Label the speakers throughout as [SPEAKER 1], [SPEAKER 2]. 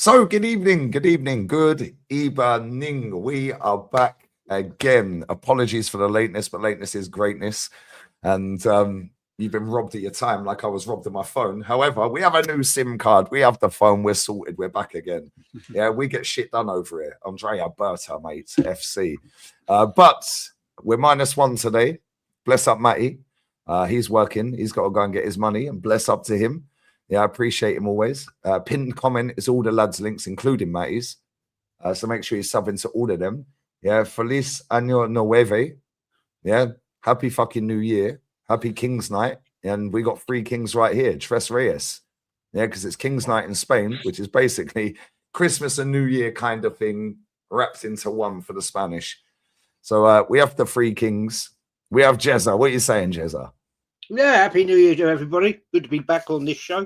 [SPEAKER 1] So, good evening. We are back again. Apologies for the lateness, but lateness is greatness. And you've been robbed of your time like I was robbed of my phone. However, we have a new SIM card. We have the phone. We're sorted. We're back again. Yeah, we get shit done over here. Andrea Berta, mate, FC. But we're -1 today. Bless up, Matty. He's working. He's got to go and get his money, and bless up to him. Yeah, I appreciate him always. Pinned comment is all the lads' links, including Matty's. So make sure you sub into all of them. Yeah, Feliz Año Nueve. Yeah, happy fucking New Year. Happy King's Night. And we got 3 kings right here. Tres Reyes. Yeah, because it's King's Night in Spain, which is basically Christmas and New Year kind of thing wrapped into one for the Spanish. So we have the 3 kings. We have Jezza. What are you saying, Jezza?
[SPEAKER 2] Yeah, Happy New Year to everybody. Good to be back on this show,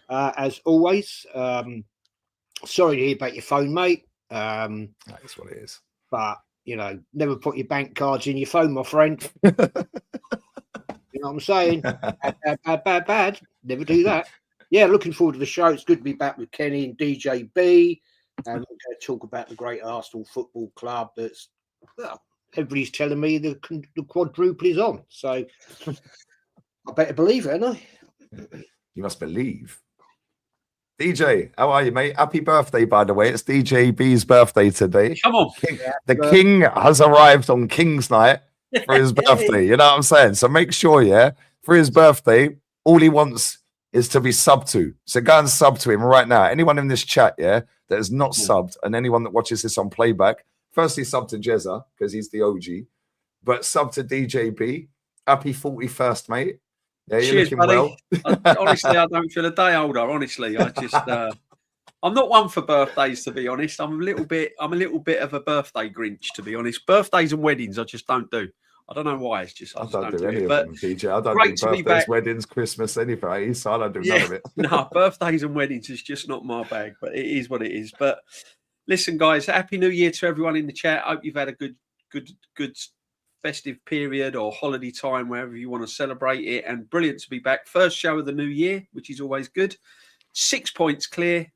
[SPEAKER 2] as always. Sorry to hear about your phone, mate.
[SPEAKER 1] That's what it is.
[SPEAKER 2] But, you know, never put your bank cards in your phone, my friend. You know what I'm saying? Bad. Never do that. Yeah, looking forward to the show. It's good to be back with Kenny and DJB. And we're going to talk about the great Arsenal Football Club that's, well, everybody's telling me the quadruple is on. So I better believe it, don't I?
[SPEAKER 1] You must believe. DJ, how are you, mate? Happy birthday, by the way. It's DJ B's birthday today.
[SPEAKER 3] Come on.
[SPEAKER 1] King has arrived on King's Night for his birthday. You know what I'm saying? So make sure, yeah, for his birthday, all he wants is to be subbed to. So go and sub to him right now. Anyone in this chat, yeah, that is not subbed, and anyone that watches this on playback, firstly, sub to Jezza, because he's the OG, but sub to DJ B. Happy 41st, mate. Yeah, you're
[SPEAKER 3] cheers,
[SPEAKER 1] looking
[SPEAKER 3] buddy.
[SPEAKER 1] well.
[SPEAKER 3] Honestly, I don't feel a day older. Honestly, I just, I'm not one for birthdays, to be honest. I'm a little bit of a birthday Grinch, to be honest. Birthdays and weddings, I just don't do. I don't know why. It's just
[SPEAKER 1] I don't do any
[SPEAKER 3] it.
[SPEAKER 1] of them, DJ. I don't do birthdays, weddings, Christmas, anything. So I don't do none of it.
[SPEAKER 3] No, birthdays and weddings is just not my bag. But it is what it is. But listen, guys, Happy New Year to everyone in the chat. Hope you've had a good festive period or holiday time, wherever you want to celebrate it, and brilliant to be back. First show of the new year, which is always good. 6 points clear.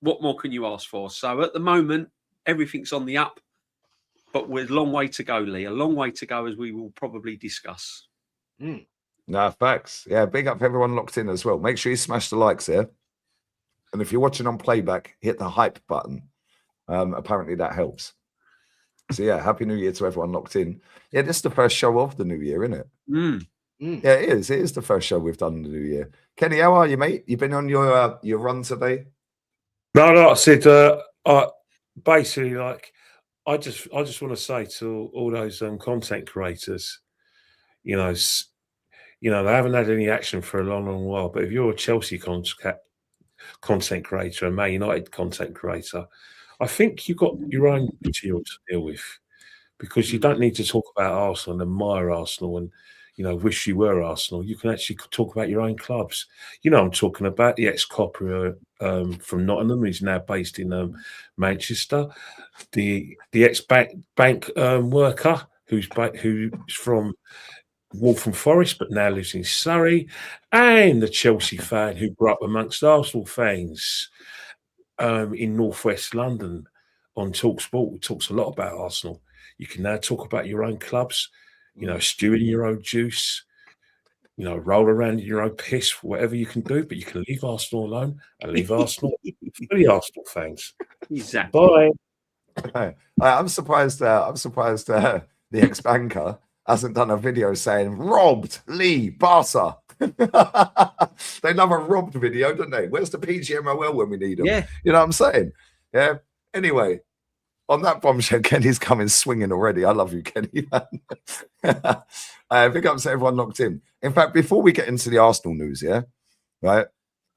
[SPEAKER 3] What more can you ask for? So at the moment, everything's on the up, but we're a long way to go, Lee. A long way to go, as we will probably discuss.
[SPEAKER 1] No, facts. Yeah, big up everyone locked in as well. Make sure you smash the likes here. And if you're watching on playback, hit the hype button. Apparently that helps. So yeah, Happy New Year to everyone locked in. Yeah, this is the first show of the new year, isn't it? Yeah, it is. It is the first show we've done in the new year. Kenny, how are you, mate? You been on your run today?
[SPEAKER 4] No, I said basically, like, I just want to say to all those content creators, you know, they haven't had any action for a long while. But if you're a Chelsea content creator, a Man United content creator, I think you've got your own material to deal with, because you don't need to talk about Arsenal and admire Arsenal and, you know, wish you were Arsenal. You can actually talk about your own clubs. You know, I'm talking about the ex-copper from Nottingham, who's now based in Manchester, the ex-bank worker who's from Waltham Forest but now lives in Surrey, and the Chelsea fan who grew up amongst Arsenal fans in northwest London on TalkSport. It talks a lot about Arsenal. You can now talk about your own clubs, you know, stew in your own juice, you know, roll around in your own piss, whatever you can do, but you can leave Arsenal alone and leave Arsenal for the Arsenal fans.
[SPEAKER 3] Exactly.
[SPEAKER 4] Bye.
[SPEAKER 1] I'm surprised the ex-banker hasn't done a video saying robbed Lee Barca. They love a robbed video, don't they? Where's the PGMOL when we need them?
[SPEAKER 3] Yeah.
[SPEAKER 1] You know what I'm saying? Yeah. Anyway, on that bombshell, Kenny's coming swinging already. I love you, Kenny. Big up to everyone locked in. In fact, before we get into the Arsenal news, yeah, right?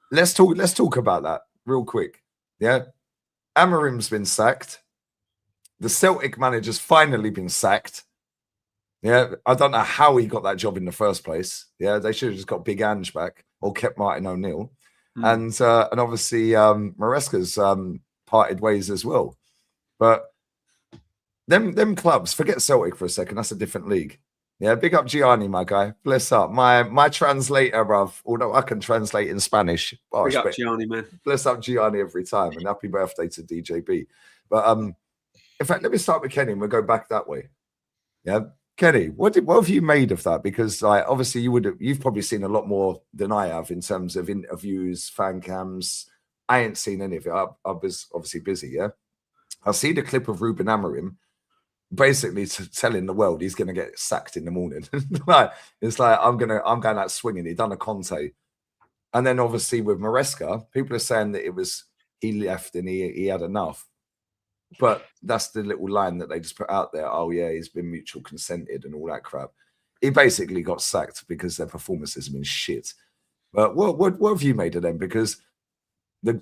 [SPEAKER 1] Let's talk about that real quick. Yeah. Amarim's been sacked. The Celtic manager's finally been sacked. Yeah, I don't know how he got that job in the first place. Yeah, they should have just got Big Ange back or kept Martin O'Neill. And obviously Maresca's parted ways as well. But them clubs, forget Celtic for a second, that's a different league. Yeah, big up Gianni, my guy. Bless up. My translator, bruv. Although I can translate in Spanish.
[SPEAKER 3] Big up
[SPEAKER 1] But
[SPEAKER 3] Gianni, man.
[SPEAKER 1] bless up Gianni every time. And happy birthday to DJB. But in fact, let me start with Kenny and we'll go back that way. Yeah. Kenny, what have you made of that? Because obviously you've probably seen a lot more than I have in terms of interviews, fan cams. I ain't seen any of it. I was obviously busy, yeah. I see the clip of Ruben Amorim basically telling the world he's going to get sacked in the morning. It's like I'm going out swinging. He done a Conte, and then obviously with Maresca, people are saying that it was he left and he had enough. But that's the little line that they just put out there. Oh yeah, he's been mutual consented and all that crap. He basically got sacked because their performances have been shit. But what have you made of them? Because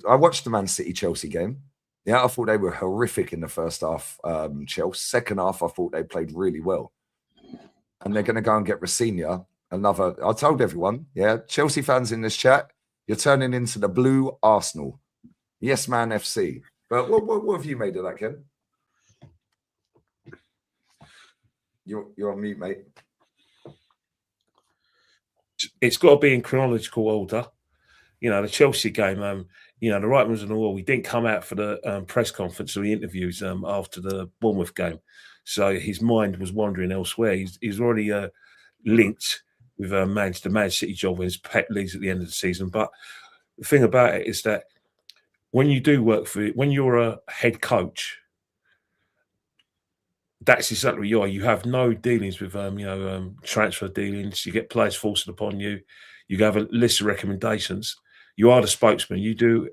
[SPEAKER 1] I watched the Man City Chelsea game. Yeah, I thought they were horrific in the first half. Chelsea. Second half, I thought they played really well. And they're going to go and get Rafinha. I told everyone, yeah, Chelsea fans in this chat, you're turning into the blue Arsenal. Yes, man, FC. But what have you made of that, Ken? You're on mute, mate.
[SPEAKER 4] It's got to be in chronological order. You know, the Chelsea game, you know, the writing was on the wall. We didn't come out for the press conference or the interviews after the Bournemouth game. So his mind was wandering elsewhere. He's already linked with the Man City job when his pet leaves at the end of the season. But the thing about it is that when you do work for it, when you're a head coach, that's exactly what you are. You have no dealings with, transfer dealings. You get players forced upon you. You have a list of recommendations. You are the spokesman. You do,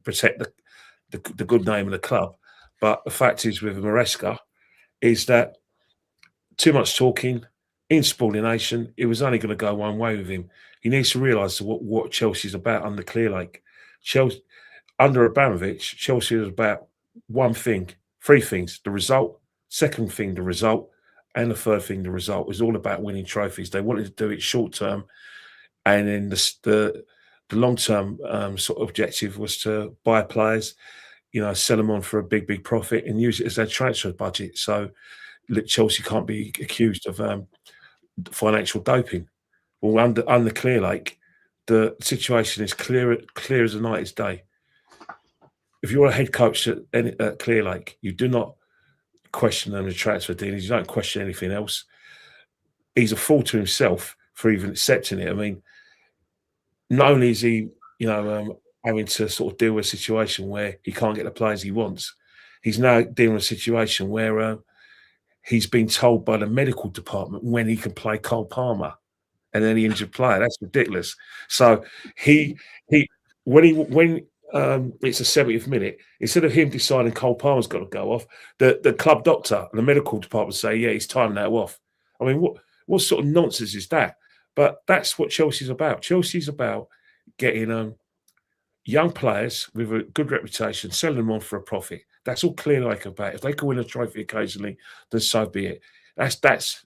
[SPEAKER 4] protect the good name of the club. But the fact is, with Maresca, is that too much talking, insubordination. It was only going to go one way with him. He needs to realise what Chelsea's about under Clearlake. Under Abramovich, Chelsea is about one thing, three things: the result. Second thing, the result, and the third thing, the result. It was all about winning trophies. They wanted to do it short term, and then the long term sort of objective was to buy players, sell them on for a big profit and use it as their transfer budget. So Chelsea can't be accused of financial doping. Well, under Clearlake, the situation is clear as the night is day. If you're a head coach at Clearlake, you do not question the transfer dealings. You don't question anything else. He's a fool to himself for even accepting it. I mean, not only is he, having to sort of deal with a situation where he can't get the players he wants, he's now dealing with a situation where he's been told by the medical department when he can play Cole Palmer, and then he injured player. That's ridiculous. So when it's the 70th minute, instead of him deciding Cole Palmer's got to go off, the club doctor and the medical department say, yeah, he's time now off. I mean, what sort of nonsense is that? But that's what Chelsea's about. Chelsea's about getting young players with a good reputation, selling them on for a profit. That's all Clearlake about. If they can win a trophy occasionally, then so be it. That's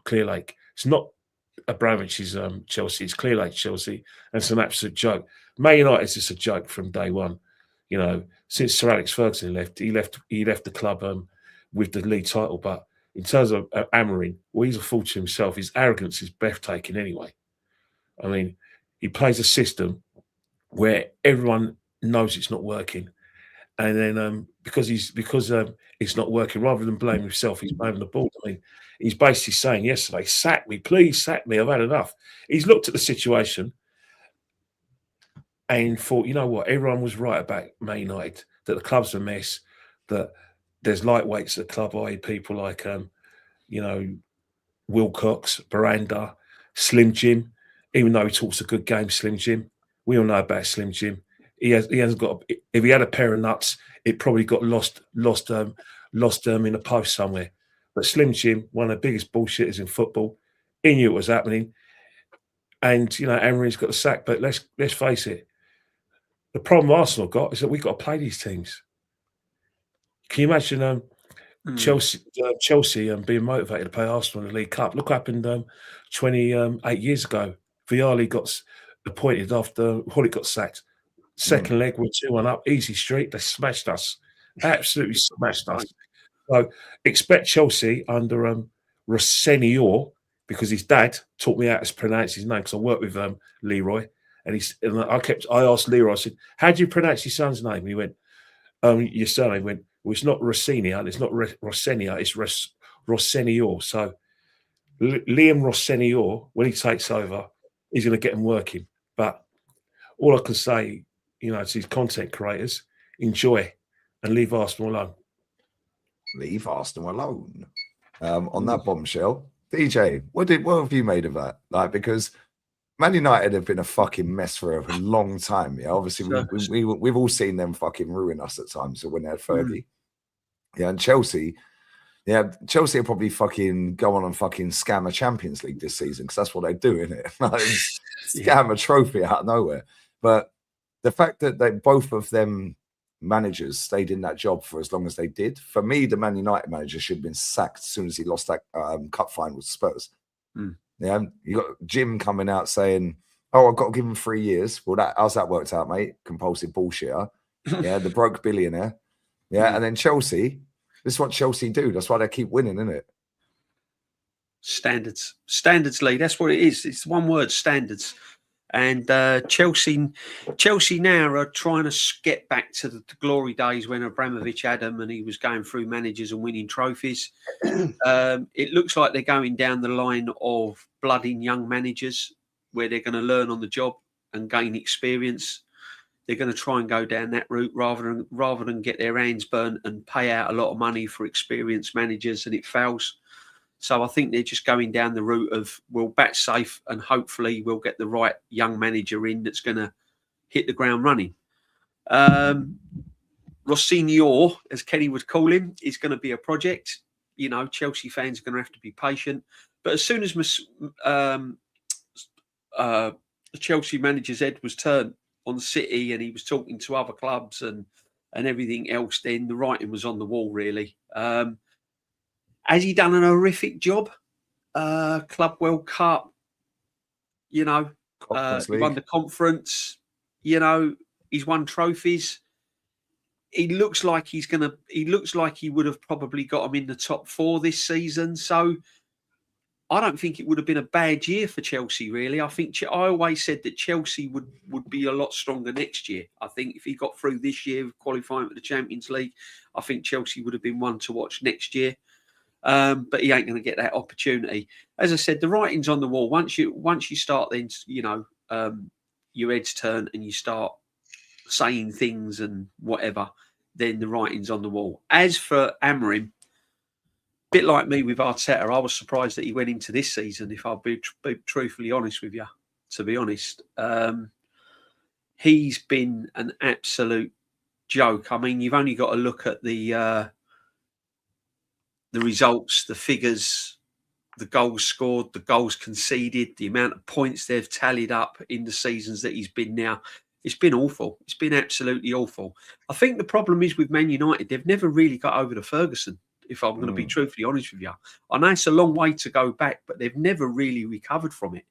[SPEAKER 4] Clearlake. It's not Abramovich's Chelsea. It's Clearlake Chelsea, and it's an absolute joke. Man United is just a joke from day one. Since Sir Alex Ferguson left, he left the club with the league title. But in terms of Amorim, well, he's a fool to himself. His arrogance is breathtaking anyway. I mean, he plays a system where everyone knows it's not working, and then because it's not working, rather than blame himself, he's blaming the board. I mean, he's basically saying yesterday, "Sack me, please, sack me. I've had enough." He's looked at the situation and thought, you know what, everyone was right about Man United, that the club's a mess, that there's lightweights at the club, i.e. people like, Wilcox, Baranda, Slim Jim, even though he talks a good game, Slim Jim. We all know about Slim Jim. He hasn't got, if he had a pair of nuts, it probably got lost in a post somewhere. But Slim Jim, one of the biggest bullshitters in football, he knew what was happening. And, Amorim's got the sack, but let's face it, the problem Arsenal got is that we've got to play these teams. Can you imagine Chelsea being motivated to play Arsenal in the League Cup? Look what happened 28 years ago. Vialli got appointed after Hullet got sacked. Second leg, we're 2-1 up, easy street. They smashed us, absolutely smashed us. So expect Chelsea under Rossinior because his dad taught me how to pronounce his name because I worked with Leroy, and I asked Leroy, I said, "How do you pronounce your son's name?" He went, "Your surname." Went, "Well, it's not Rossini, it's not Rossenia, it's Rossenior." So Liam Rossenior, when he takes over, he's going to get him working. But all I can say, to these content creators, enjoy and leave Arsenal alone.
[SPEAKER 1] Leave Arsenal alone. On that bombshell, DJ, what have you made of that? Like, because Man United have been a fucking mess for a long time. Yeah, obviously we've all seen them fucking ruin us at times. So when they had Fergie, yeah, and Chelsea will probably fucking go on and fucking scam a Champions League this season because that's what they do, isn't it? Like, scam a trophy out of nowhere. But the fact that both of them managers stayed in that job for as long as they did, for me, the Man United manager should have been sacked as soon as he lost that cup final with Spurs. Yeah, you got Jim coming out saying, "Oh, I've got to give him 3 years." Well, how's that worked out, mate? Compulsive bullshit. Yeah, the broke billionaire. Yeah, and then Chelsea. This is what Chelsea do. That's why they keep winning, isn't it?
[SPEAKER 3] Standards, Lee. That's what it is. It's one word: standards. And Chelsea now are trying to get back to the glory days when Abramovich had them and he was going through managers and winning trophies. It looks like they're going down the line of blooding young managers where they're going to learn on the job and gain experience. They're going to try and go down that route rather than get their hands burnt and pay out a lot of money for experienced managers and it fails. So I think they're just going down the route of we'll bat safe and hopefully we'll get the right young manager in that's going to hit the ground running. Rossinior, as Kenny would call him, is going to be a project. Chelsea fans are going to have to be patient. But as soon as the Chelsea manager's head was turned on City and he was talking to other clubs and everything else, then the writing was on the wall, really. Has he done an horrific job? Club World Cup, he won the conference, he's won trophies. He looks like he would have probably got him in the top 4 this season. So I don't think it would have been a bad year for Chelsea, really. I always said that Chelsea would be a lot stronger next year. I think if he got through this year qualifying for the Champions League, I think Chelsea would have been one to watch next year. But he ain't going to get that opportunity. As I said, the writing's on the wall. Once you start, then your heads turn and you start saying things and whatever. Then the writing's on the wall. As for Amorim, a bit like me with Arteta, I was surprised that he went into this season. If I'll be truthfully honest with you, to be honest, he's been an absolute joke. I mean, you've only got to look at the results, the figures, the goals scored, the goals conceded, the amount of points they've tallied up in the seasons that he's been now. It's been awful. It's been absolutely awful. I think the problem is with Man United, they've never really got over to Ferguson, if I'm going to be truthfully honest with you. I know it's a long way to go back, but they've never really recovered from it.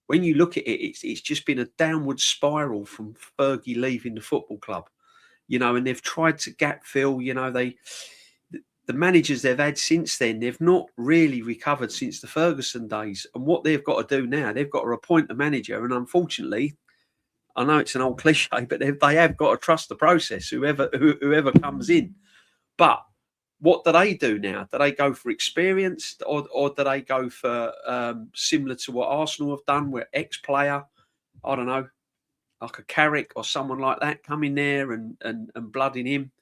[SPEAKER 3] When you look at it, it's just been a downward spiral from Fergie leaving the football club. And they've tried to gap fill, the managers they've had since then, they've not really recovered since the Ferguson days. And what they've got to do now, they've got to appoint a manager. And unfortunately, I know it's an old cliche, but they have got to trust the process, whoever comes in. But what do they do now? Do they go for experience or do they go for similar to what Arsenal have done, where ex-player, I don't know, like a Carrick or someone like that come in there and blooding him?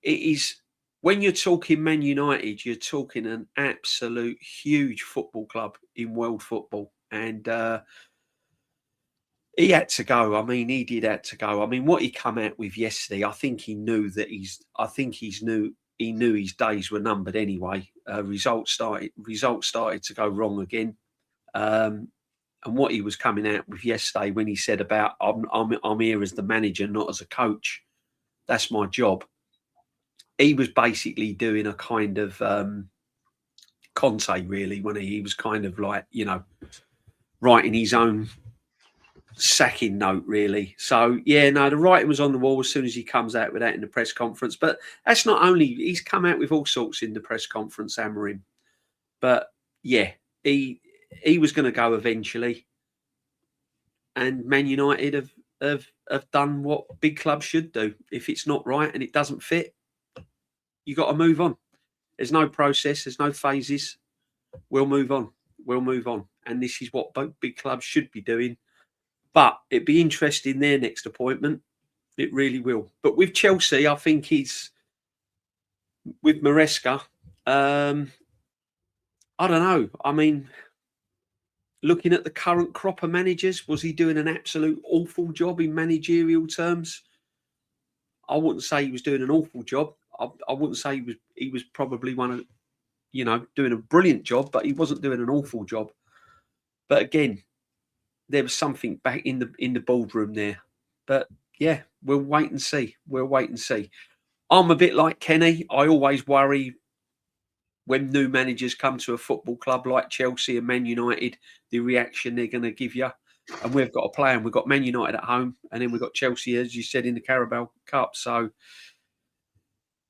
[SPEAKER 3] It is... When you're talking Man United, you're talking an absolute huge football club in world football. And he had to go. I mean, he did have to go. I mean, what he come out with yesterday, I think he knew that he knew his days were numbered anyway. Results started to go wrong again. And what he was coming out with yesterday when he said about, I'm here as the manager, not as a coach. That's my job. He was basically doing a kind of Conte, really, when he was kind of like, writing his own sacking note, really. So, yeah, no, the writing was on the wall as soon as he comes out with that in the press conference. But that's not only, he's come out with all sorts in the press conference, Amorim. But, yeah, he was going to go eventually, and Man United have done what big clubs should do. If it's not right and it doesn't fit, you got to move on. There's no process. There's no phases. We'll move on. We'll move on. And this is what both big clubs should be doing. But it'd be interesting their next appointment. It really will. But with Chelsea, I think he's with Maresca. I don't know. I mean, looking at the current crop of managers, was he doing an absolute awful job in managerial terms? I wouldn't say he was doing an awful job. I wouldn't say he was probably one of, doing a brilliant job, but he wasn't doing an awful job. But again, there was something back in the boardroom there. But yeah, we'll wait and see. We'll wait and see. I'm a bit like Kenny. I always worry when new managers come to a football club like Chelsea and Man United, the reaction they're going to give you. And we've got a plan. We've got Man United at home, and then we've got Chelsea, as you said, in the Carabao Cup. So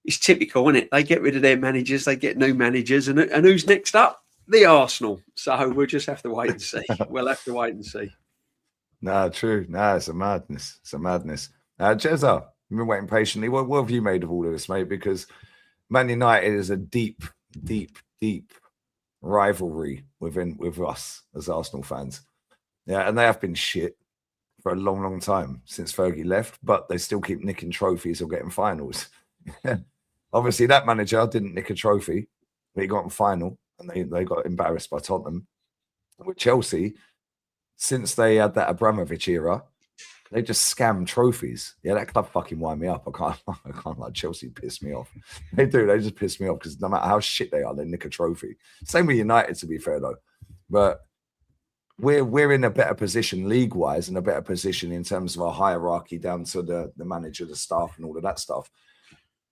[SPEAKER 3] it's typical, isn't it? They get rid of their managers, they get new managers, and who's next up? The Arsenal. So we'll just have to wait and see. We'll have to wait and see.
[SPEAKER 1] No, true. No, it's a madness. It's a madness. Jezza, you've been waiting patiently. What have you made of all of this, mate? Because Man United is a deep rivalry with us as Arsenal fans. Yeah, and they have been shit for a long time since Fergie left, but they still keep nicking trophies or getting finals. Obviously, that manager didn't nick a trophy, but he got in final, and they got embarrassed by Tottenham. With Chelsea, since they had that Abramovich era, they just scam trophies. Yeah, that club fucking wind me up. I can't like Chelsea piss me off. They do. They just piss me off because no matter how shit they are, they nick a trophy. Same with United, to be fair though. But we're in a better position league-wise, and a better position in terms of our hierarchy down to the manager, the staff, and all of that stuff.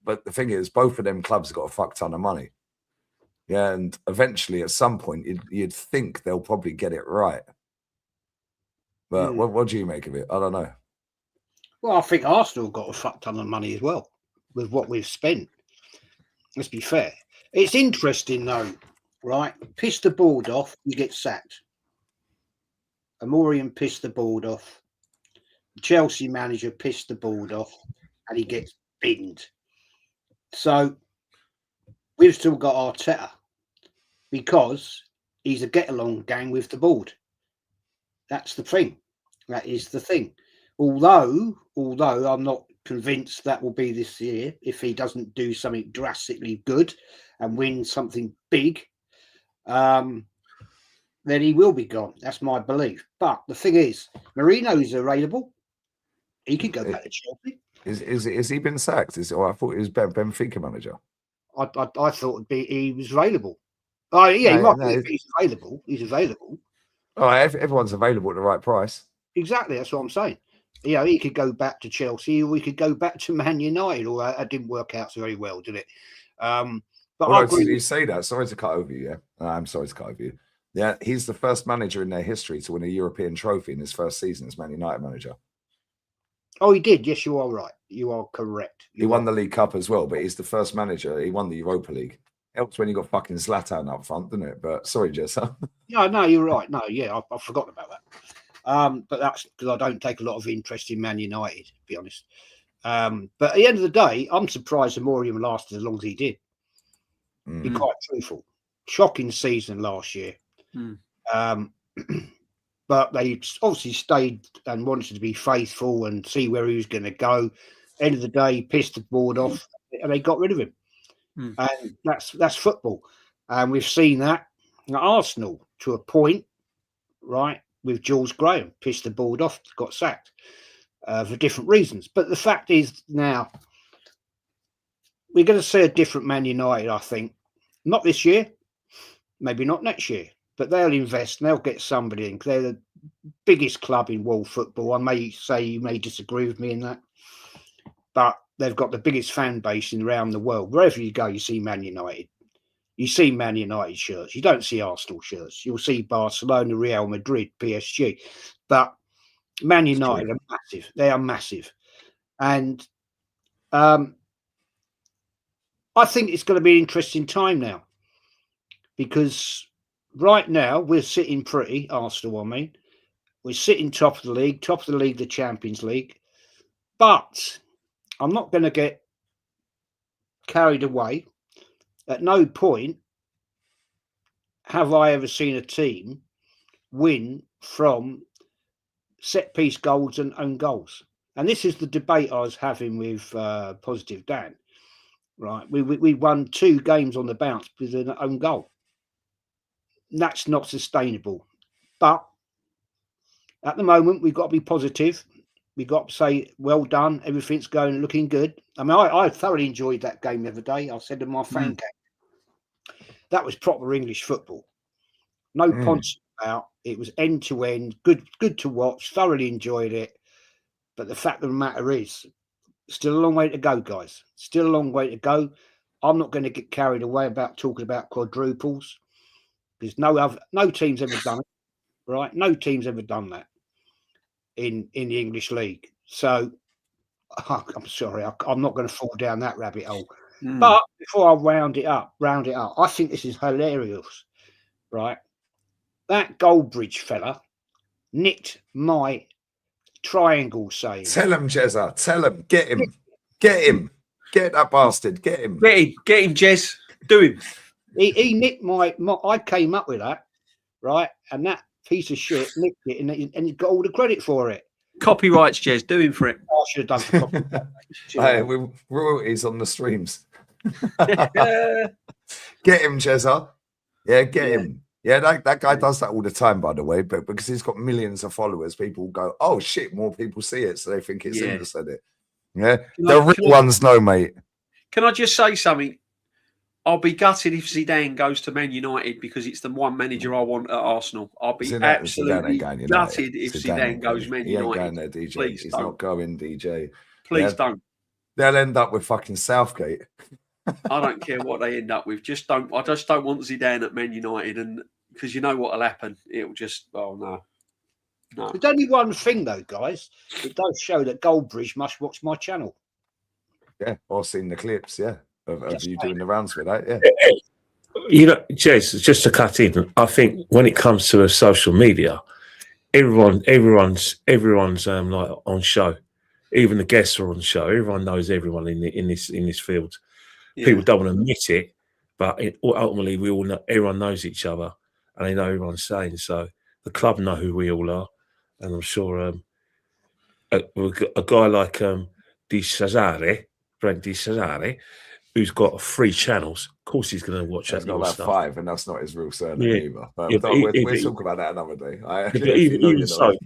[SPEAKER 1] But the thing is, both of them clubs have got a fuck ton of money. Yeah, and eventually, at some point, you'd think they'll probably get it right. But what do you make of it? I don't know.
[SPEAKER 2] Well, I think Arsenal got a fuck ton of money as well with what we've spent. Let's be fair. It's interesting though, right? Piss the board off, you get sacked. Amorian pissed the board off. The Chelsea manager pissed the board off, and he gets binned. So we've still got Arteta because he's a get-along gang with the board. That's the thing. That is the thing. Although I'm not convinced that will be this year if he doesn't do something drastically good and win something big, then he will be gone. That's my belief. But the thing is, Mourinho is available. He could go back to Chelsea.
[SPEAKER 1] Is he been sacked? I thought he was Benfica manager.
[SPEAKER 2] I thought he was available. Oh yeah, he's available. He's available.
[SPEAKER 1] Oh, everyone's available at the right price.
[SPEAKER 2] Exactly, that's what I'm saying. You know, he could go back to Chelsea, or we could go back to Man United, or that didn't work out so very well, did it? But I agree.
[SPEAKER 1] You say that. Sorry to cut over you. Yeah, I'm sorry to cut over you. Yeah, he's the first manager in their history to win a European trophy in his first season as Man United manager.
[SPEAKER 2] Oh, he did. Yes, you are right. You are correct.
[SPEAKER 1] He won the League Cup as well, but he's the first manager. He won the Europa League. Helps when you got fucking Zlatan up front, doesn't it? But sorry, Jessa.
[SPEAKER 2] No, you're right. No, yeah, I've forgotten about that. But that's because I don't take a lot of interest in Man United, to be honest. But at the end of the day, I'm surprised Amorium lasted as long as he did. Be quite truthful. Shocking season last year. But they obviously stayed and wanted to be faithful and see where he was going to go. End of the day, he pissed the board off and they got rid of him. And that's football. And we've seen that at Arsenal to a point, right, with Jules Graham, pissed the board off, got sacked for different reasons. But the fact is now we're going to see a different Man United, I think. Not this year, maybe not next year. But they'll invest and they'll get somebody in. They're the biggest club in world football. I may say you may disagree with me in that, but they've got the biggest fan base around the world. Wherever you go, you see Man United. You see Man United shirts. You don't see Arsenal shirts. You'll see Barcelona, Real Madrid, PSG. But Man United are massive. They are massive. And I think it's going to be an interesting time now because right now we're sitting pretty, Arsenal. I mean, we're sitting top of the league, the Champions League. But I'm not going to get carried away. At no point have I ever seen a team win from set piece goals and own goals. And this is the debate I was having with Positive Dan. Right, we won 2 games on the bounce with an own goal. That's not sustainable. But at the moment, we've got to be positive. We've got to say, well done. Everything's going, looking good. I mean, I thoroughly enjoyed that game the other day. I said to my fan game, that was proper English football. No ponce about. It was end to end, good to watch. Thoroughly enjoyed it. But the fact of the matter is, still a long way to go, guys. Still a long way to go. I'm not going to get carried away about talking about quadruples because no team's ever done it, right? No team's ever done that in the English league. So I'm sorry, I'm not going to fall down that rabbit hole. But before I round it up, I think this is hilarious, right? That Goldbridge fella nicked my triangle saying.
[SPEAKER 1] Tell him, Jezza. Tell him. Get him. Get him. Get that bastard. Get him.
[SPEAKER 3] Get him, Jez. Do him.
[SPEAKER 2] He nicked my. I came up with that, right? And that piece of shit nicked it, and he got all the credit for it.
[SPEAKER 3] Copyrights, Jez. Do him for it.
[SPEAKER 2] I should have done copyright.
[SPEAKER 1] Hey, with royalties on the streams. Get him, Jezza. Yeah, get him. Yeah, that guy does that all the time, by the way, but because he's got millions of followers, people go, oh, shit, more people see it, so they think it's him that said it. Yeah, the real ones know, mate.
[SPEAKER 3] Can I just say something? I'll be gutted if Zidane goes to Man United because it's the one manager I want at Arsenal. I'll be absolutely gutted if Zidane goes Man United.
[SPEAKER 1] He ain't going there, DJ.
[SPEAKER 3] Please
[SPEAKER 1] He's
[SPEAKER 3] don't.
[SPEAKER 1] not going, DJ.
[SPEAKER 3] Please don't.
[SPEAKER 1] They'll end up with fucking Southgate.
[SPEAKER 3] I don't care what they end up with. I just don't want Zidane at Man United, and because you know what'll happen. It'll just no.
[SPEAKER 2] There's only one thing though, guys. It does show that Goldbridge must watch my channel.
[SPEAKER 1] Yeah, or seen the clips, of you doing the rounds with that,
[SPEAKER 4] You know, Jez, just to cut in, I think when it comes to social media, everyone's like on show. Even the guests are on show. Everyone knows everyone in this field. Yeah. People don't want to admit it, but ultimately we all know. Everyone knows each other, and they know everyone's saying. So the club know who we all are, and I'm sure a guy like Brent Di Cesare, who's got 3 channels. Of course, he's going to watch that.
[SPEAKER 1] He's got like 5, and that's not his real surname either. But
[SPEAKER 4] yeah,
[SPEAKER 1] we'll talk about that another day.
[SPEAKER 4] Even so,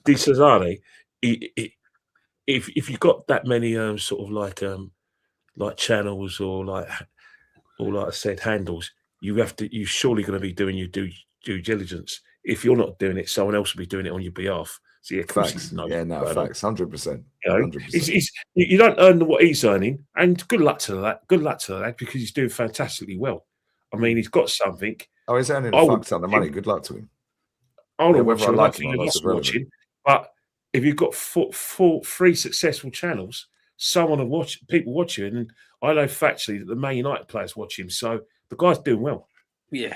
[SPEAKER 4] Di Cesare, if you've got that many sort of like channels or like I said handles, you're surely going to be doing your due diligence. If you're not doing it, someone else will be doing it on your behalf. So yeah,
[SPEAKER 1] facts. Facts. 100%.
[SPEAKER 4] You don't earn what he's earning, and good luck to that. Good luck to that because he's doing fantastically well. I mean, he's got something.
[SPEAKER 1] Oh, he's earning a fuck ton of money. Good luck to him.
[SPEAKER 4] I don't watch him, but if you've got 3 successful channels, someone will watch. People watch you, and I know factually that the Man United players watch him. So the guy's doing well.
[SPEAKER 3] Yeah.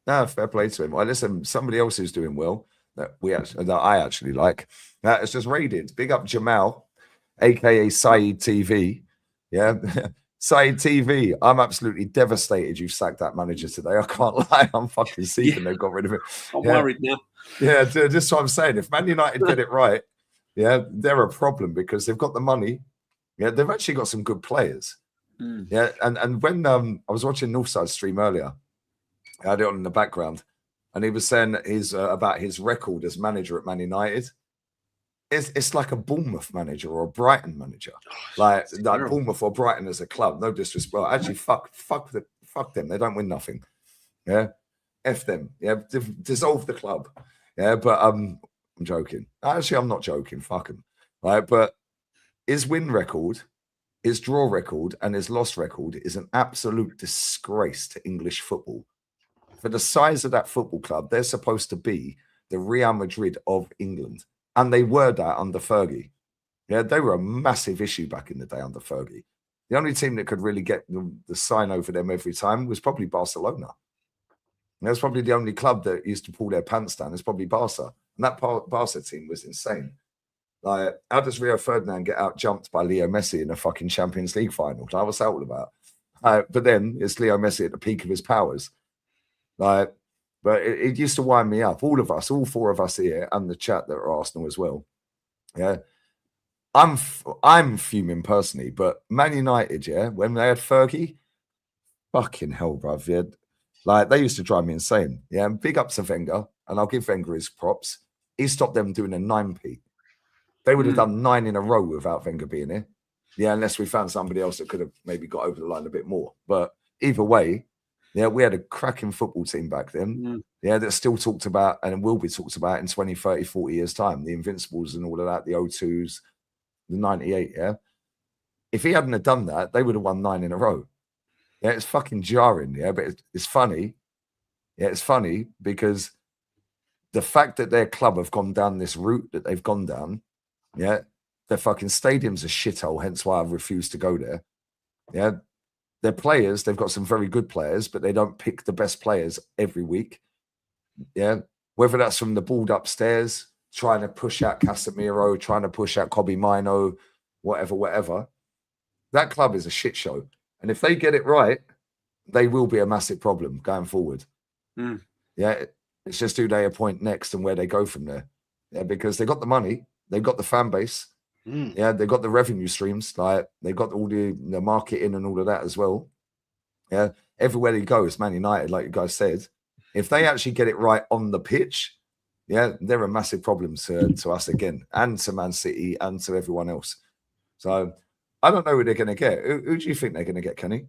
[SPEAKER 1] No, fair play to him. Well, listen, somebody else who's doing well that I actually like. That is just raided. Big up Jamal, aka Saeed TV. Yeah. Saeed TV. I'm absolutely devastated you sacked that manager today. I can't lie. I'm fucking seething. They've got rid of it.
[SPEAKER 3] I'm worried now.
[SPEAKER 1] Yeah, just what I'm saying. If Man United get it right, they're a problem because they've got the money. Yeah, they've actually got some good players. Yeah, and when I was watching Northside stream earlier, I had it on in the background, and he was saying about his record as manager at Man United. It's like a Bournemouth manager or a Brighton manager, like Bournemouth or Brighton as a club. No disrespect. Actually, fuck them. They don't win nothing. Yeah, F them. Yeah, dissolve the club. Yeah, but I'm joking. Actually, I'm not joking. Fuck them. Right, but his win record, his draw record, and his loss record is an absolute disgrace to English football. For the size of that football club, they're supposed to be the Real Madrid of England. And they were that under Fergie. Yeah, they were a massive issue back in the day under Fergie. The only team that could really get the sign over them every time was probably Barcelona. That's probably the only club that used to pull their pants down. It's probably Barca. And that Barca team was insane. Like, how does Rio Ferdinand get out jumped by Leo Messi in a fucking Champions League final? Like, what's that all about? But then it's Leo Messi at the peak of his powers. Like, but it used to wind me up. All of us, all four of us here, and the chat that are Arsenal as well. Yeah, I'm fuming personally, but Man United, yeah, when they had Fergie, fucking hell, bruv, yeah, like they used to drive me insane. Yeah, and big ups to Wenger, and I'll give Wenger his props. He stopped them doing a 9p. They would have done 9 in a row without Wenger being here. Yeah, unless we found somebody else that could have maybe got over the line a bit more. But either way, yeah, we had a cracking football team back then. Yeah, that's still talked about and will be talked about in 20, 30, 40 years' time. The Invincibles and all of that, the O2s, the 98, yeah. If he hadn't have done that, they would have won 9 in a row. Yeah, it's fucking jarring, yeah, but it's funny. Yeah, it's funny because the fact that their club have gone down this route that they've gone down, yeah, their fucking stadium's a shithole, hence why I refuse to go there. Yeah, their players, they've got some very good players, but they don't pick the best players every week. Yeah, whether that's from the board upstairs, trying to push out Casemiro, trying to push out Kobe Mino, whatever. That club is a shit show. And if they get it right, they will be a massive problem going forward. Yeah, it's just who they appoint next and where they go from there. Yeah, because they got the money, they've got the fan base. Yeah, they've got the revenue streams, like they've got all the marketing and all of that as well. Yeah, everywhere they go, it's Man United, like you guys said. If they actually get it right on the pitch, yeah, they're a massive problem to us again, and to Man City, and to everyone else. So I don't know who they're going to get. Who do you think they're going to get, Kenny?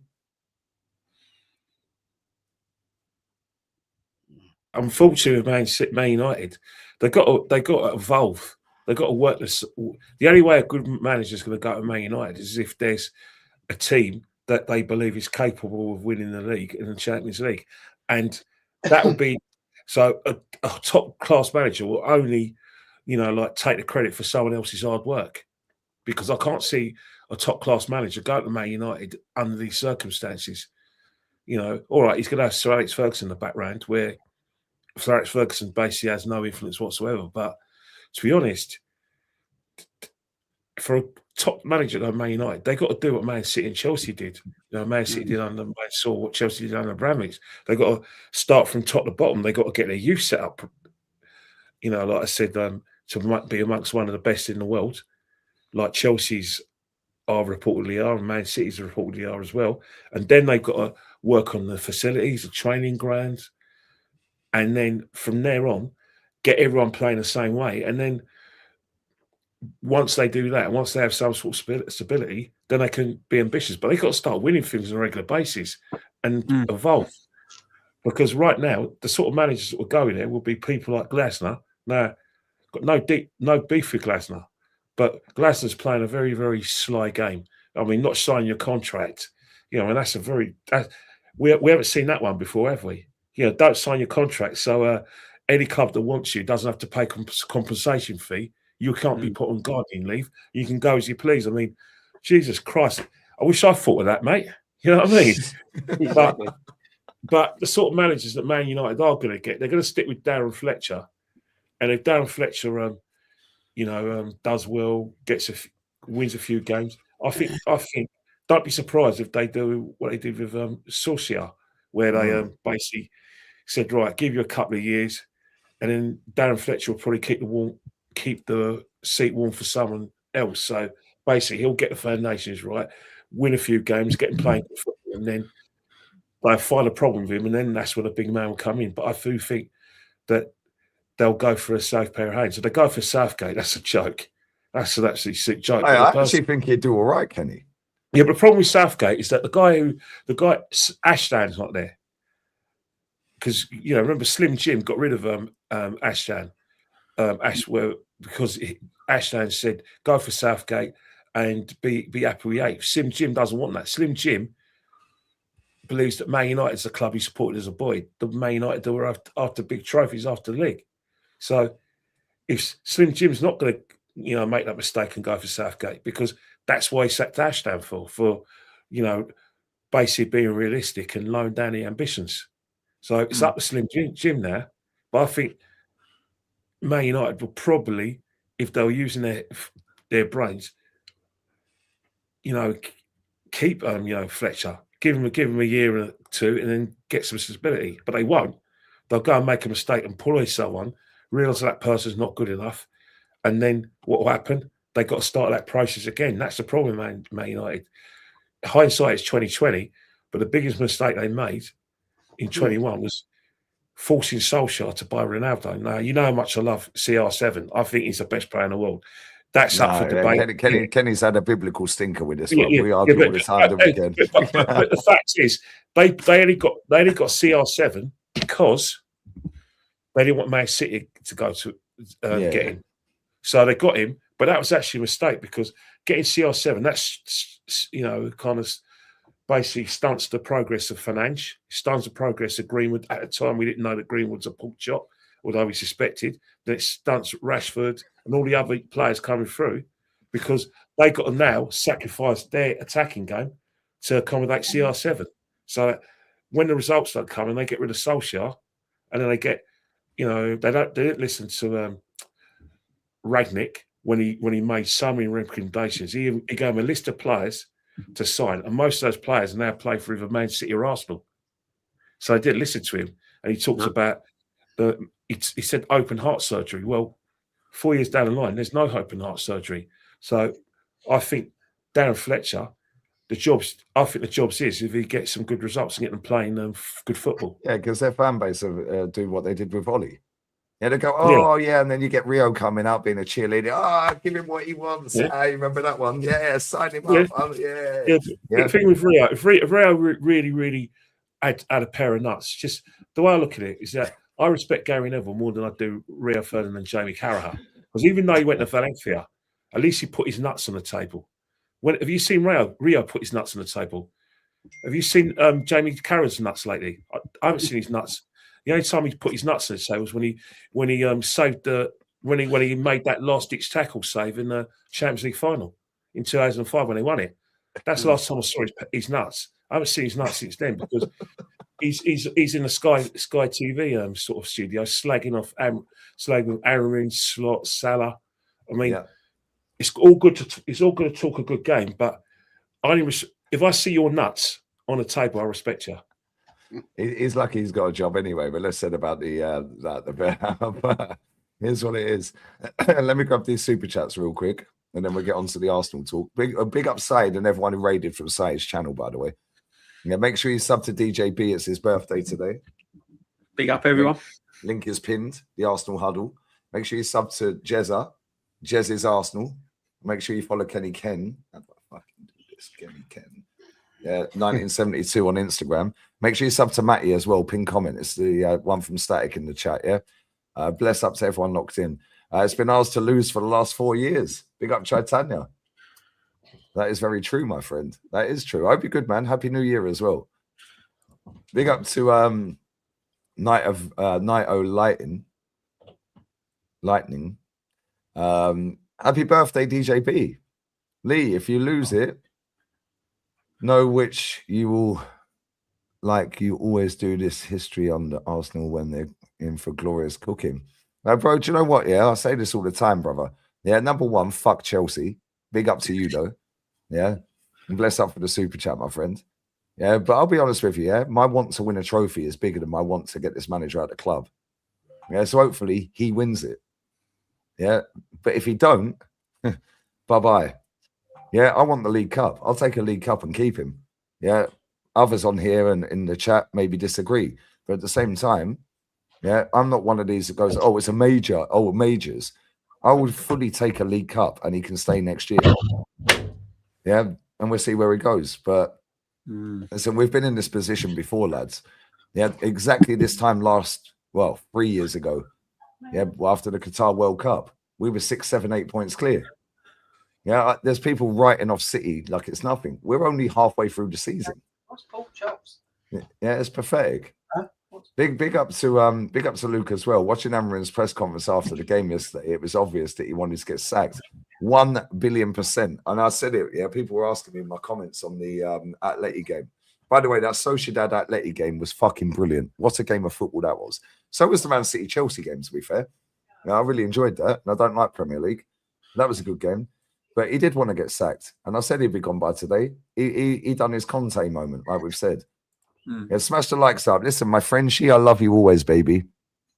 [SPEAKER 4] Unfortunately, with Man United, they got to evolve. They've got to work this. The only way a good manager is going to go to Man United is if there's a team that they believe is capable of winning the league in the Champions League, and that will be so. A top class manager will only, like take the credit for someone else's hard work, because I can't see a top class manager go to Man United under these circumstances. All right, he's going to have Sir Alex Ferguson in the background, where Sir Alex Ferguson basically has no influence whatsoever. But to be honest, for a top manager like Man United, they got to do what Man City and Chelsea did. Man City did under saw what Chelsea did under Abramovich. They got to start from top to bottom. They got to get their youth set up. Like I said, to be amongst one of the best in the world, like Chelsea's reportedly are, and Man City's reportedly are as well. And then they've got to work on the facilities, the training grounds, and then from there on, get everyone playing the same way. And then once they do that, once they have some sort of stability, then they can be ambitious. But they've got to start winning things on a regular basis and evolve. Because right now, the sort of managers that will go in there will be people like Glasner. Now, got no beef with Glasner, but Glasner's playing a very, very sly game. I mean, not signing your contract, and that's we haven't seen that one before, have we? Don't sign your contract. So any club that wants you doesn't have to pay compensation fee. You can't be put on gardening leave. You can go as you please. I mean, Jesus Christ. I wish I thought of that, mate. You know what I mean?
[SPEAKER 2] Exactly.
[SPEAKER 4] But the sort of managers that Man United are going to get, they're going to stick with Darren Fletcher. And if Darren Fletcher, does well, wins a few games, I think don't be surprised if they do what they did with Solskjaer, where they basically said, right, give you a couple of years, and then Darren Fletcher will probably keep the seat warm for someone else. So basically, he'll get the foundations right, win a few games, get him playing football, and then they'll find a problem with him, and then that's when the big man will come in. But I do think that they'll go for a safe pair of hands. So they go for Southgate. That's a joke. That's an absolutely sick joke.
[SPEAKER 1] I actually think he'd do all right, Kenny.
[SPEAKER 4] Yeah, but the problem with Southgate is that the guy Ashton's not there. Because remember Slim Jim got rid of Ashton, because Ashton said go for Southgate and be happy with 8. Slim Jim doesn't want that. Slim Jim believes that Man United's the club he supported as a boy. The Man United that were after big trophies after the league. So if Slim Jim's not going to make that mistake and go for Southgate, because that's why he sacked Ashton for basically being realistic and lowering down the ambitions. So it's up to Slim Jim now. But I think Man United will probably, if they were using their brains, keep Fletcher, give him a year or two, and then get some stability. But they won't. They'll go and make a mistake, employ someone, realise that person's not good enough, and then what will happen? They got to start that process again. That's the problem, Man United. Hindsight is 2020, but the biggest mistake they made in 21 was forcing Solskjaer to buy Ronaldo. Now, you know how much I love CR7. I think he's the best player in the world. That's up for debate.
[SPEAKER 1] Kenny's had a biblical stinker with this one. We argue all the time, don't we, Ken?
[SPEAKER 4] But the fact is, they only got CR7 because they didn't want Man City to go to get him. So they got him, but that was actually a mistake because getting CR7, that's kind of basically stunts the progress of Fernandes, stunts the progress of Greenwood. At the time, we didn't know that Greenwood's a pork chop, although we suspected. Then it stunts Rashford and all the other players coming through because they got to now sacrifice their attacking game to accommodate CR7. So when the results start coming, they get rid of Solskjaer, and then they get, they didn't listen to Ragnick when he made so many recommendations. He gave him a list of players to sign, and most of those players now play for either Man City or Arsenal. So I didn't listen to him, and he talks about he said open heart surgery. Well, 4 years down the line, there's no open heart surgery. So I think Darren Fletcher, the job is if he gets some good results and get them playing good football.
[SPEAKER 1] Yeah, because their fan base do what they did with Ollie. Yeah, they go, and then you get Rio coming out being a cheerleader. Give him what he wants. You remember that one? Yeah, sign him up.
[SPEAKER 4] The thing with Rio, if Rio really, really had a pair of nuts, just the way I look at it is that I respect Gary Neville more than I do Rio Ferdinand and Jamie Carragher. Because even though he went to Valencia, at least he put his nuts on the table. Have you seen Rio put his nuts on the table? Have you seen Jamie Carragher's nuts lately? I haven't seen his nuts. The only time he put his nuts on the table was when he saved when he made that last ditch tackle save in the Champions League final in 2005 when they won it. That's the last time I saw his nuts. I haven't seen his nuts since then because he's in the Sky TV sort of studio slagging off Aaron, Slot, Salah. I mean, it's all good to talk a good game, but if I see your nuts on the table, I respect you.
[SPEAKER 1] He's lucky he's got a job anyway. But let's say about the here's what it is. Let me grab these super chats real quick, and then we'll get on to the Arsenal talk. Big up Said and everyone who raided from Said's channel, by the way. Yeah, make sure you sub to DJ B. It's his birthday today.
[SPEAKER 3] Big up, everyone.
[SPEAKER 1] Link is pinned. The Arsenal Huddle. Make sure you sub to Jezza. Jez is Arsenal. Make sure you follow Kenny Ken. How do I fucking do this? Kenny Ken. Yeah, 1972 on Instagram. Make sure you sub to Matty as well. Pin comment. It's the one from Static in the chat. Yeah. Bless up to everyone locked in. It's been ours to lose for the last 4 years. Big up Chaitanya. That is very true, my friend. That is true. I hope you're good, man. Happy New Year as well. Big up to Night O Lightning. Happy birthday, DJ B. Lee, if you lose it, know which you will, like you always do, this history on the Arsenal when they're in for glorious cooking. Now, bro, do you know what? Yeah, I say this all the time, brother. Yeah, number one, fuck Chelsea. Big up to you, though. Yeah, and bless up for the super chat, my friend. Yeah, but I'll be honest with you, yeah, my want to win a trophy is bigger than my want to get this manager out of the club. Yeah, so hopefully he wins it. Yeah, but if he don't, bye-bye. Yeah, I want the League Cup. I'll take a League Cup and keep him. Yeah, others on here and in the chat maybe disagree. But at the same time, yeah, I'm not one of these that goes, it's a major. Oh, majors. I would fully take a League Cup and he can stay next year. Yeah, and we'll see where he goes. But listen, we've been in this position before, lads. Yeah, exactly this time 3 years ago. Yeah, after the Qatar World Cup, we were 6, 7, 8 points clear. Yeah, there's people writing off City like it's nothing. We're only halfway through the season.
[SPEAKER 3] What's pork chops?
[SPEAKER 1] Yeah, it's pathetic.
[SPEAKER 3] Huh?
[SPEAKER 1] Big up to Luke as well. Watching Amarin's press conference after the game yesterday, it was obvious that he wanted to get sacked. 1 billion%. And I said it. Yeah, people were asking me in my comments on the Atleti game. By the way, that Sociedad Atleti game was fucking brilliant. What a game of football that was. So was the Man City Chelsea game, to be fair. I really enjoyed that. And I don't like Premier League. That was a good game. But he did want to get sacked. And I said he'd be gone by today. He done his Conte moment, like we've said. Yeah, smash the likes up. Listen, my friend, I love you always, baby.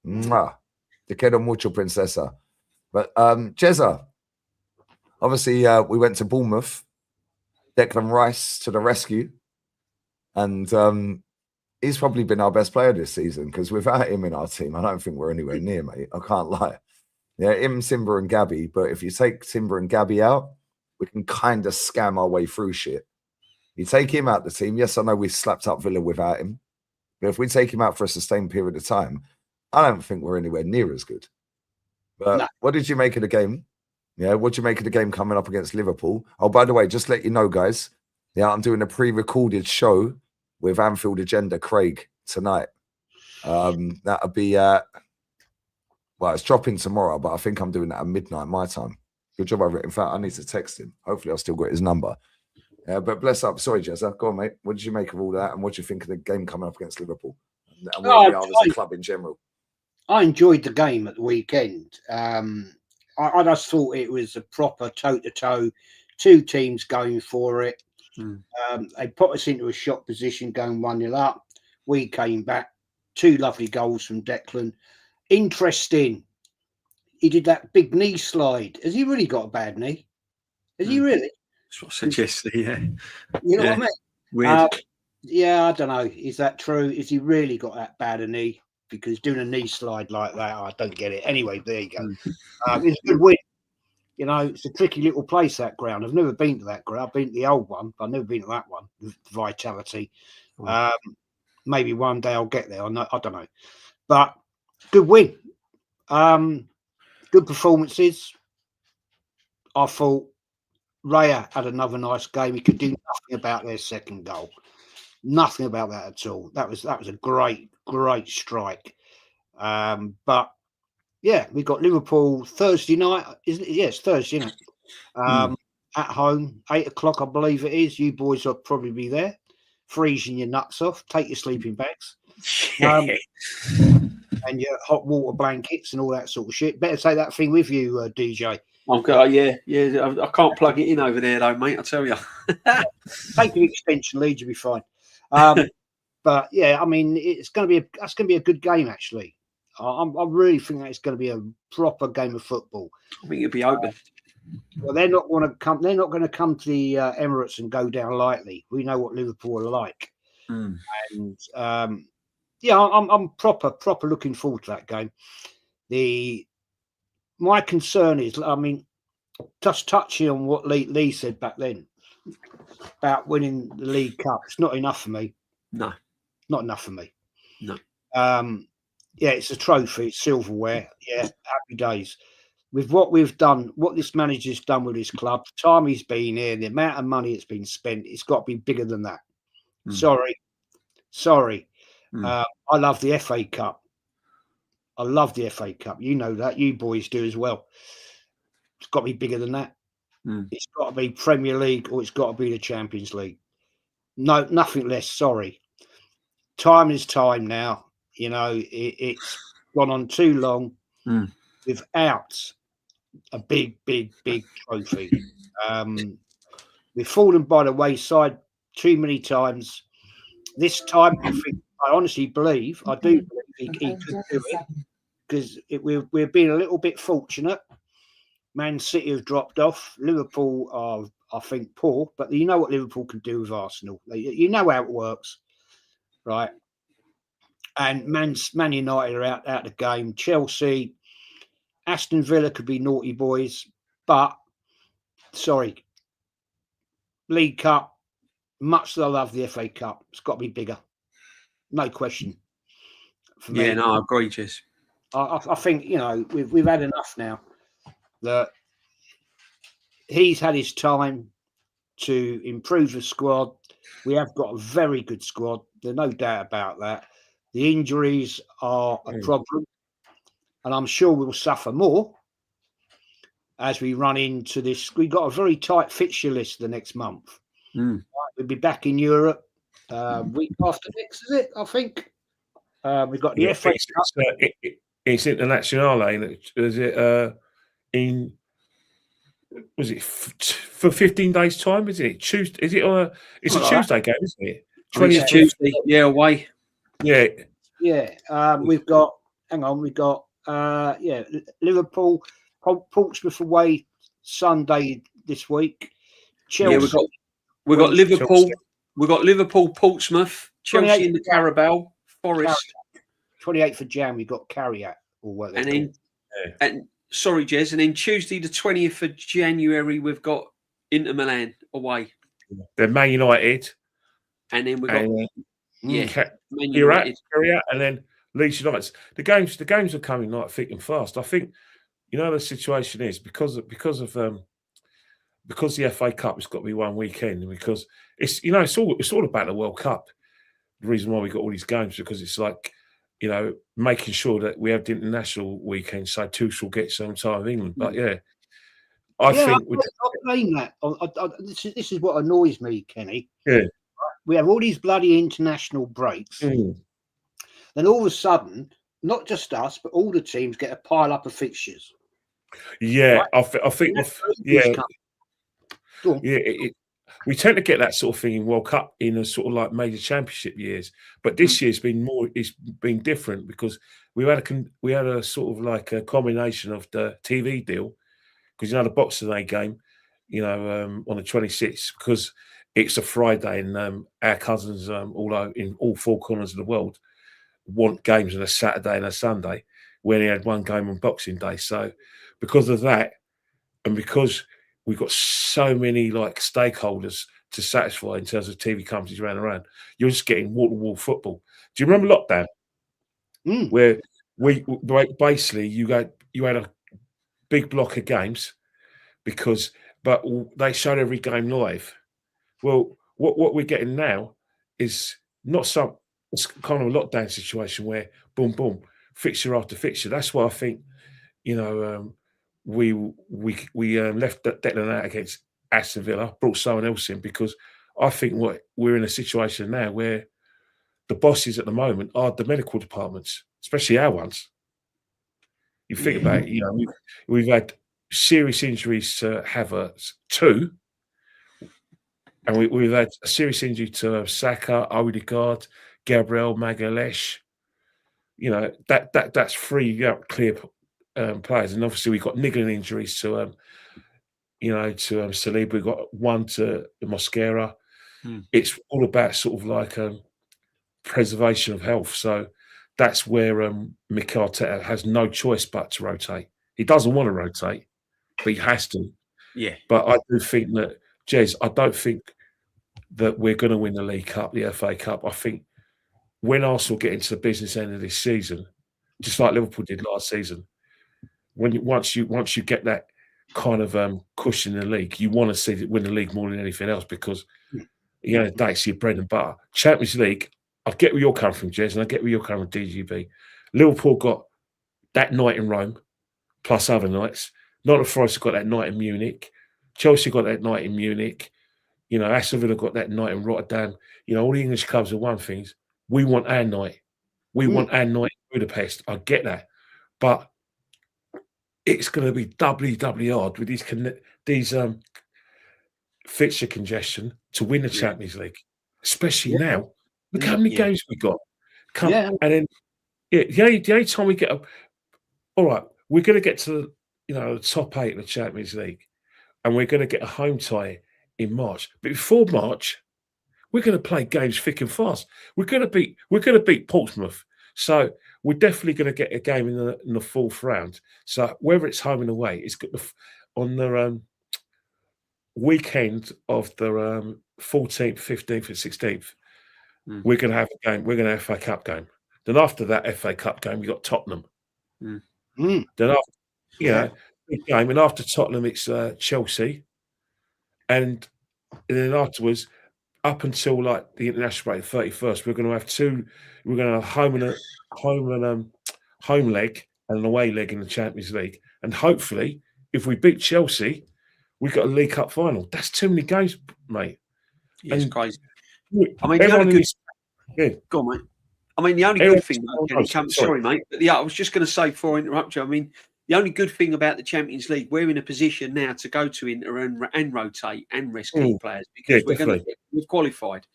[SPEAKER 1] Mwah. Te quiero mucho, princesa. But Jezza, obviously we went to Bournemouth. Declan Rice to the rescue. And he's probably been our best player this season, because without him in our team, I don't think we're anywhere near, mate. I can't lie. Yeah, him, Timber and Gabby. But if you take Timber and Gabby out, we can kind of scam our way through shit. You take him out the team. Yes, I know we slapped up Villa without him. But if we take him out for a sustained period of time, I don't think we're anywhere near as good. But
[SPEAKER 2] No.
[SPEAKER 1] What did you make of the game? Yeah, what did you make of the game coming up against Liverpool? Oh, by the way, just let you know, guys. Yeah, I'm doing a pre-recorded show with Anfield Agenda Craig tonight. That'll be it's dropping tomorrow, but I think I'm doing that at midnight my time. Good job, in fact, I need to text him. Hopefully I've still got his number. But bless up. Sorry, Jezza. Go on, mate. What did you make of all that? And what do you think of the game coming up against Liverpool? And where we are as a club in general?
[SPEAKER 2] I enjoyed the game at the weekend. I just thought it was a proper toe-to-toe, two teams going for it. They put us into a shot position going 1-0 up. We came back. Two lovely goals from Declan. Interesting. He did that big knee slide. Has he really got a bad knee? Has he really?
[SPEAKER 3] That's what I said yesterday, yeah.
[SPEAKER 2] You know what I mean?
[SPEAKER 3] Weird.
[SPEAKER 2] Yeah, I don't know. Is that true? Is he really got that bad a knee? Because doing a knee slide like that, I don't get it. Anyway, there you go. It's a good win. You know, it's a tricky little place, that ground. I've never been to that ground. I've been to the old one, but I've never been to that one, Vitality. Maybe one day I'll get there. I don't know. But good win. Good performances. I thought Raya had another nice game. He could do nothing about their second goal. Nothing about that at all. That was a great strike. But yeah, we got Liverpool Thursday night. Isn't it? Yes, Thursday, isn't it? At home, 8 o'clock, I believe it is. You boys will probably be there, freezing your nuts off. Take your sleeping bags. And your hot water blankets and all that sort of shit. Better take that thing with you, DJ.
[SPEAKER 3] Okay, yeah. I can't plug it in over there though, mate. I tell you.
[SPEAKER 2] Take an extension lead, you'll be fine. But yeah, I mean, that's going to be a good game actually. I really think that it's going to be a proper game of football.
[SPEAKER 3] I think it'll be open.
[SPEAKER 2] Well, they're not going to come. They're not going to come to the Emirates and go down lightly. We know what Liverpool are like, and yeah, I'm proper looking forward to that game. My concern is, I mean, just touching on what Lee said back then about winning the League Cup. It's not enough for me.
[SPEAKER 3] No,
[SPEAKER 2] not enough for me.
[SPEAKER 3] No.
[SPEAKER 2] Yeah, it's a trophy, it's silverware. Yeah, happy days. With what we've done, what this manager's done with his club, the time he's been here, the amount of money that's been spent, it's got to be bigger than that. Sorry. I love the FA Cup. I love the FA Cup. You know that. You boys do as well. It's got to be bigger than that. It's got to be Premier League or it's got to be the Champions League. No, nothing less. Sorry. Time is time now. You know, it's gone on too long without a big trophy. We've fallen by the wayside too many times. This time, I honestly believe, I do believe he could do it, because we're being a little bit fortunate. Man City have dropped off. Liverpool are, I think, poor, but you know what Liverpool can do with Arsenal. You know how it works, right? And Man United are out the game. Chelsea, Aston Villa could be naughty boys, but sorry, League Cup, much as I love the FA Cup, it's got to be bigger. No question. For me.
[SPEAKER 3] Yeah, no, I agree, Jess.
[SPEAKER 2] I think, you know, we've had enough now. That he's had his time to improve the squad. We have got a very good squad. There's no doubt about that. The injuries are a problem, and I'm sure we'll suffer more as we run into this. We've got a very tight fixture list the next month. We'll be back in Europe. Week after next, is it? I think. We've got the
[SPEAKER 4] Yeah,
[SPEAKER 2] FA Cup.
[SPEAKER 4] it's Internazionale. Is it in? Was it for 15 days time? Is it Tuesday? Is it on a? It's a
[SPEAKER 2] Something like
[SPEAKER 4] Tuesday game, isn't it?
[SPEAKER 3] It's
[SPEAKER 4] 20th.
[SPEAKER 3] Tuesday. Yeah, away.
[SPEAKER 4] Yeah,
[SPEAKER 2] Yeah. We've got. Hang on. We've got. Liverpool, Portsmouth away Sunday this week.
[SPEAKER 3] Yeah,
[SPEAKER 2] Chelsea.
[SPEAKER 3] we've got
[SPEAKER 2] Wednesday.
[SPEAKER 3] Liverpool.
[SPEAKER 4] Chelsea.
[SPEAKER 3] We've got Liverpool, Portsmouth, Chelsea in the Carabao, Forest,
[SPEAKER 2] 28th of Jan. We've got Carriat or what they
[SPEAKER 3] and
[SPEAKER 2] call.
[SPEAKER 3] then and sorry, Jez, and then Tuesday the 20th of January we've got Inter Milan away,
[SPEAKER 4] Then Man United.
[SPEAKER 3] and then we've got
[SPEAKER 4] And,
[SPEAKER 3] Man
[SPEAKER 4] United,
[SPEAKER 3] United.
[SPEAKER 4] and then Leeds United. The games are coming like thick and fast. I think the situation is because the FA Cup has got to be one weekend, and because it's all about the World Cup. The reason why we got all these games because it's like making sure that we have the international weekend, so Tuchel gets some time in England. But I think
[SPEAKER 2] I'll blame that. This is what annoys me, Kenny.
[SPEAKER 4] Yeah.
[SPEAKER 2] We have all these bloody international breaks. Then all of a sudden, not just us, but all the teams get a pile up of fixtures.
[SPEAKER 4] Yeah,
[SPEAKER 2] Right?
[SPEAKER 4] I think we tend to get that sort of thing in World Cup in a sort of like major championship years, but this year's been it's been different because we had a sort of like a combination of the TV deal because the Boxing Day game, on the 26th because it's a Friday and our cousins in all four corners of the world want games on a Saturday and a Sunday when he had one game on Boxing Day. So because of that, and because we've got so many like stakeholders to satisfy in terms of TV companies around, you're just getting wall-to-wall football. Do you remember lockdown? Where we basically you had a big block of games but they showed every game live. Well, what we're getting now is it's kind of a lockdown situation where boom, boom, fixture after fixture. That's why I think, we left Declan out against Aston Villa, brought someone else in because I think we're in a situation now where the bosses at the moment are the medical departments, especially our ones. You think about it, we've had serious injuries to Havertz, 2. And we've had a serious injury to Saka, Odegaard, Gabriel Magalhaes. That's 3 clear players, and obviously we've got niggling injuries to Saliba. We've got 1 to Mosquera. It's all about sort of like preservation of health. So that's where Mikel Arteta has no choice but to rotate. He doesn't want to rotate, but he has to.
[SPEAKER 3] Yeah.
[SPEAKER 4] But I do think that, Jez, I don't think that we're going to win the League Cup, the FA Cup. I think when Arsenal get into the business end of this season, just like Liverpool did last season, once you get that kind of cushion in the league, you want to see it win the league more than anything else because that's your bread and butter. Champions League, I get where you're coming from, Jez, and I get where you're coming from, DGB. Liverpool got that night in Rome, plus other nights. Nottingham Forest got that night in Munich. Chelsea got that night in Munich. Aston Villa got that night in Rotterdam. All the English clubs have won things. We want our night. We want our night in Budapest. I get that. But it's going to be doubly hard with these fixture congestion to win the Champions League, especially now. Look how many games we got. And then, the only time we get all right, we're going to get to the top 8 of the Champions League, and we're going to get a home tie in March. But before March, we're going to play games thick and fast. We're going to beat Portsmouth. So we're definitely going to get a game in the 4th round. So whether it's home and away, it's on the weekend of the 14th, 15th, and 16th. We're going to have a game. We're going to have a FA Cup game. Then after that FA Cup game, we got Tottenham. Then after, big game, and after Tottenham, it's Chelsea, and then afterwards, up until like the international break, 31st, we're going to have 2. We're going to have home leg and an away leg in the Champions League, and hopefully, if we beat Chelsea, we got a League Cup final. That's too many games, mate.
[SPEAKER 3] Yeah, it's crazy. I mean, the
[SPEAKER 4] everyone
[SPEAKER 3] only
[SPEAKER 4] in
[SPEAKER 3] good.
[SPEAKER 4] this, yeah,
[SPEAKER 3] Go on, mate. I mean, the only
[SPEAKER 4] everyone-
[SPEAKER 3] good thing.
[SPEAKER 4] oh,
[SPEAKER 3] Sorry, mate. But yeah, I was just going to say before I interrupt you. I mean, the only good thing about the Champions League, we're in a position now to go to Inter and rotate and rest key players because we've qualified.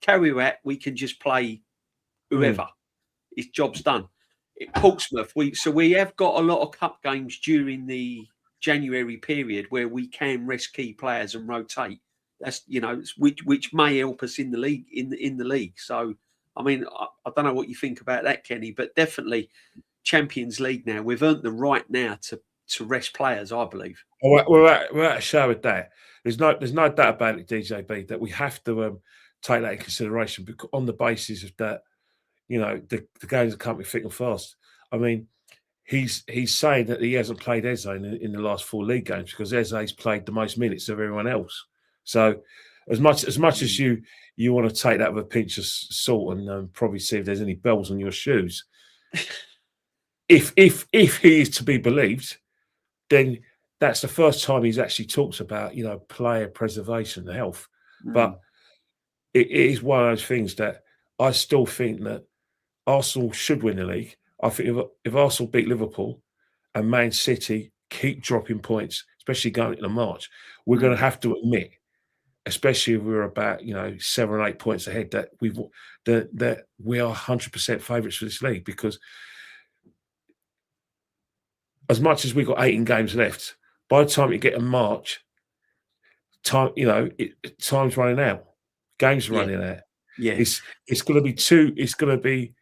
[SPEAKER 3] Carry out, we can just play whoever. His job's done. At Portsmouth, we have got a lot of cup games during the January period where we can rest key players and rotate. That's which may help us in the league in the league. So I mean, I don't know what you think about that, Kenny, but definitely Champions League now. We've earned the right now to rest players, I believe.
[SPEAKER 4] We're at a show with that. There's no doubt about it, DJB, that we have to take that in consideration because on the basis of that, the games are coming thick and fast. I mean, he's saying that he hasn't played Eze in the last 4 league games because Eze's played the most minutes of everyone else. So as much as you want to take that with a pinch of salt and probably see if there's any bells on your shoes, if he is to be believed, then that's the first time he's actually talked about player preservation and health. But it is one of those things that I still think that Arsenal should win the league. I think if Arsenal beat Liverpool and Man City keep dropping points, especially going into March, we're going to have to admit, especially if we're about 7 or 8 points ahead, that we are 100% favourites for this league because as much as we've got 18 games left, by the time you get to March, time's running out, games are running out.
[SPEAKER 3] Yeah,
[SPEAKER 4] it's going to be too. It's going to be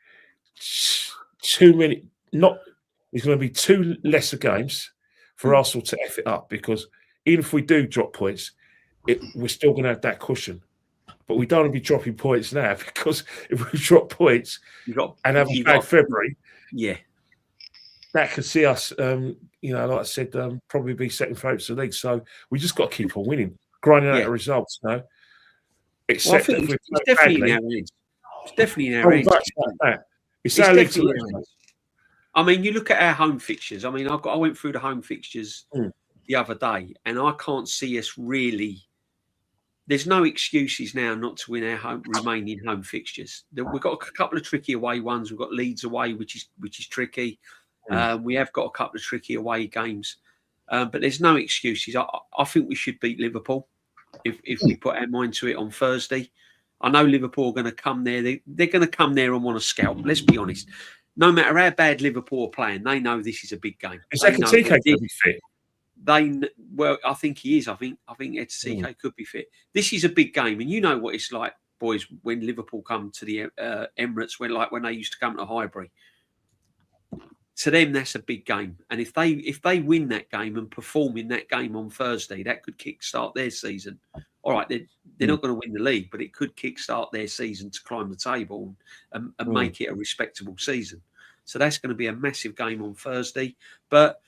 [SPEAKER 4] too many. It's going to be 2 lesser games for Arsenal to F it up because even if we do drop points, we're still going to have that cushion. But we don't want to be dropping points now because if we drop points and have a bad February, that could see us, like I said, probably be second favourites of the league. So we just got to keep on winning, grinding out the results. Except if we're
[SPEAKER 3] it's definitely in our hands. It's definitely in our hands.
[SPEAKER 4] It's our league to
[SPEAKER 3] lose. I mean, you look at our home fixtures. I mean, I went through the home fixtures the other day, and I can't see us really. There's no excuses now not to win our remaining home fixtures. We've got a couple of tricky away ones. We've got Leeds away, which is tricky. We have got a couple of tricky away games, but there's no excuses. I think we should beat Liverpool if we put our mind to it on Thursday. I know Liverpool are going to come there. They're going to come there and want to scalp. Let's be honest. No matter how bad Liverpool are playing, they know this is a big game.
[SPEAKER 4] Is Ekitike going to be fit?
[SPEAKER 3] I think he is. I think Ekitike could be fit. This is a big game, and you know what it's like, boys, when Liverpool come to the Emirates, when they used to come to Highbury. To them, that's a big game, and if they win that game and perform in that game on Thursday, that could kickstart their season. All right, they're not going to win the league, but it could kickstart their season to climb the table and make it a respectable season. So that's going to be a massive game on Thursday. But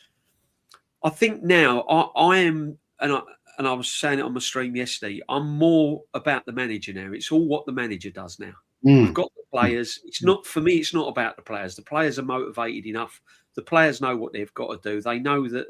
[SPEAKER 3] I think now I am, and I was saying it on my stream yesterday, I'm more about the manager now. It's all what the manager does now. We've got the players. It's not for me. It's not about the players. The players are motivated enough. The players know what they've got to do. They know that.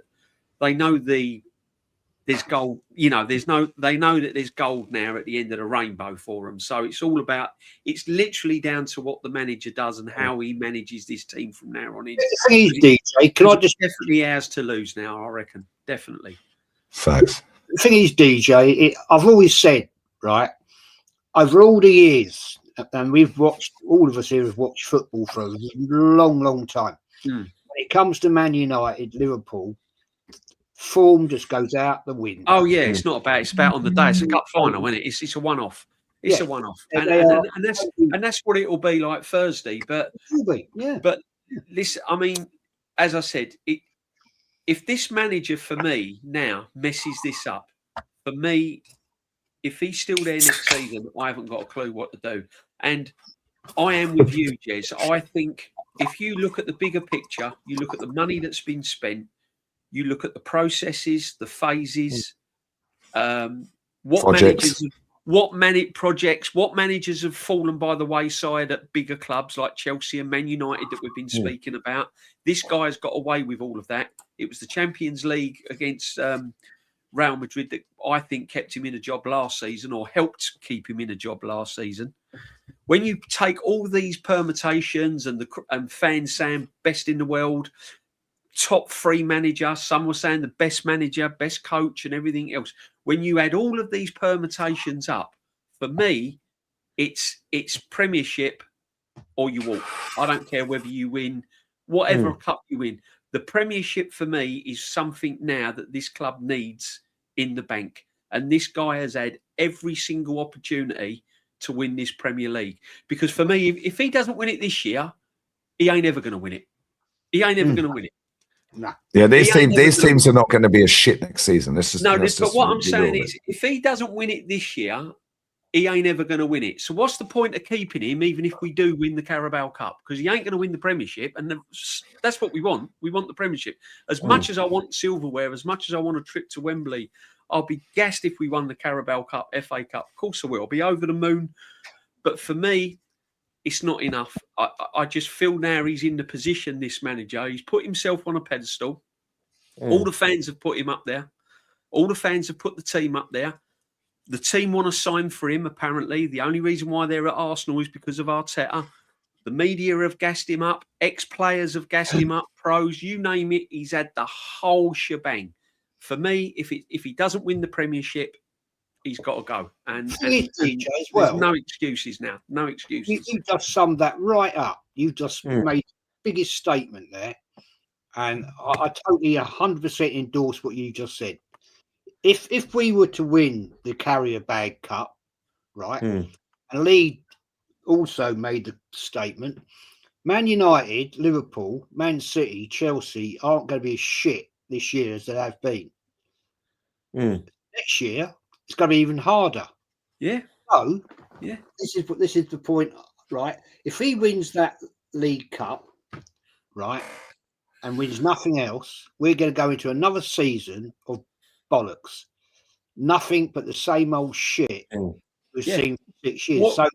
[SPEAKER 3] They know there's gold. They know that there's gold now at the end of the rainbow for them. So it's all about. It's literally down to what the manager does and how he manages this team from now on in.
[SPEAKER 2] DJ, can I just
[SPEAKER 3] definitely ours to lose now? I reckon definitely.
[SPEAKER 1] Facts.
[SPEAKER 2] The thing is, DJ, I've always said, right, over all the years, and all of us here have watched football for a long, long time. When it comes to Man United, Liverpool, form just goes out the window.
[SPEAKER 3] Oh yeah, it's not about. It's about on the day. It's a cup final, isn't it? It's a one-off. It's a one-off, and that's what it will be like Thursday. But But listen, I mean, as I said, if this manager for me now messes this up, for me, if he's still there next season, I haven't got a clue what to do. And I am with you, Jez. I think if you look at the bigger picture, you look at the money that's been spent, you look at the processes, the phases, what managers have fallen by the wayside at bigger clubs like Chelsea and Man United that we've been speaking about. This guy's got away with all of that. It was the Champions League against Real Madrid that I think kept him in a job last season or helped keep him in a job last season. When you take all these permutations and fans saying best in the world, top 3 manager, some were saying the best manager, best coach, and everything else. When you add all of these permutations up, for me, it's Premiership or you walk. I don't care whether you win whatever cup you win. The Premiership for me is something now that this club needs in the bank, and this guy has had every single opportunity to win this Premier League. Because for me, if he doesn't win it this year, he ain't ever going to win it. He ain't ever going to win it.
[SPEAKER 2] Nah.
[SPEAKER 1] Yeah, these teams are not going to be a shit next season.
[SPEAKER 3] But what I'm saying is, if he doesn't win it this year, he ain't ever going to win it. So what's the point of keeping him, even if we do win the Carabao Cup? Because he ain't going to win the Premiership, and that's what we want. We want the Premiership. As much as I want silverware, as much as I want a trip to Wembley, I'll be gassed if we won the Carabao Cup, FA Cup. Of course I will. I'll be over the moon. But for me, it's not enough. I just feel now he's in the position, this manager. He's put himself on a pedestal. All the fans have put him up there. All the fans have put the team up there. The team want to sign for him, apparently. The only reason why they're at Arsenal is because of Arteta. The media have gassed him up. Ex-players have gassed him up. Pros, you name it. He's had the whole shebang. For me, if he doesn't win the Premiership, he's got to go. And
[SPEAKER 2] as well,
[SPEAKER 3] there's no excuses now. No excuses.
[SPEAKER 2] You just summed that right up. You just made the biggest statement there. And I totally 100% endorse what you just said. If we were to win the Carrier Bag Cup, right, and Lee also made the statement, Man United, Liverpool, Man City, Chelsea aren't going to be as shit this year as they have been. Next year, it's going to be even harder.
[SPEAKER 3] Yeah.
[SPEAKER 2] So,
[SPEAKER 3] yeah,
[SPEAKER 2] this is the point, right? If he wins that League Cup, right, and wins nothing else, we're going to go into another season of bollocks. Nothing but the same old shit we've seen for 6 years. So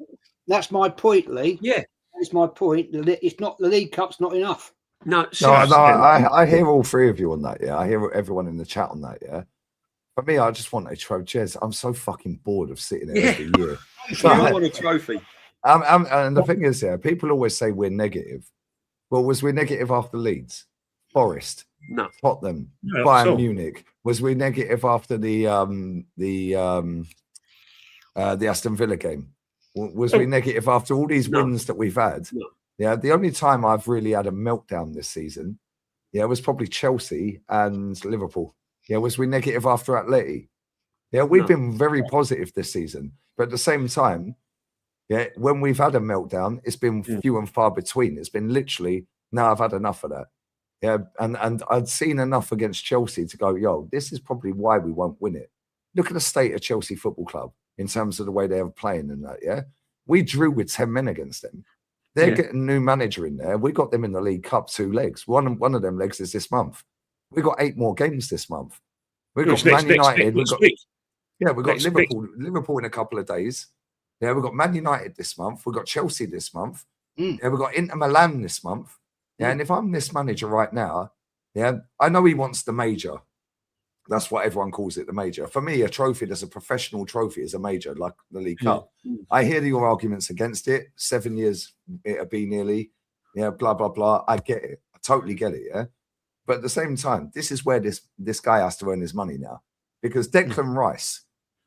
[SPEAKER 2] that's my point, Lee.
[SPEAKER 3] Yeah,
[SPEAKER 2] that's my point. It's not the League Cup's not enough.
[SPEAKER 3] No,
[SPEAKER 1] I hear all 3 of you on that. Yeah, I hear everyone in the chat on that. Yeah, for me, I just want a trophy. I'm so fucking bored of sitting there every year.
[SPEAKER 3] I want a trophy.
[SPEAKER 1] And the thing is, people always say we're negative. Well, was we negative after Leeds, Forest, Tottenham, Bayern Munich? Was we negative after the Aston Villa game? Was we negative after all these wins that we've had?
[SPEAKER 3] No.
[SPEAKER 1] Yeah, the only time I've really had a meltdown this season, was probably Chelsea and Liverpool. Yeah, was we negative after Atleti? Yeah, we've been very positive this season, but at the same time, when we've had a meltdown, it's been few and far between. It's been literally, no, I've had enough of that. Yeah, and I'd seen enough against Chelsea to go, yo, this is probably why we won't win it. Look at the state of Chelsea Football Club in terms of the way they're playing and that, yeah? We drew with 10 men against them. They're getting a new manager in there. We got them in the League Cup 2 legs. One of them legs is this month. We got 8 more games this month. We've got Man United. We've got Liverpool in a couple of days. Yeah, we've got Man United this month. We've got Chelsea this month. Yeah, we've got Inter Milan this month. Yeah, and if I'm this manager right now, I know he wants the major. That's what everyone calls it, the major. For me, a trophy that's a professional trophy is a major, like the League Cup. I hear your arguments against it. 7 years it'll be nearly. Yeah, blah, blah, blah. I get it. I totally get it, yeah? But at the same time, this is where this guy has to earn his money now. Because Declan Rice,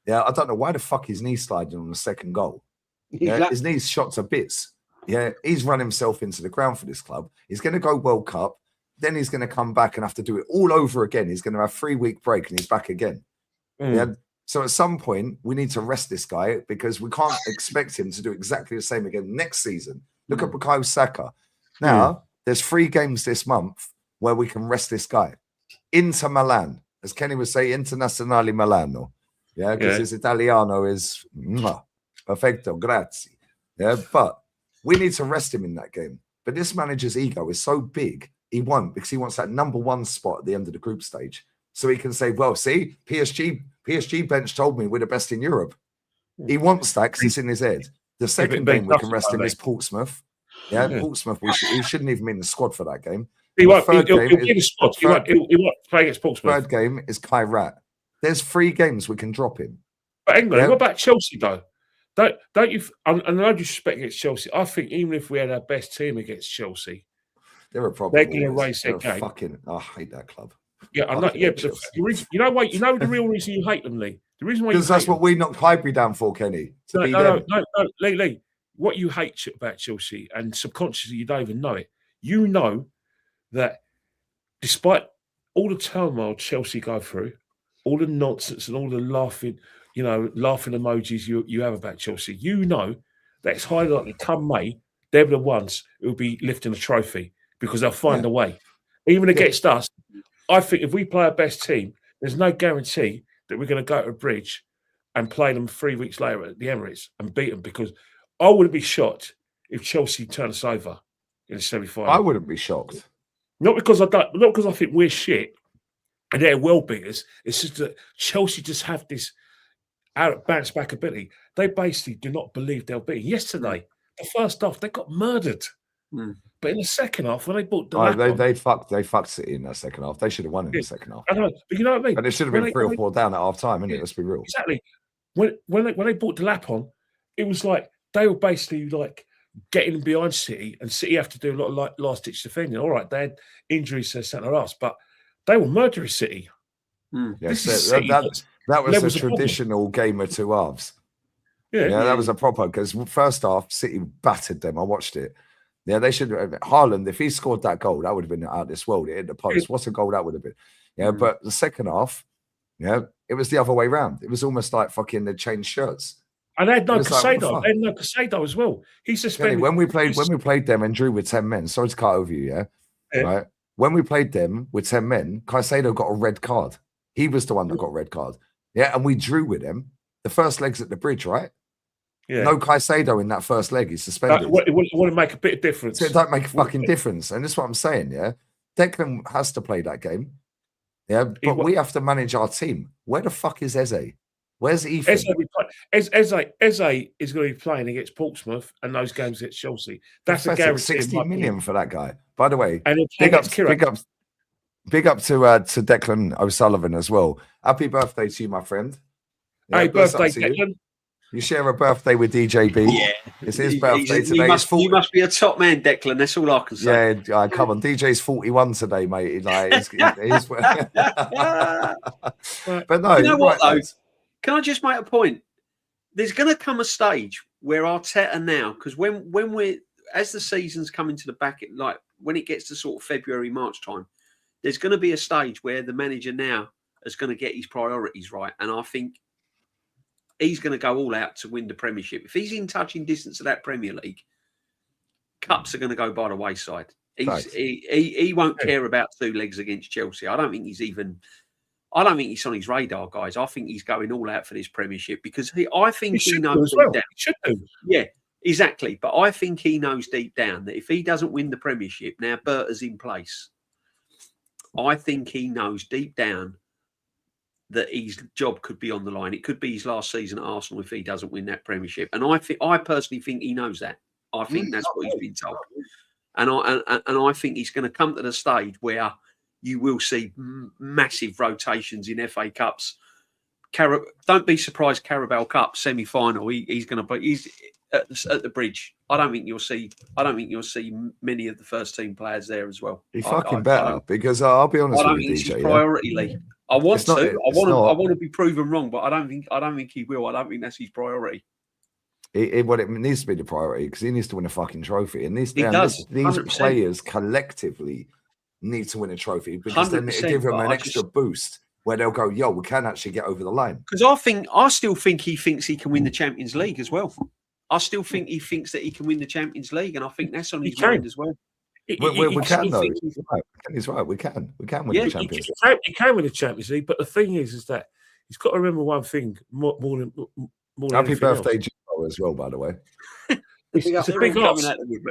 [SPEAKER 1] I don't know why the fuck his knee sliding on the second goal. Yeah, his knee's shot to bits. Yeah, he's run himself into the ground for this club. He's going to go World Cup. Then he's going to come back and have to do it all over again. He's going to have a 3-week break and he's back again. Yeah. So at some point, we need to rest this guy because we can't expect him to do exactly the same again next season. Look at Bukayo Saka. Now, there's 3 games this month where we can rest this guy. Inter Milan, as Kenny would say, Internazionale Milano. Yeah, because his Italiano is perfetto, grazie. Yeah, but we need to rest him in that game. But this manager's ego is so big, he won't, because he wants that number 1 spot at the end of the group stage. So he can say, well, see, PSG bench told me we're the best in Europe. He wants that because it's in his head. The second game we can rest him is Portsmouth. Yeah, Portsmouth, he shouldn't even be in the squad for that game.
[SPEAKER 4] He won't play against Portsmouth.
[SPEAKER 1] Third game is Kai Rat. There's 3 games we can drop him.
[SPEAKER 4] But hang on,
[SPEAKER 1] Yeah.
[SPEAKER 4] what about Chelsea though? Don't you? And no disrespect against Chelsea, I think even if we had our best team against Chelsea,
[SPEAKER 1] They're a problem.
[SPEAKER 4] they're going to
[SPEAKER 1] always.
[SPEAKER 4] raise their
[SPEAKER 1] They're
[SPEAKER 4] game.
[SPEAKER 1] fucking. I hate that club.
[SPEAKER 4] Yeah, I know.
[SPEAKER 1] Fucking
[SPEAKER 4] Yeah,
[SPEAKER 1] hate
[SPEAKER 4] but
[SPEAKER 1] Chelsea.
[SPEAKER 4] the reason, you know why? You know the real reason you hate them, Lee. The reason why you
[SPEAKER 1] Because
[SPEAKER 4] hate
[SPEAKER 1] that's
[SPEAKER 4] them,
[SPEAKER 1] what we knocked Highbury down for, Kenny. To be them.
[SPEAKER 4] no, Lee. What you hate about Chelsea, and subconsciously you don't even know it. You know that despite all the turmoil Chelsea go through, all the nonsense and all the laughing emojis you have about Chelsea, you know that it's highly likely come May, they're the ones who will be lifting a trophy because they'll find a way. Even against us, I think if we play our best team, there's no guarantee that we're going to go to a bridge and play them 3 weeks later at the Emirates and beat them, because I wouldn't be shocked if Chelsea turn us over in the semi-final.
[SPEAKER 1] I wouldn't be shocked.
[SPEAKER 4] Not because I think we're shit and they're well beaters. It's just that Chelsea just have this bounce back ability. They basically do not believe they'll beat. Yesterday, the first half, they got murdered. But in the second half, when they bought the
[SPEAKER 1] they fucked City in that second half. They should have won in the second half.
[SPEAKER 4] I know, but you know what I mean?
[SPEAKER 1] And it should have been 3 or 4 down at half time, innit? Let's be real.
[SPEAKER 4] Exactly. When they brought the lap on, it was like they were basically like getting behind City, and City have to do a lot of like last ditch defending. All right, they had injuries to centre halves, but they were murdering City.
[SPEAKER 1] Yes,
[SPEAKER 4] City
[SPEAKER 1] that was
[SPEAKER 4] levels
[SPEAKER 1] a
[SPEAKER 4] of problem.
[SPEAKER 1] traditional game of 2 halves.
[SPEAKER 4] Yeah,
[SPEAKER 1] that was a proper, because first half City battered them. I watched it. Yeah, they should. Haaland, if he scored that goal, that would have been out of this world. It hit the post. What a goal that would have been. Yeah, but the second half, it was the other way round. It was almost like fucking they changed shirts.
[SPEAKER 4] And they had no
[SPEAKER 1] It was like, what the
[SPEAKER 4] Casado.
[SPEAKER 1] fuck?
[SPEAKER 4] They had no Casado as well. He suspended.
[SPEAKER 1] Kenny, when we played them and drew with 10 men. Sorry to cut over you, right? When we played them with 10 men, Caicedo got a red card. He was the one that got a red card. Yeah, and we drew with them. The first leg's at the bridge, right?
[SPEAKER 4] Yeah.
[SPEAKER 1] No Caicedo in that first leg. He's suspended.
[SPEAKER 4] It wouldn't make a bit of difference.
[SPEAKER 1] So it don't make a fucking difference. And that's what I'm saying, yeah? Declan has to play that game. Yeah, but we have to manage our team. Where the fuck is Eze? Where's Ethan?
[SPEAKER 4] Eze is going to be playing against Portsmouth and those games against Chelsea. That's a guarantee.
[SPEAKER 1] 60 million for that guy. By the way,
[SPEAKER 4] and
[SPEAKER 1] big up to Declan O'Sullivan as well. Happy birthday to you, my friend.
[SPEAKER 4] Yeah, hey, birthday, Declan.
[SPEAKER 1] You share a birthday with DJB.
[SPEAKER 3] Yeah,
[SPEAKER 1] it's his birthday today.
[SPEAKER 3] You must be a top man, Declan. That's all I can say.
[SPEAKER 1] Yeah, come on. DJ's 41 today, mate. Like, but no,
[SPEAKER 3] you know what though?
[SPEAKER 1] Lads.
[SPEAKER 3] Can I just make a point? There's going to come a stage where Arteta now, because when we're as the season's coming to the back, like when it gets to sort of February, March time, there's going to be a stage where the manager now is going to get his priorities right, and I think he's going to go all out to win the Premiership. If he's in touching distance of that Premier League, cups are going to go by the wayside. He won't care about 2 legs against Chelsea. I don't think he's on his radar, guys. I think he's going all out for this Premiership because I think he knows deep down.
[SPEAKER 4] He should do.
[SPEAKER 3] Yeah, exactly. But I think he knows deep down that if he doesn't win the Premiership, now Berta's in place, I think he knows deep down that his job could be on the line. It could be his last season at Arsenal if he doesn't win that Premiership. And I personally think he knows that. I think that's what he's been told. And I think he's going to come to the stage where you will see massive rotations in FA Cups. Don't be surprised, Carabao Cup semi-final. He's going to play. He's at the bridge. I don't think you'll see many of the first team players there as well.
[SPEAKER 1] He fucking better, because I'll be honest with you, DJ.
[SPEAKER 3] It's his priority, Lee. I want to be proven wrong, but I don't think he will. I don't think that's his priority.
[SPEAKER 1] It needs to be the priority, because he needs to win a fucking trophy, and these
[SPEAKER 3] 100%.
[SPEAKER 1] players collectively need to win a trophy, because then it gives them an extra boost where they'll go, yo, we can actually get over the line.
[SPEAKER 3] Because I still think he thinks he can win the Champions League as well. I still think he thinks that he can win the Champions League, and I think that's on his mind as well.
[SPEAKER 1] We can, though. He's right. We can win the Champions
[SPEAKER 4] League. He can win the Champions League, but the thing is that he's got to remember one thing more than
[SPEAKER 1] happy birthday, Joe, as well, by the way.
[SPEAKER 4] It's a big ask.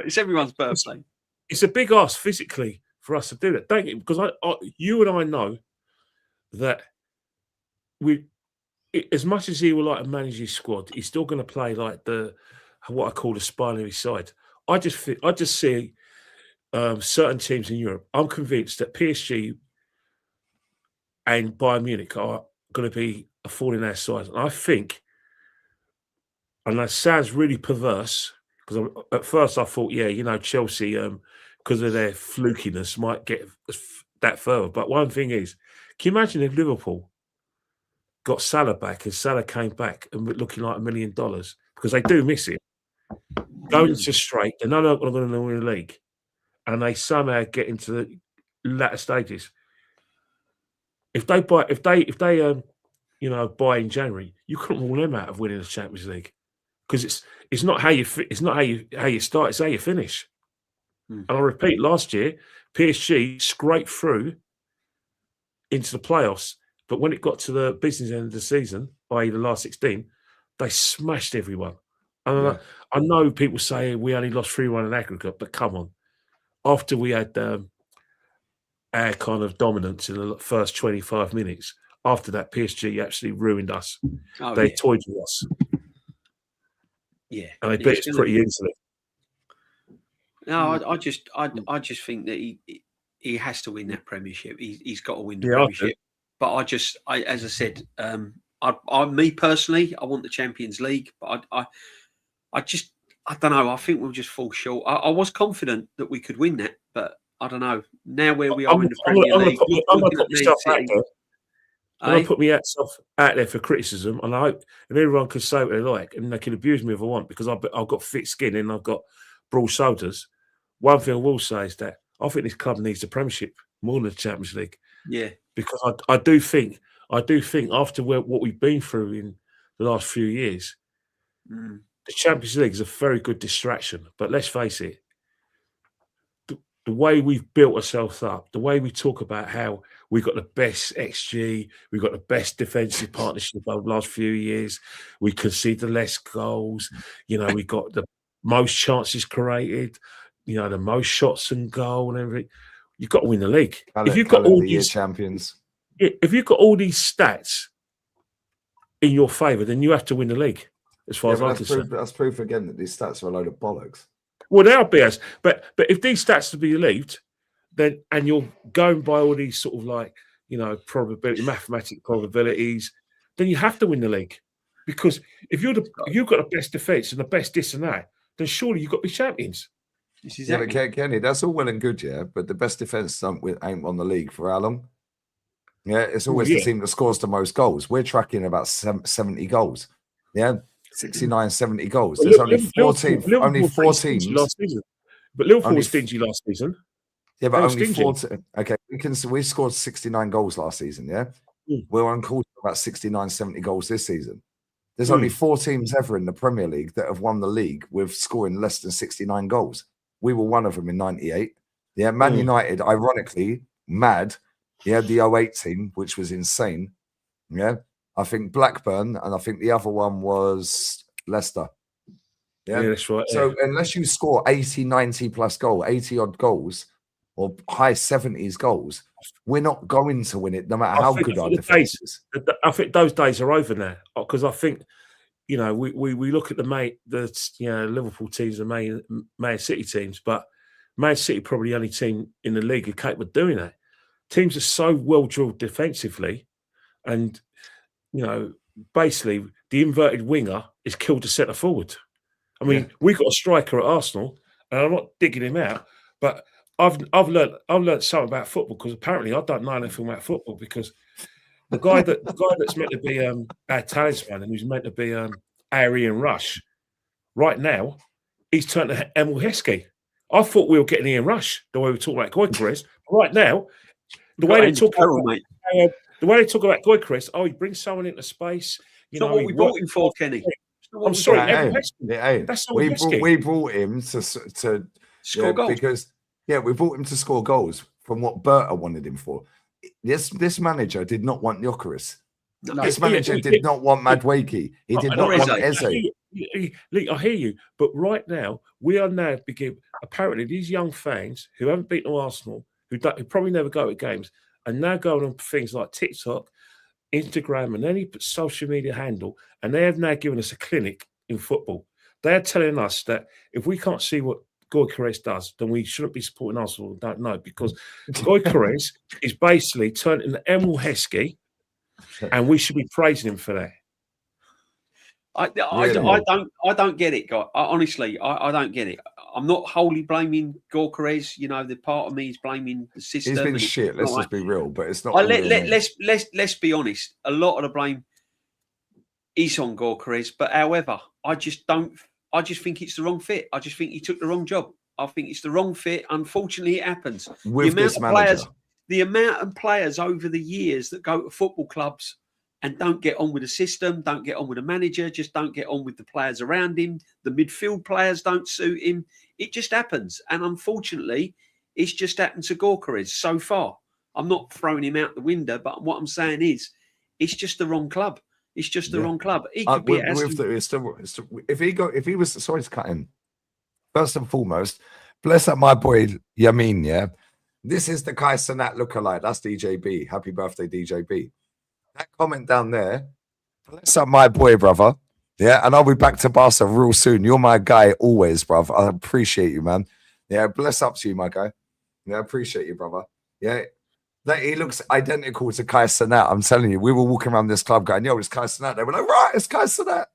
[SPEAKER 3] It's everyone's birthday.
[SPEAKER 4] It's a big ask physically for us to do that, don't you? Because you and I know that as much as he will like to manage his squad, he's still going to play like what I call the spine of his side. I just see certain teams in Europe. I'm convinced that PSG and Bayern Munich are going to be a falling our size. And I think, and that sounds really perverse, because at first I thought, yeah, you know, Chelsea, because of their flukiness, might get that further. But one thing is, can you imagine if Liverpool got Salah back and Salah came back and looking like $1 million? Because they do miss him. Going to straight, they're not going to win the league. And they somehow get into the latter stages. If they buy in January, you couldn't rule them out of winning the Champions League, because it's not how you start, it's how you finish. And I repeat, last year PSG scraped through into the playoffs, but when it got to the business end of the season, i.e. the last 16, they smashed everyone. And I know people say we only lost 3-1 in aggregate, but come on, after we had our kind of dominance in the first 25 minutes. After that, PSG actually ruined us. They toyed with us.
[SPEAKER 3] Yeah.
[SPEAKER 4] And they beat us pretty easily.
[SPEAKER 3] No, I just think that he has to win that Premiership. He's got to win the Premiership. But I as I said, me personally, I want the Champions League. But I don't know. I think we'll just fall short. I was confident that we could win that, but I don't know. Now where we are in the Premier League,
[SPEAKER 4] I'm going to put myself out there. I'm going to put myself out there for criticism, and I hope everyone can say what they like, and they can abuse me if I want, because I've got thick skin and I've got broad shoulders. One thing I will say is that I think this club needs the Premiership more than the Champions League.
[SPEAKER 3] Yeah,
[SPEAKER 4] because I do think after what we've been through in the last few years, the Champions League is a very good distraction. But let's face it, the way we've built ourselves up, the way we talk about how we've got the best XG, we've got the best defensive partnership over the last few years, we concede the less goals, you know, we've got the most chances created, you know, the most shots and goal and everything. You've got to win the league. If you've got all these
[SPEAKER 1] champions,
[SPEAKER 4] if you've got all these stats in your favour, then you have to win the league. As far as I'm concerned,
[SPEAKER 1] that's proof again that these stats are a load of bollocks.
[SPEAKER 4] Well, they are BS. But if these stats to be believed, then and you're going by all these sort of like, you know, mathematical probabilities, then you have to win the league. Because if you've got the best defence and the best this and that, then surely you've got to be champions.
[SPEAKER 1] Yeah, but Kenny, that's all well and good, yeah. But the best defence ain't won the league for how long? Yeah, it's always the team that scores the most goals. We're tracking about 70 goals. Yeah, 69, 70 goals. There's only 14 teams.
[SPEAKER 4] Last season. But Liverpool was stingy last season.
[SPEAKER 1] Yeah, but only 14. Okay, we scored 69 goals last season, yeah? We're on course for about 69, 70 goals this season. There's only 4 teams ever in the Premier League that have won the league with scoring less than 69 goals. We were one of them in 98. Yeah, Man United, ironically, mad. He had the 08 team, which was insane. Yeah, I think Blackburn, and I think the other one was Leicester. Yeah,
[SPEAKER 4] that's right.
[SPEAKER 1] So unless you score 80, 90 plus goal, 80 odd goals, or high 70s goals, we're not going to win it, no matter how good our defense is.
[SPEAKER 4] I think those days are over now, because I think, you know, we look at the Liverpool teams and Man City teams, but Man City probably the only team in the league who are capable of doing that. Teams are so well drilled defensively, and you know, basically the inverted winger is killed the centre forward. I mean, we got a striker at Arsenal, and I'm not digging him out, but I've learned something about football, because apparently I don't know anything about football, because the guy that's meant to be our talisman and who's meant to be our Ian Rush, right now he's turned to Emil Heskey. I thought we were getting Ian Rush the way we talk about Gyökeres. Right now, the way they talk about Gyökeres, he brings someone into space.
[SPEAKER 3] You know what we brought him for, Kenny.
[SPEAKER 4] I'm sorry,
[SPEAKER 1] we brought him to
[SPEAKER 3] score goals
[SPEAKER 1] because we brought him to score goals from what Berta wanted him for. This manager did not want Gyökeres. This manager did not want Madueke. He did not want Eze.
[SPEAKER 4] I hear you, but right now we are now beginning. Apparently, these young fans who haven't beaten Arsenal, who probably never go to games, are now going on things like TikTok, Instagram, and any social media handle, and they have now given us a clinic in football. They are telling us that if we can't see what Gyökeres does, then we shouldn't be supporting Arsenal. Don't know, because Gyökeres is basically turned into Emil Heskey, and we should be praising him for that.
[SPEAKER 3] I
[SPEAKER 1] Really?
[SPEAKER 3] don't get it, guy. Honestly, I don't get it. I'm not wholly blaming Gorkarez. You know, the part of me is blaming the system.
[SPEAKER 1] He's been
[SPEAKER 3] and
[SPEAKER 1] shit. Let's
[SPEAKER 3] not
[SPEAKER 1] just be real, but it's not.
[SPEAKER 3] let's be honest. A lot of the blame is on Gorkarez, but however, I just think it's the wrong fit. I just think he took the wrong job. I think it's the wrong fit. Unfortunately, it happens.
[SPEAKER 1] With this manager.
[SPEAKER 3] The amount of players over the years that go to football clubs and don't get on with the system, don't get on with the manager, just don't get on with the players around him. The midfield players don't suit him. It just happens. And unfortunately, it's just happened to Gorkarez so far. I'm not throwing him out the window, but what I'm saying is it's just the wrong club. It's just the wrong club. He could be
[SPEAKER 1] if he was sorry to cut in. First and foremost, bless up my boy Yamin, yeah. This is the Kai Sanat lookalike. That's DJB. Happy birthday, DJB. That comment down there, bless up my boy, brother. Yeah, and I'll be back to Barca real soon. You're my guy always, brother. I appreciate you, man. Yeah, bless up to you, my guy. Yeah, I appreciate you, brother. Yeah, that he looks identical to Kai Sanat. I'm telling you, we were walking around this club going, yo, it's Kai Sanat. They were like, right, it's Kai Sanat.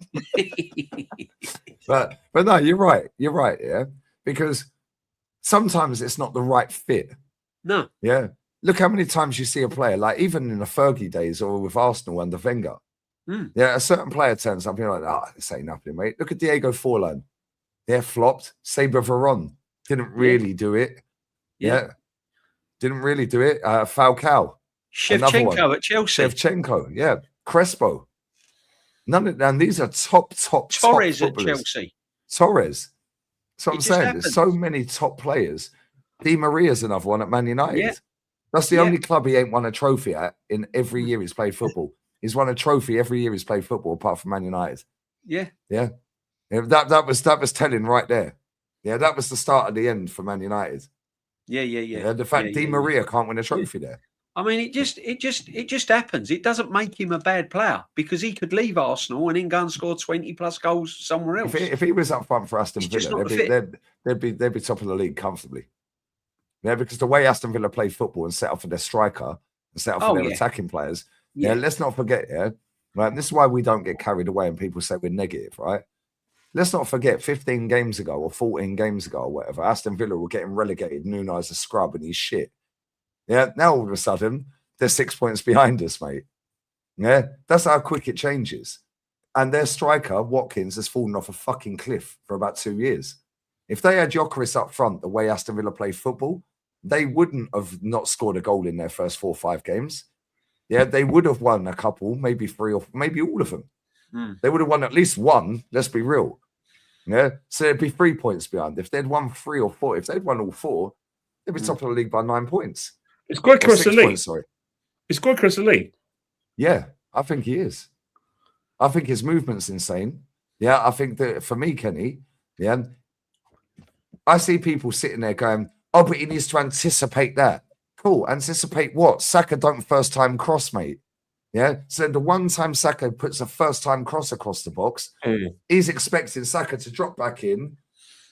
[SPEAKER 1] but no, you're right. You're right, yeah. Because sometimes it's not the right fit.
[SPEAKER 3] No.
[SPEAKER 1] Yeah. Look how many times you see a player, like even in the Fergie days or with Arsenal under Wenger. Yeah, a certain player turns up, you're like, this ain't nothing, mate. Look at Diego Forlan. Yeah, flopped. Sabre Veron didn't really do it. Yeah. Didn't really do it. Falcao.
[SPEAKER 3] Shevchenko at Chelsea.
[SPEAKER 1] Shevchenko, yeah. Crespo. None of them. These are top
[SPEAKER 3] Torres
[SPEAKER 1] top
[SPEAKER 3] at Chelsea.
[SPEAKER 1] Torres. That's what I'm saying.
[SPEAKER 3] Happens.
[SPEAKER 1] There's so many top players. Di Maria's another one at Man United.
[SPEAKER 3] Yeah.
[SPEAKER 1] That's the only club he ain't won a trophy at in every year he's played football. He's won a trophy every year he's played football, apart from Man United.
[SPEAKER 3] Yeah.
[SPEAKER 1] That was telling right there. Yeah, that was the start of the end for Man United.
[SPEAKER 3] Yeah.
[SPEAKER 1] The fact Di Maria can't win a trophy there.
[SPEAKER 3] I mean, it just happens. It doesn't make him a bad player because he could leave Arsenal and then go and score 20 plus goals somewhere else.
[SPEAKER 1] If he was up front for Aston Villa, they'd be top of the league comfortably. Yeah, because the way Aston Villa play football and set up for their striker and set up for their attacking players. Yeah, let's not forget. Right. This is why we don't get carried away and people say we're negative, right? Let's not forget 15 games ago or 14 games ago or whatever, Aston Villa were getting relegated. Nuno's a scrub and he's shit. Yeah, now all of a sudden, they're 6 points behind us, mate. Yeah, that's how quick it changes. And their striker, Watkins, has fallen off a fucking cliff for about 2 years. If they had Gyökeres up front the way Aston Villa play football, they wouldn't have not scored a goal in their first 4 or 5 games. Yeah, they would have won a couple, maybe 3 or maybe all of them. They would have won at least one, let's be real. Yeah, so it'd be 3 points behind. If they'd won 3 or 4, if they'd won all 4, they'd be top of the league by 9 points.
[SPEAKER 4] Is Gyökeres elite?
[SPEAKER 1] Sorry.
[SPEAKER 4] Is Gyökeres elite?
[SPEAKER 1] Yeah, I think he is. I think his movement's insane. Yeah, I think that for me, Kenny, yeah, I see people sitting there going, oh, but he needs to anticipate that. Cool. Anticipate what? Saka don't first time cross, mate. Yeah. So the one time Saka puts a first time cross across the box, he's expecting Saka to drop back in,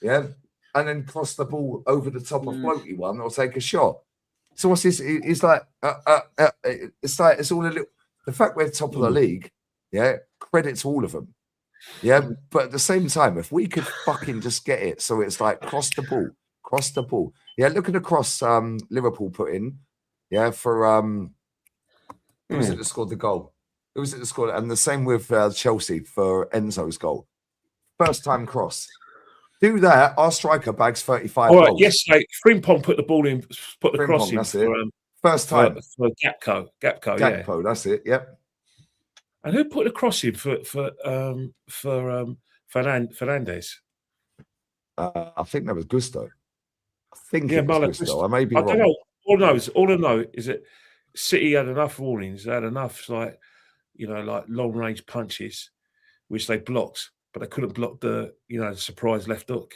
[SPEAKER 1] yeah, and then cross the ball over the top of floaty one or take a shot. So what's this? He's like, it's all a little. The fact we're top of the league, yeah, credit to all of them. Yeah, but at the same time, if we could fucking just get it, so it's like cross the ball. Yeah, look at the cross Liverpool put in. Yeah, for who was it that scored the goal? Who was it that scored? And the same with Chelsea for Enzo's goal. First time cross. Do that. Our striker bags 35
[SPEAKER 4] All right,
[SPEAKER 1] goals.
[SPEAKER 4] yesterday, Frimpong put the ball in, put the
[SPEAKER 1] Frimpong,
[SPEAKER 4] cross in.
[SPEAKER 1] that's
[SPEAKER 4] For,
[SPEAKER 1] it. First time.
[SPEAKER 4] For Gakpo, yeah.
[SPEAKER 1] That's it. Yep.
[SPEAKER 4] And who put the cross in for Fernandes?
[SPEAKER 1] I think that was Gusto. I think it was Gusto. I may be wrong.
[SPEAKER 4] Don't know. All I know is that City had enough warnings. They had enough, like long range punches, which they blocked, but they couldn't block the surprise left hook.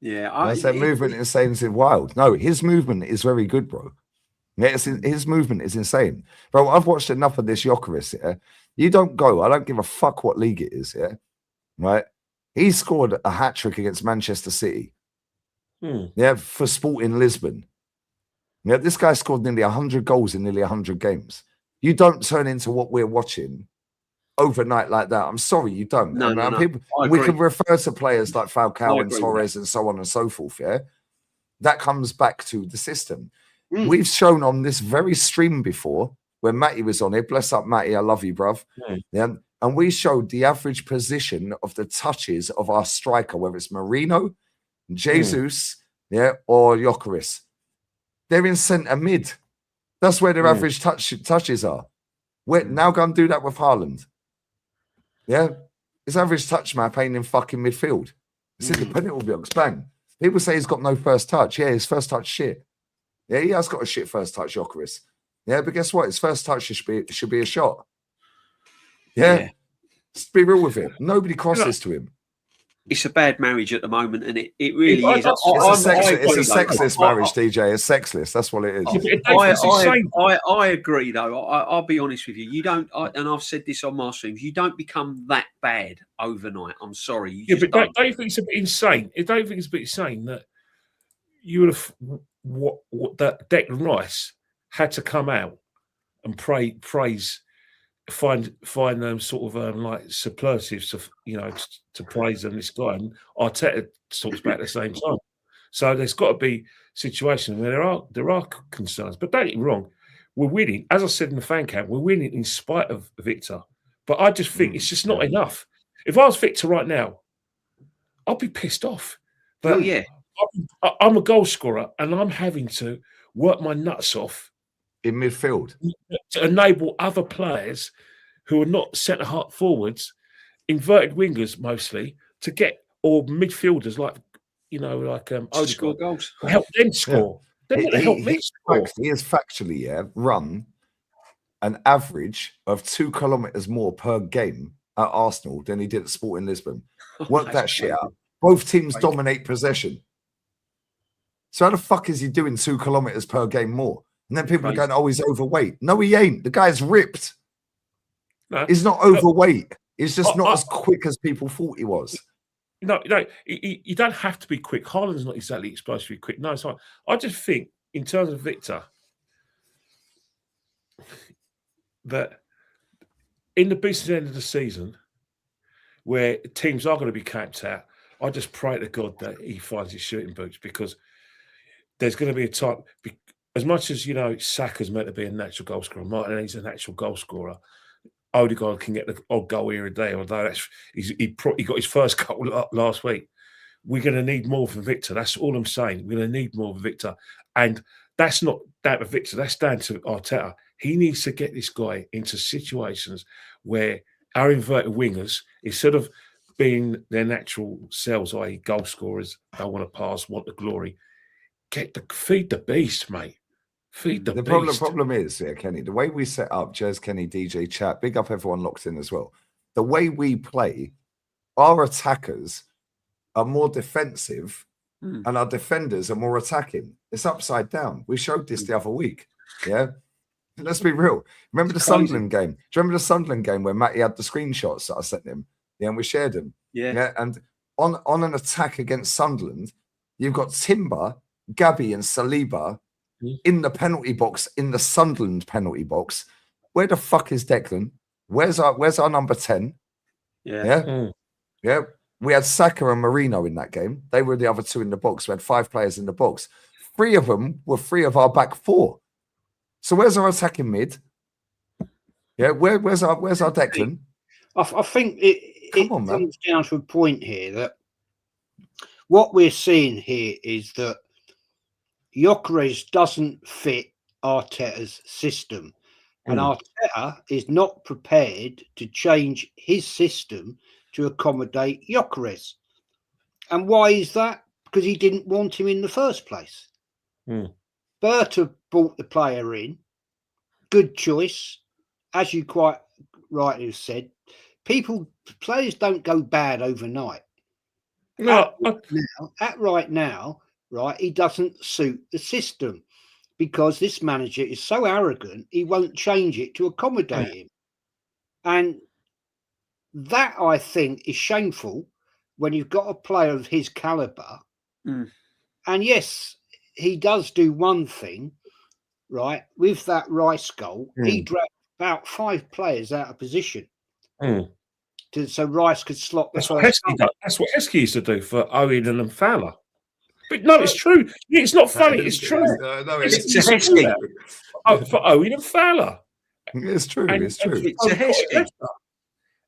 [SPEAKER 3] Yeah,
[SPEAKER 1] I said movement insane is wild. No, his movement is very good, bro. Yeah, his movement is insane, bro. I've watched enough of this Gyökeres. Yeah, you don't go. I don't give a fuck what league it is. Yeah, right. He scored a hat trick against Manchester City. Yeah, for Sporting Lisbon. Yeah, this guy scored nearly 100 goals in nearly 100 games. You don't turn into what we're watching overnight like that. I'm sorry, you don't.
[SPEAKER 3] No, no, no.
[SPEAKER 1] People,
[SPEAKER 3] I
[SPEAKER 1] we
[SPEAKER 3] agree.
[SPEAKER 1] can refer to players like
[SPEAKER 3] I
[SPEAKER 1] Falcao and
[SPEAKER 3] agree with
[SPEAKER 1] Torres and so on and so forth. Yeah, that comes back to the system.
[SPEAKER 2] Mm.
[SPEAKER 1] We've shown on this very stream before when Matty was on it. Bless up, Matty. I love you, bruv. Yeah. And we showed the average position of the touches of our striker, whether it's Marino, Jesus, yeah, or Jokeris. They're in centre mid. That's where their average touches are. We're now going to do that with Haaland. Yeah. His average touch map ain't in fucking midfield. It's in the penalty box. Bang. People say he's got no first touch. Yeah, his first touch shit. Yeah, he has got a shit first touch, Jokeris. Yeah, but guess what? His first touch should be a shot. Yeah. Let's be real with it. Nobody crosses to him.
[SPEAKER 3] It's a bad marriage at the moment, and it really is.
[SPEAKER 1] It's a sexless marriage, DJ. It's sexless. That's what it is.
[SPEAKER 3] I agree, though. I'll be honest with you. You don't, and I've said this on my streams. You don't become that bad overnight. I'm sorry.
[SPEAKER 4] But don't you think it's a bit insane? Don't you think it's a bit insane that you would have that Declan Rice had to come out and praise. Find sort of like superlatives to praise on this guy, and Arteta talks about at the same time. So there's got to be situations where there are concerns. But don't get me wrong, we're winning. As I said in the fan camp, we're winning in spite of Victor. But I just think it's just not enough. If I was Victor right now, I'd be pissed off. But I'm a goal scorer, and I'm having to work my nuts off
[SPEAKER 1] in midfield
[SPEAKER 4] to enable other players who are not centre half forwards, inverted wingers mostly, to get, or midfielders like
[SPEAKER 3] score goals,
[SPEAKER 4] help them score.
[SPEAKER 1] He has factually run an average of 2 kilometers more per game at Arsenal than he did at Sporting Lisbon. Work that shit out. Both teams dominate possession. So how the fuck is he doing 2 kilometers per game more? And then people are going, "Oh, he's overweight." No, he ain't. The guy's ripped. No, he's not overweight. He's just not as quick as people thought he was.
[SPEAKER 4] No, you don't have to be quick. Haaland's not exactly explosively quick. No, it's not. I just think, in terms of Victor, that in the business end of the season, where teams are going to be capped out, I just pray to God that he finds his shooting boots, because there's going to be a time. As much as, Saka's meant to be a natural goal scorer, Martinelli's a natural goal scorer, Odegaard can get the odd goal here and there, although he got his first goal last week. We're going to need more from Victor. That's all I'm saying. We're going to need more from Victor. And that's not down to Victor. That's down to Arteta. He needs to get this guy into situations where our inverted wingers, instead of being their natural selves, i.e. goal scorers, they want to pass, want the glory, feed the beast, mate. Feed the beast.
[SPEAKER 1] Problem is, Kenny, the way we set up Jez, Kenny, DJ, chat, big up everyone locked in as well. The way we play, our attackers are more defensive and our defenders are more attacking. It's upside down. We showed this the other week. Yeah. Let's be real. Remember the Sunderland game? Do you remember the Sunderland game where Matty had the screenshots that I sent him? Yeah, and we shared them. Yeah. And on an attack against Sunderland, you've got Timber, Gabby, and Saliba in the penalty box, in the Sunderland penalty box. Where the fuck is Declan? Where's our number 10? Yeah. We had Saka and Marino in that game. They were the other two in the box. We had 5 players in the box. 3 of them were 3 of our back 4. So where's our attacking mid? Yeah, where's our Declan?
[SPEAKER 2] I think it comes down to a point here that what we're seeing here is that Jokeris doesn't fit Arteta's system, and Arteta is not prepared to change his system to accommodate Jokeris. And why is that? Because he didn't want him in the first place. Berta brought the player in. Good choice. As you quite rightly said, players don't go bad overnight.
[SPEAKER 4] No,
[SPEAKER 2] right now, he doesn't suit the system, because this manager is so arrogant, he won't change it to accommodate him. And that, I think, is shameful when you've got a player of his caliber. And yes, he does do one thing, right? With that Rice goal, he dragged about 5 players out of position.
[SPEAKER 4] Mm.
[SPEAKER 2] So Rice could slot the
[SPEAKER 4] That's what
[SPEAKER 2] first
[SPEAKER 4] Heskey
[SPEAKER 2] goal.
[SPEAKER 4] does. That's what Heskey used to do for Owen and Fowler. But no, it's true. It's not funny. It's true.
[SPEAKER 1] No,
[SPEAKER 3] It's
[SPEAKER 1] it's
[SPEAKER 3] a Heskey.
[SPEAKER 4] For Owen and Fowler.
[SPEAKER 1] It's true.
[SPEAKER 4] And,
[SPEAKER 1] It's true.
[SPEAKER 3] It's a Heskey.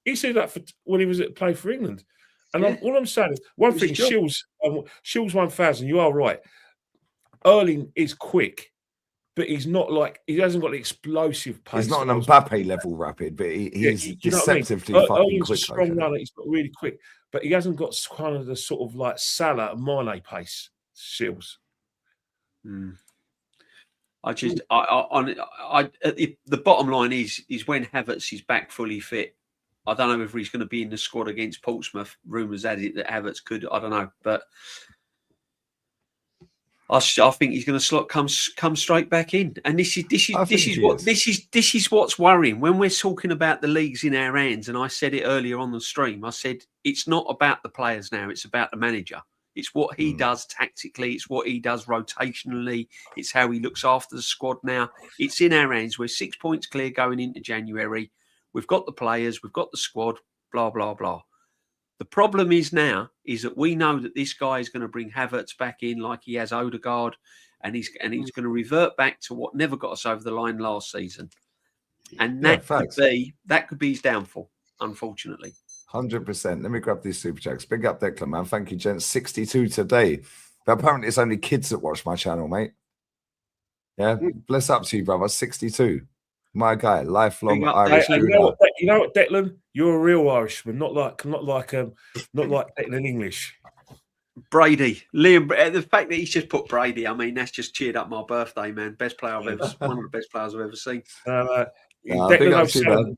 [SPEAKER 4] He said that when he was at play for England. And
[SPEAKER 3] Yeah.
[SPEAKER 4] all I'm saying is, one
[SPEAKER 3] It was
[SPEAKER 4] thing,
[SPEAKER 3] his job.
[SPEAKER 4] Shields 1000, you are right. Erling is quick, but he's not like, he hasn't got the explosive pace.
[SPEAKER 1] He's not an
[SPEAKER 4] that I was-
[SPEAKER 1] Mbappe level rapid, but he's
[SPEAKER 4] you know what I mean?
[SPEAKER 1] deceptively fucking
[SPEAKER 4] Erling's
[SPEAKER 1] quick.
[SPEAKER 4] a strong
[SPEAKER 1] like that.
[SPEAKER 4] runner. He's not really quick, but he hasn't got kind of the sort of like Salah and Mane pace. Shields.
[SPEAKER 3] I just, the bottom line is when Havertz is back fully fit. I don't know if he's going to be in the squad against Portsmouth. Rumours had it that Havertz could. I don't know, but I think he's going to come straight back in. And this is what's worrying when we're talking about the leagues in our hands. And I said it earlier on the stream. I said it's not about the players now; it's about the manager. It's what he does tactically. It's what he does rotationally. It's how he looks after the squad now. It's in our hands. We're 6 points clear going into January. We've got the players. We've got the squad, blah, blah, blah. The problem is now is that we know that this guy is going to bring Havertz back in like he has Odegaard, and he's going to revert back to what never got us over the line last season. And that could be his downfall, unfortunately.
[SPEAKER 1] 100%. Let me grab these super checks. Big up Declan, man. Thank you, gents. 62 today. But apparently it's only kids that watch my channel, mate. Yeah, bless up to you, brother. 62. My guy, lifelong Irish.
[SPEAKER 4] You know what, Declan? You're a real Irishman, not like Declan English.
[SPEAKER 3] Brady, Liam. The fact that he's just put Brady, I mean, that's just cheered up my birthday, man. Best player I've ever, one of the best players I've ever seen.
[SPEAKER 4] Declan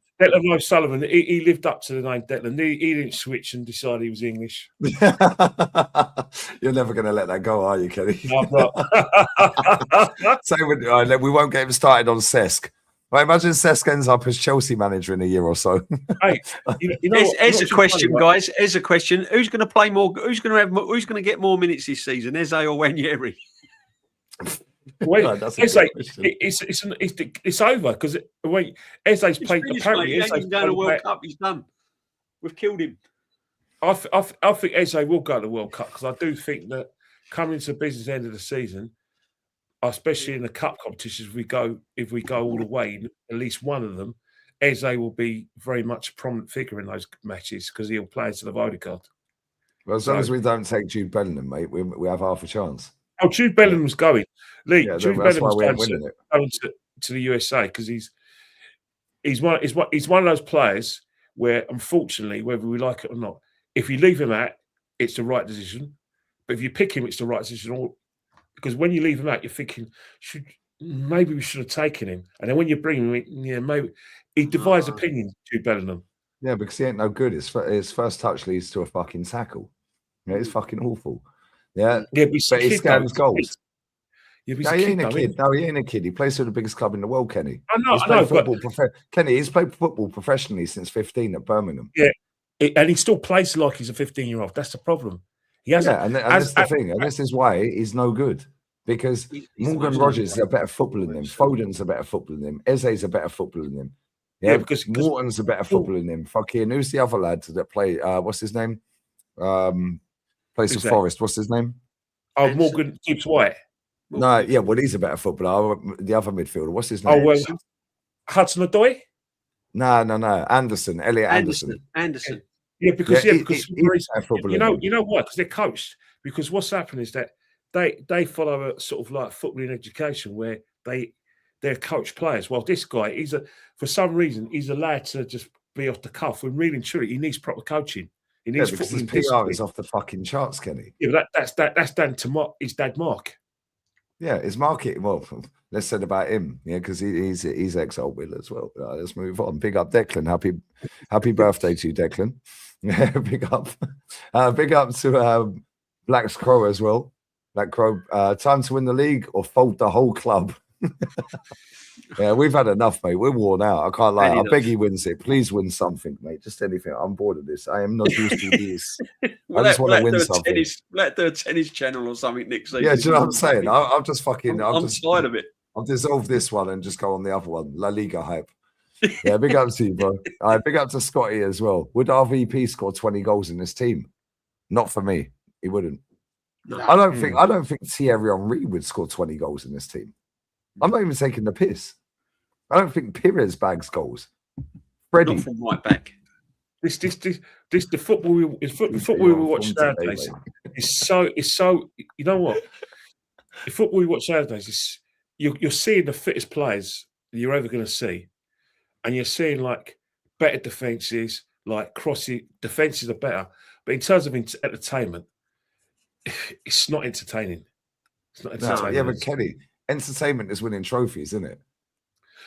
[SPEAKER 4] O'Sullivan, he lived up to the name Declan. He didn't switch and decide he was English.
[SPEAKER 1] You're never going to let that go, are you, Kenny?
[SPEAKER 4] No, I'm not.
[SPEAKER 1] So we won't get him started on Cesc. Right, imagine Cesc ends up as Chelsea manager in a year or so.
[SPEAKER 4] Hey,
[SPEAKER 3] Here's a question, guys. Here's a question: who's going to play more? Who's going to get more minutes this season, Eze or Wanyeri?
[SPEAKER 4] Well, it's over because when Eze's played, apparently
[SPEAKER 3] he's going to World Cup. He's done. We've killed him.
[SPEAKER 4] I think Eze will go to the World Cup because I do think that coming to the business end of the season, especially in the cup competitions, if we go all the way, in at least one of them, Eze will be very much a prominent figure in those matches because he'll play instead of Odegaard.
[SPEAKER 1] Well, as long as we don't take Jude Bellingham, mate, we have half a chance.
[SPEAKER 4] Oh, Jude Bellingham's going. Lee, Jude Bellingham's going to the USA because he's one of those players where, unfortunately, whether we like it or not, if you leave him out, it's the right decision. But if you pick him, it's the right decision. Because when you leave him out, you're thinking, maybe we should have taken him. And then when you bring him in, maybe he divides opinions, Jude Bellingham.
[SPEAKER 1] Yeah, because he ain't no good. His first touch leads to a fucking tackle. Yeah, it's fucking awful. Yeah, but he scans goals. No, he ain't a kid. No, he ain't a kid. He plays for the biggest club in the world, Kenny.
[SPEAKER 4] I know.
[SPEAKER 1] Kenny, he's played football professionally since 15 at Birmingham.
[SPEAKER 4] Yeah, and he still plays like he's a 15-year-old. That's the problem. He hasn't.
[SPEAKER 1] Yeah, and that's the thing. And this is why he's no good. Because Morgan Rogers is a better footballer than him. Foden's a better footballer than him. Eze's a better footballer than him. Yeah, because Morton's a better footballer than him. Fucking, who's the other lad that play? What's his name? Plays for Forest. What's his name?
[SPEAKER 4] Oh, Morgan Gibbs-White.
[SPEAKER 1] No, yeah, well, he's a better footballer. The other midfielder, what's his name?
[SPEAKER 4] Oh, well, Hudson-Odoi?
[SPEAKER 1] No. Elliot Anderson.
[SPEAKER 3] Yeah,
[SPEAKER 4] because
[SPEAKER 1] he's a footballer.
[SPEAKER 4] You know why? Because they're coached. Because what's happened is that they follow a sort of like footballing education where they're coach players. Well, this guy, for some reason, he's allowed to just be off the cuff. When really and truly, he needs proper coaching. He needs
[SPEAKER 1] because his PR is off the fucking charts, Kenny.
[SPEAKER 4] Yeah, but that's down to his dad, Mark.
[SPEAKER 1] Yeah, his market. Well, let's say about him. Yeah, because he's ex-Old Will as well. Let's move on. Big up, Declan. Happy birthday to you, Declan. Yeah, big up to Black Crow as well. Black Crow. Time to win the league or fold the whole club. Yeah, we've had enough, mate. We're worn out. I can't lie. I beg he wins it. Please win something, mate. Just anything. I'm bored of this. I am not used to this. I just want to win something.
[SPEAKER 3] Let's do a tennis channel or something next season.
[SPEAKER 1] Yeah, do you know what I'm saying? I'm just fucking.
[SPEAKER 3] I'm tired of it.
[SPEAKER 1] I'll dissolve this one and just go on the other one. La Liga hype. Yeah, big up to you, bro. All right, big up to Scotty as well. Would our VP score 20 goals in this team? Not for me. He wouldn't.
[SPEAKER 3] No.
[SPEAKER 1] I don't think Thierry Henry would score 20 goals in this team. I'm not even taking the piss. I don't think Pires bags goals. Freddie.
[SPEAKER 3] Not from right back.
[SPEAKER 4] This the football we watch nowadays is so you know what? The football we watch nowadays is you're seeing the fittest players you're ever going to see, and you're seeing like better defenses, like crossing defenses are better, but in terms of entertainment, it's not entertaining. It's not entertaining.
[SPEAKER 1] Yeah, but Kenny, entertainment is winning trophies, isn't it?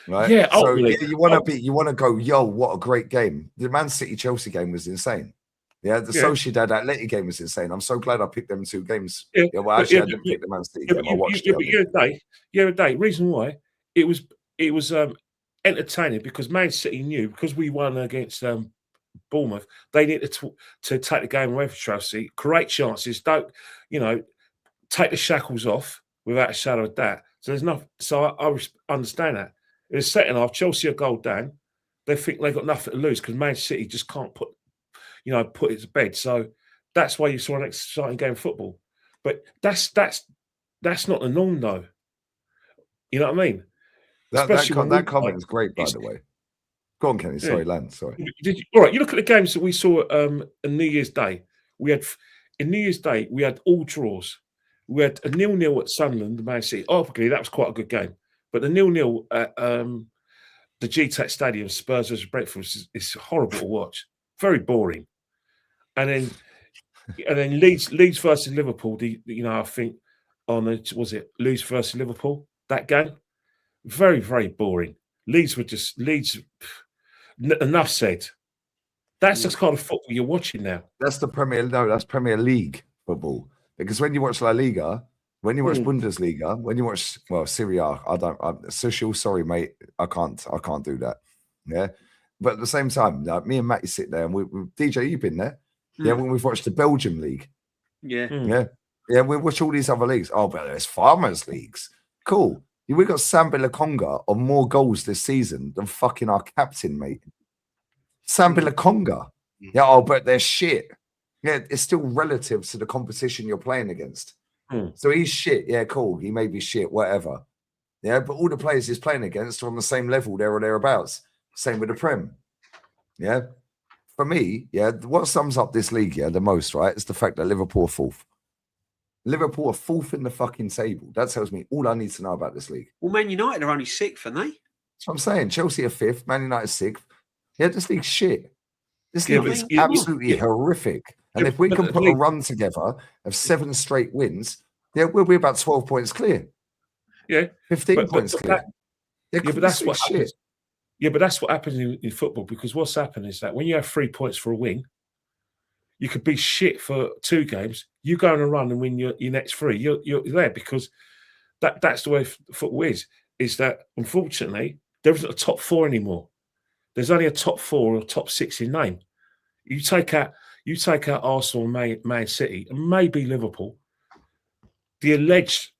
[SPEAKER 1] Right.
[SPEAKER 4] Yeah.
[SPEAKER 1] So yeah, you want to go, yo, what a great game. The Man City Chelsea game was insane. Yeah, the Sociedad Atleti game was insane. I'm so glad I picked them 2 games. Yeah, well, actually, I didn't pick the Man City game. I watched it.
[SPEAKER 4] The other day. Reason why it was entertaining because Man City knew because we won against Bournemouth, they needed to take the game away from Chelsea, create chances. Don't take the shackles off without a shadow of doubt. So there's nothing. So I understand that. In the second half, Chelsea are goal down. They think they've got nothing to lose because Man City just can't put it to bed. So that's why you saw an exciting game of football. But that's not the norm, though. You know what I mean?
[SPEAKER 1] That comment is great, by the way. Go on, Kenny. Sorry, Lan. Sorry.
[SPEAKER 4] All right, you look at the games that we saw on New Year's Day. We had all draws. We had a 0-0 at Sunderland, the Man City. Obviously, that was quite a good game. But the 0-0 at the GTAC Stadium, Spurs versus Brentford, is horrible to watch. Very boring. And then Leeds versus Liverpool. I think was it Leeds versus Liverpool that game? Very, very boring. Leeds. Enough said. That's the kind of football you're watching now.
[SPEAKER 1] That's the that's Premier League football. Because when you watch La Liga, when you watch Bundesliga, when you watch Serie A, social. Sorry, mate, I can't do that. Yeah, but at the same time, like, me and Matty sit there and we DJ, you've been there, yeah. When we've watched the Belgium league, yeah, we watch all these other leagues. Oh, but there's farmers leagues. Cool. We got Samba Lakonga on more goals this season than fucking our captain, mate. Samba Lakonga. Yeah, oh, but they're shit. Yeah, it's still relative to the competition you're playing against. So he's shit. Yeah, cool. He may be shit, whatever. Yeah, but all the players he's playing against are on the same level there or thereabouts. Same with the Prem. Yeah. For me, yeah, what sums up this league, the most, right, is the fact that Liverpool are 4th. Liverpool are 4th in the fucking table. That tells me all I need to know about this league.
[SPEAKER 3] Well, Man United are only 6th, aren't they?
[SPEAKER 1] That's what I'm saying. Chelsea are 5th, Man United 6th. Yeah, this league's shit. This league is absolutely horrific. And if we can put a run together of 7 straight wins, we'll be about 12 points clear.
[SPEAKER 4] Yeah.
[SPEAKER 1] 15 points clear.
[SPEAKER 4] But that's what happens. Yeah, but that's what happens in football, because what's happened is that when you have 3 points for a win, you could be shit for 2 games. You go on a run and win your next 3. You're there because that's the way football is that, unfortunately, there isn't a top 4 anymore. There's only a top 4 or top 6 in name. You take out Arsenal and Man City and maybe Liverpool. The alleged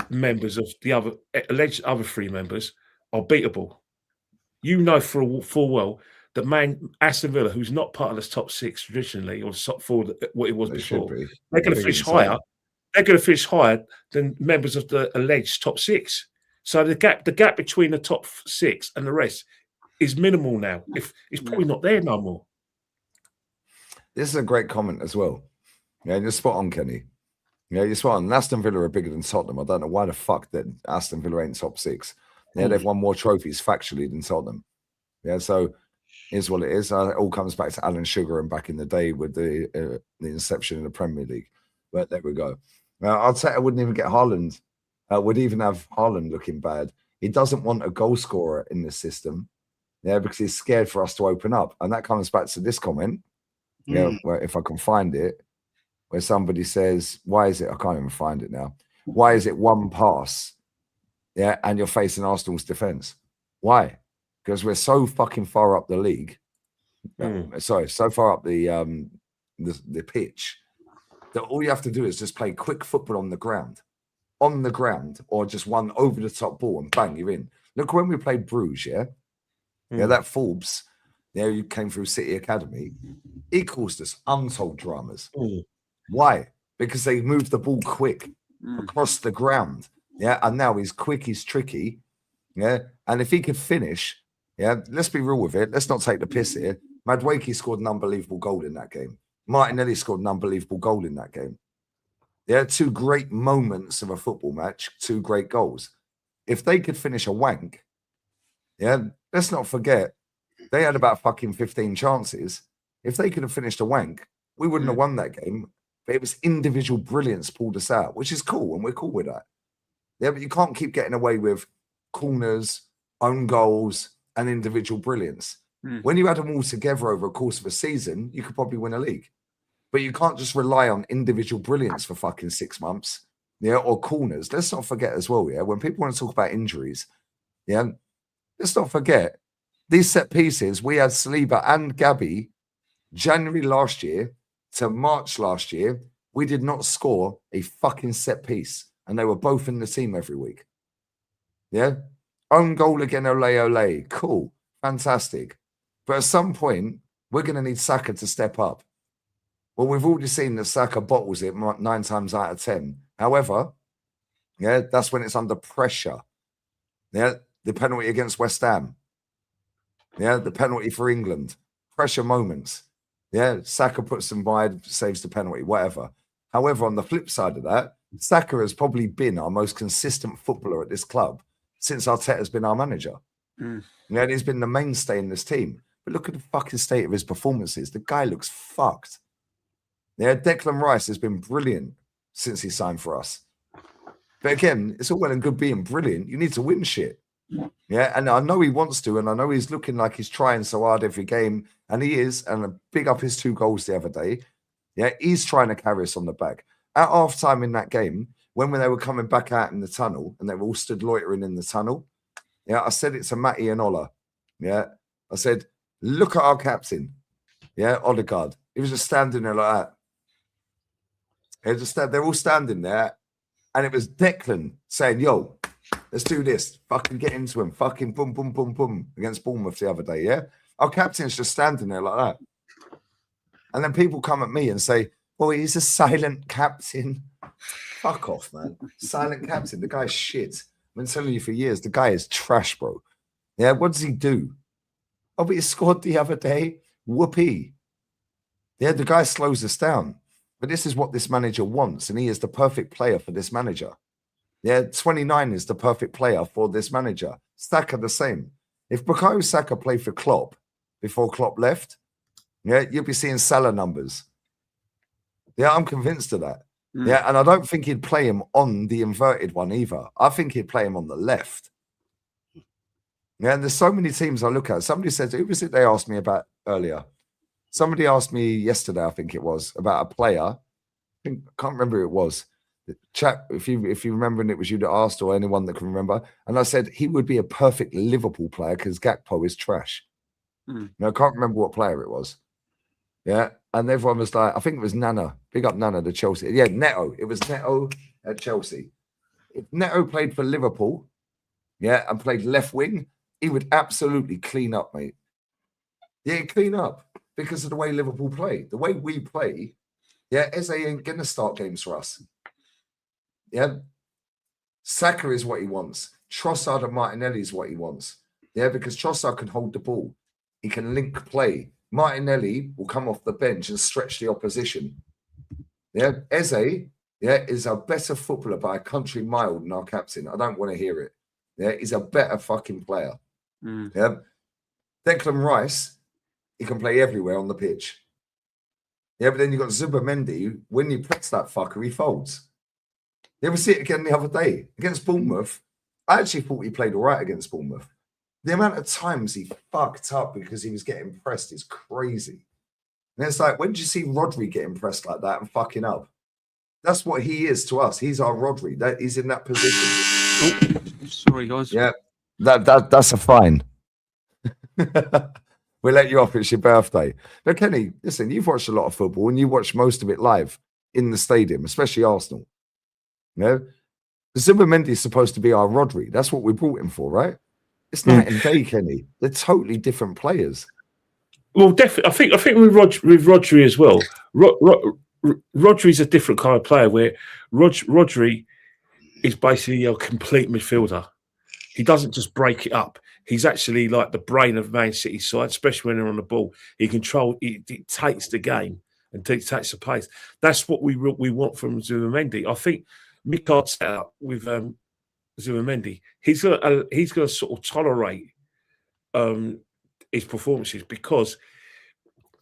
[SPEAKER 4] members of the other 3 members are beatable. You know full well that Aston Villa, who's not part of the top 6 traditionally or top 4 what it was before, they're going to finish higher. They're going to finish higher than members of the alleged top 6. So the gap between the top 6 and the rest is minimal now. It's probably not there no more.
[SPEAKER 1] This is a great comment as well. Yeah, you're spot on, Kenny. Yeah, you're spot on. Aston Villa are bigger than Tottenham. I don't know why the fuck that Aston Villa ain't top 6. Yeah, they've won more trophies factually than Tottenham. Yeah, so here's what it is. It all comes back to Alan Sugar and back in the day with the inception of the Premier League. But there we go. Now, I'd say I wouldn't even get Haaland. Would even have Haaland looking bad. He doesn't want a goal scorer in the system. Yeah, because he's scared for us to open up. And that comes back to this comment. Yeah, where if I can find it, where somebody says, why is it? I can't even find it now. Why is it one pass? Yeah, and you're facing Arsenal's defense. Why? Because we're so fucking far up the league. So far up the pitch that all you have to do is just play quick football on the ground, or just one over the top ball and bang, you're in. Look when we played Bruges, yeah. Yeah, that Forbes, who came through City Academy, he caused us untold dramas. Why? Because they moved the ball quick across the ground. Yeah, and now he's quick, he's tricky. Yeah, and if he could finish, let's be real with it. Let's not take the piss here. Madueke scored an unbelievable goal in that game. Martinelli scored an unbelievable goal in that game. Yeah, two great moments of a football match, two great goals. If they could finish a wank, let's not forget, they had about fucking 15 chances. If they could have finished a wank, we wouldn't have won that game. But it was individual brilliance pulled us out, which is cool, and we're cool with that. Yeah, but you can't keep getting away with corners, own goals, and individual brilliance. When you add them all together over a course of a season, you could probably win a league. But you can't just rely on individual brilliance for fucking 6 months, or corners. Let's not forget as well, when people want to talk about injuries, let's not forget these set pieces. We had Saliba and Gabby January last year to March last year. We did not score a fucking set piece, and they were both in the team every week. Yeah, own goal again, ole, cool, fantastic. But at some point, we're going to need Saka to step up. Well, we've already seen that Saka bottles it 9 times out of 10. However, that's when it's under pressure. Yeah, the penalty against West Ham. Yeah, the penalty for England. Pressure moments. Yeah, Saka puts them wide, saves the penalty, whatever. However, on the flip side of that, Saka has probably been our most consistent footballer at this club since Arteta's been our manager. And he's been the mainstay in this team. But look at the fucking state of his performances. The guy looks fucked. Yeah, Declan Rice has been brilliant since he signed for us. But again, it's all well and good being brilliant. You need to win shit. Yeah, and I know he wants to, and I know he's looking like he's trying so hard every game, and he is, and big up his 2 goals the other day. Yeah, he's trying to carry us on the back. At half-time in that game, when they were coming back out in the tunnel, and they were all stood loitering in the tunnel, I said it to Matty and Ola. Yeah, I said, look at our captain. Yeah, Odegaard. He was just standing there like that. They're all standing there, and it was Declan saying, yo, let's do this. Fucking get into him. Fucking boom, boom, boom, boom against Bournemouth the other day, yeah? Our captain's just standing there like that. And then people come at me and say, well, he's a silent captain. Fuck off, man. Silent captain. The guy's shit. I've been telling you for years, the guy is trash, bro. Yeah, what does he do? Oh, but he scored the other day. Whoopee. Yeah, the guy slows us down. But this is what this manager wants, and he is the perfect player for this manager. Yeah, 29 is the perfect player for this manager. Saka the same. If Bukayo Saka played for Klopp before Klopp left, you'll be seeing Salah numbers. Yeah, I'm convinced of that. Yeah, and I don't think he'd play him on the inverted one either. I think he'd play him on the left. Yeah, and there's so many teams I look at. Somebody said, who was it they asked me about earlier? Somebody asked me yesterday, I think it was, about a player. I can't remember who it was. The chap, if you remember, and it was you that asked, or anyone that can remember. And I said he would be a perfect Liverpool player because Gakpo is trash. Now, I can't remember what player it was. Yeah, and everyone was like, I think it was Nana. Big up Nana, the Chelsea. Yeah, Neto. It was Neto at Chelsea. If Neto played for Liverpool, and played left wing, he would absolutely clean up, mate. Yeah, clean up because of the way Liverpool play. The way we play, Eze ain't going to start games for us. Yeah, Saka is what he wants. Trossard and Martinelli is what he wants. Yeah, because Trossard can hold the ball. He can link play. Martinelli will come off the bench and stretch the opposition. Yeah, Eze, is a better footballer by a country mile than our captain. I don't want to hear it. Yeah, he's a better fucking player. Yeah, Declan Rice, he can play everywhere on the pitch. Yeah, but then you've got Zubimendi. When you press that fucker, he folds. You ever see it again the other day? Against Bournemouth, I actually thought he played all right against Bournemouth. The amount of times he fucked up because he was getting pressed is crazy. And it's like, when did you see Rodri getting pressed like that and fucking up? That's what he is to us. He's our Rodri. He's in that position.
[SPEAKER 3] Oh, sorry, guys.
[SPEAKER 1] Yeah, that's a fine. We'll let you off. It's your birthday. But Kenny, listen, you've watched a lot of football and you watched most of it live in the stadium, especially Arsenal. You know, Zubimendi is supposed to be our Rodri. That's what we brought him for, right? It's night and day, Kenny. They're totally different players.
[SPEAKER 4] Well, definitely. I think with Rodri as well. Rodri's a different kind of player. Where Rodri is basically a complete midfielder. He doesn't just break it up. He's actually like the brain of Man City's side, especially when they're on the ball. He dictates the game and dictates the pace. That's what we want from Zubimendi. I think Mikard set up with Zubimendi. He's gonna sort of tolerate his performances because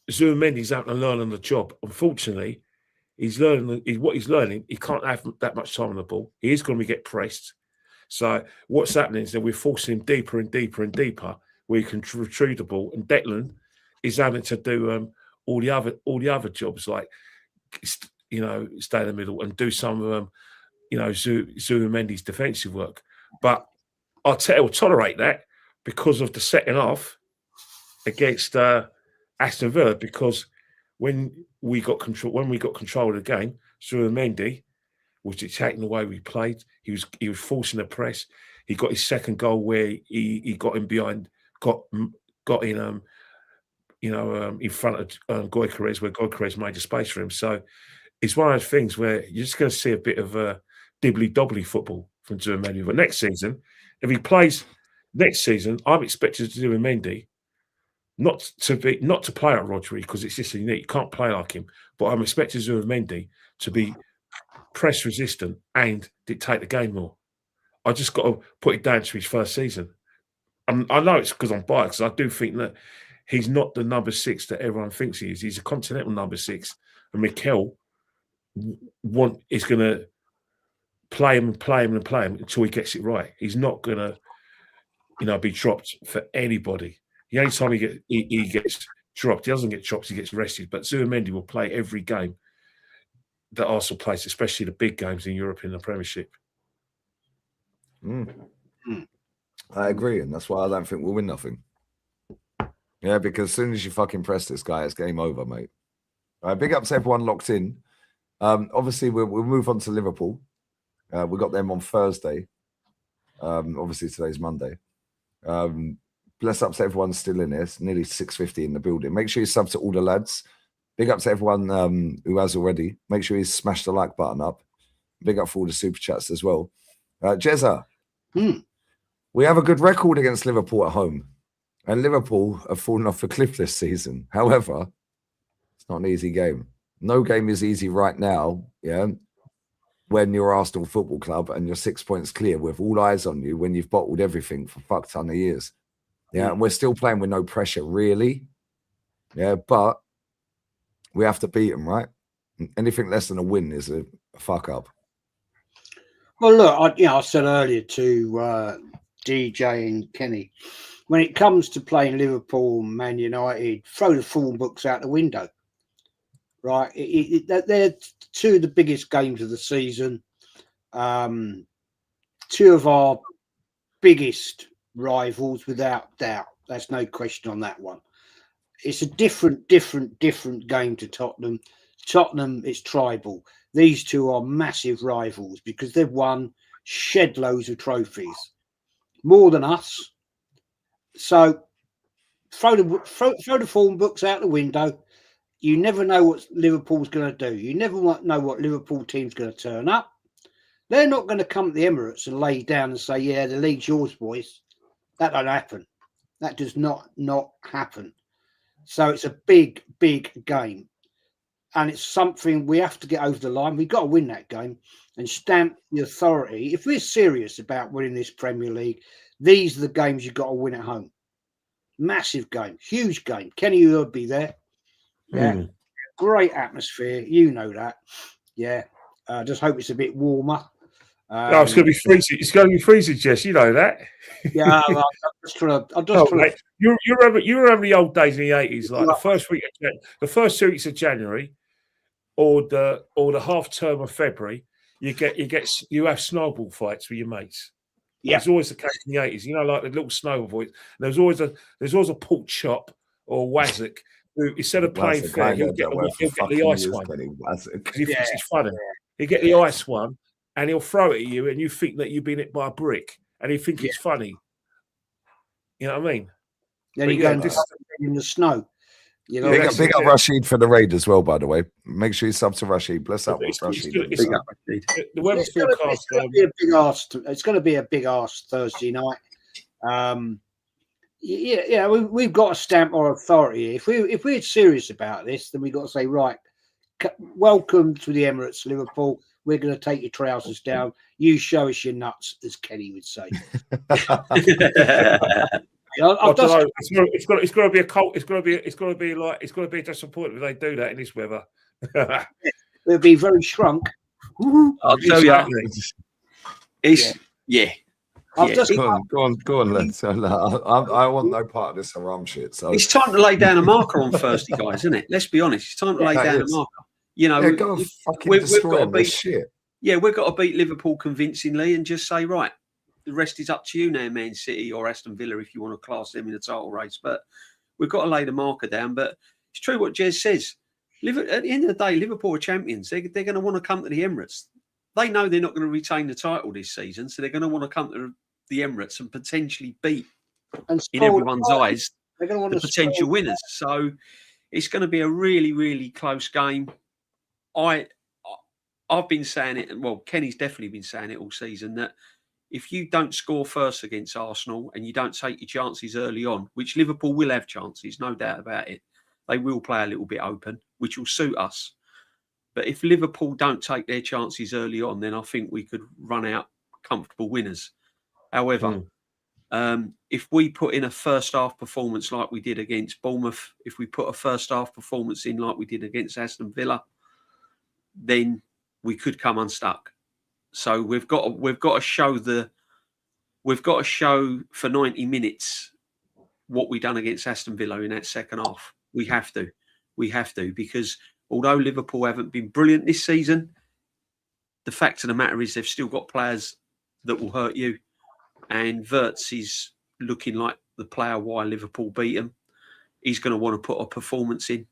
[SPEAKER 4] Zubimendi's out and learning the job. Unfortunately, he's learning what he's learning. He can't have that much time on the ball. He is going to get pressed. So what's happening is that we're forcing him deeper and deeper and deeper where he can retrieve the ball. And Declan is having to do all the other jobs like stay in the middle and do some of Zubimendi's defensive work. But I'll tolerate that because of the setting off against Aston Villa, because when we got control of the game, Zubimendi was dictating the way we played. He was forcing the press. He got his second goal where he got him behind, got in in front of Gyökeres, where Gyökeres made a space for him. So it's one of those things where you're just going to see a bit of dibbly-dobbly football from Zubimendi. But next season, if he plays next season, I'm expecting Zubimendi not to play like Rodri because it's just unique. You can't play like him. But I'm expecting Zubimendi to be press resistant and dictate the game more. I just got to put it down to his first season. I know it's because I'm biased. I do think that he's not the number 6 that everyone thinks he is. He's a continental number 6, and Mikel is going to play him until he gets it right. He's not going to, be dropped for anybody. The only time he gets dropped, he doesn't get dropped. He gets rested. But Zubimendi will play every game that Arsenal plays, especially the big games in Europe in the Premiership.
[SPEAKER 1] I agree, and that's why I don't think we'll win nothing. Yeah, because as soon as you fucking press this guy, it's game over, mate. All right, big up to everyone locked in. Obviously, we'll move on to Liverpool. We got them on Thursday. Obviously, today's Monday. Bless up to everyone still in there. It's nearly 6:50 in the building. Make sure you sub to all the lads. Big up to everyone who has already. Make sure you smash the like button up. Big up for all the super chats as well. Jezza, we have a good record against Liverpool at home. And Liverpool have fallen off a cliff this season. However, it's not an easy game. No game is easy right now, yeah, when you're Arsenal Football Club and you're 6 points clear with all eyes on you when you've bottled everything for fuck ton of years. Yeah, and we're still playing with no pressure, really. Yeah, but we have to beat them, right? Anything less than a win is a fuck up.
[SPEAKER 2] Well, look, I said earlier to DJ and Kenny, when it comes to playing Liverpool, Man United, throw the form books out the window, right? They're two of the biggest games of the season. Two of our biggest rivals, without doubt. That's no question on that one. It's a different game to Tottenham. Tottenham is tribal. These two are massive rivals because they've won shed loads of trophies, more than us. So throw the form books out the window. You never know what Liverpool's going to do. You never know what Liverpool team's going to turn up. They're not going to come to the Emirates and lay down and say, yeah, the league's yours, boys. That don't happen. That does not happen. So it's a big game. And it's something we have to get over the line. We've got to win that game and stamp the authority. If we're serious about winning this Premier League, these are the games you've got to win at home. Massive game, huge game. Kenny will be there. Yeah, great atmosphere. You know that. Yeah, just hope it's a bit warmer.
[SPEAKER 4] It's going to be freezing. It's going to be freezing, Jess. You know that.
[SPEAKER 2] Yeah, I'm just trying to.
[SPEAKER 4] You remember the old days in the 80s, like the first 2 weeks of January, or the half term of February. You have snowball fights with your mates. Yeah, it's always the case in the 80s. You know, like the little snowball fights. There's always a pork chop or Wazzock who, instead of playing fair, he'll get the ice one because he thinks it's funny. He'll get the ice one and he'll throw it at you, and you think that you've been hit by a brick, and he think it's funny. You know what I mean?
[SPEAKER 2] Then
[SPEAKER 4] But
[SPEAKER 2] you
[SPEAKER 4] yeah,
[SPEAKER 2] go and
[SPEAKER 4] this-
[SPEAKER 2] in the snow. You know,
[SPEAKER 4] Yeah,
[SPEAKER 1] Big up,
[SPEAKER 4] that's
[SPEAKER 1] big
[SPEAKER 4] it,
[SPEAKER 1] up
[SPEAKER 4] yeah.
[SPEAKER 1] Rashid for the raid as well, by the way. Make sure you sub to Rashid. Bless up
[SPEAKER 4] It's-
[SPEAKER 1] with
[SPEAKER 4] it's
[SPEAKER 1] Rashid.
[SPEAKER 4] good-
[SPEAKER 1] and
[SPEAKER 4] it's-
[SPEAKER 1] that.
[SPEAKER 4] The weather
[SPEAKER 2] it's gonna
[SPEAKER 4] forecast.
[SPEAKER 2] be a big arse. It's going to be a big arse Thursday night. Yeah, we've got to stamp our authority. If we're serious about this, then we've got to say, right, welcome to the Emirates, Liverpool. We're going to take your trousers down. You show us your nuts, as Kenny would say.
[SPEAKER 4] I don't know. It's got to be a cold. It's got to be a disappointment if they do that in this weather.
[SPEAKER 2] It'll be very shrunk.
[SPEAKER 3] I'll tell you,
[SPEAKER 4] Exactly.
[SPEAKER 3] it's yeah.
[SPEAKER 2] I've just
[SPEAKER 1] Go on, let's. I want no part of this haram shit. So
[SPEAKER 3] It's time to lay down a marker on Thursday, guys, isn't it? Let's be honest. It's time to lay
[SPEAKER 1] that
[SPEAKER 3] down
[SPEAKER 1] is.
[SPEAKER 3] a marker. You know,
[SPEAKER 1] yeah, go and fucking
[SPEAKER 3] we've
[SPEAKER 1] destroy
[SPEAKER 3] got to
[SPEAKER 1] them. They're
[SPEAKER 3] beat.
[SPEAKER 1] shit.
[SPEAKER 3] Yeah, we've got to beat Liverpool convincingly and just say, right, the rest is up to you now, Man City or Aston Villa, if you want to class them in a title race. But we've got to lay the marker down. But it's true what Jez says. At the end of the day, Liverpool are champions. They're going to want to come to the Emirates. They know they're not going to retain the title this season, so they're going to want to come to the Emirates and potentially beat, in everyone's eyes, the potential winners. So it's going to be a really, really close game. I've been saying it, and well, Kenny's definitely been saying it all season, that if you don't score first against Arsenal and you don't take your chances early on, which Liverpool will have chances, no doubt about it, they will play a little bit open, which will suit us. But if Liverpool don't take their chances early on, then I think we could run out comfortable winners. However, if we put in a first half performance like we did against Bournemouth, if we put a first half performance in like we did against Aston Villa, then we could come unstuck. So we've got to show for 90 minutes what we done against Aston Villa in that second half. We have to, because although Liverpool haven't been brilliant this season, the fact of the matter is they've still got players that will hurt you. And Wirtz is looking like the player why Liverpool beat him. He's going to want to put a performance in.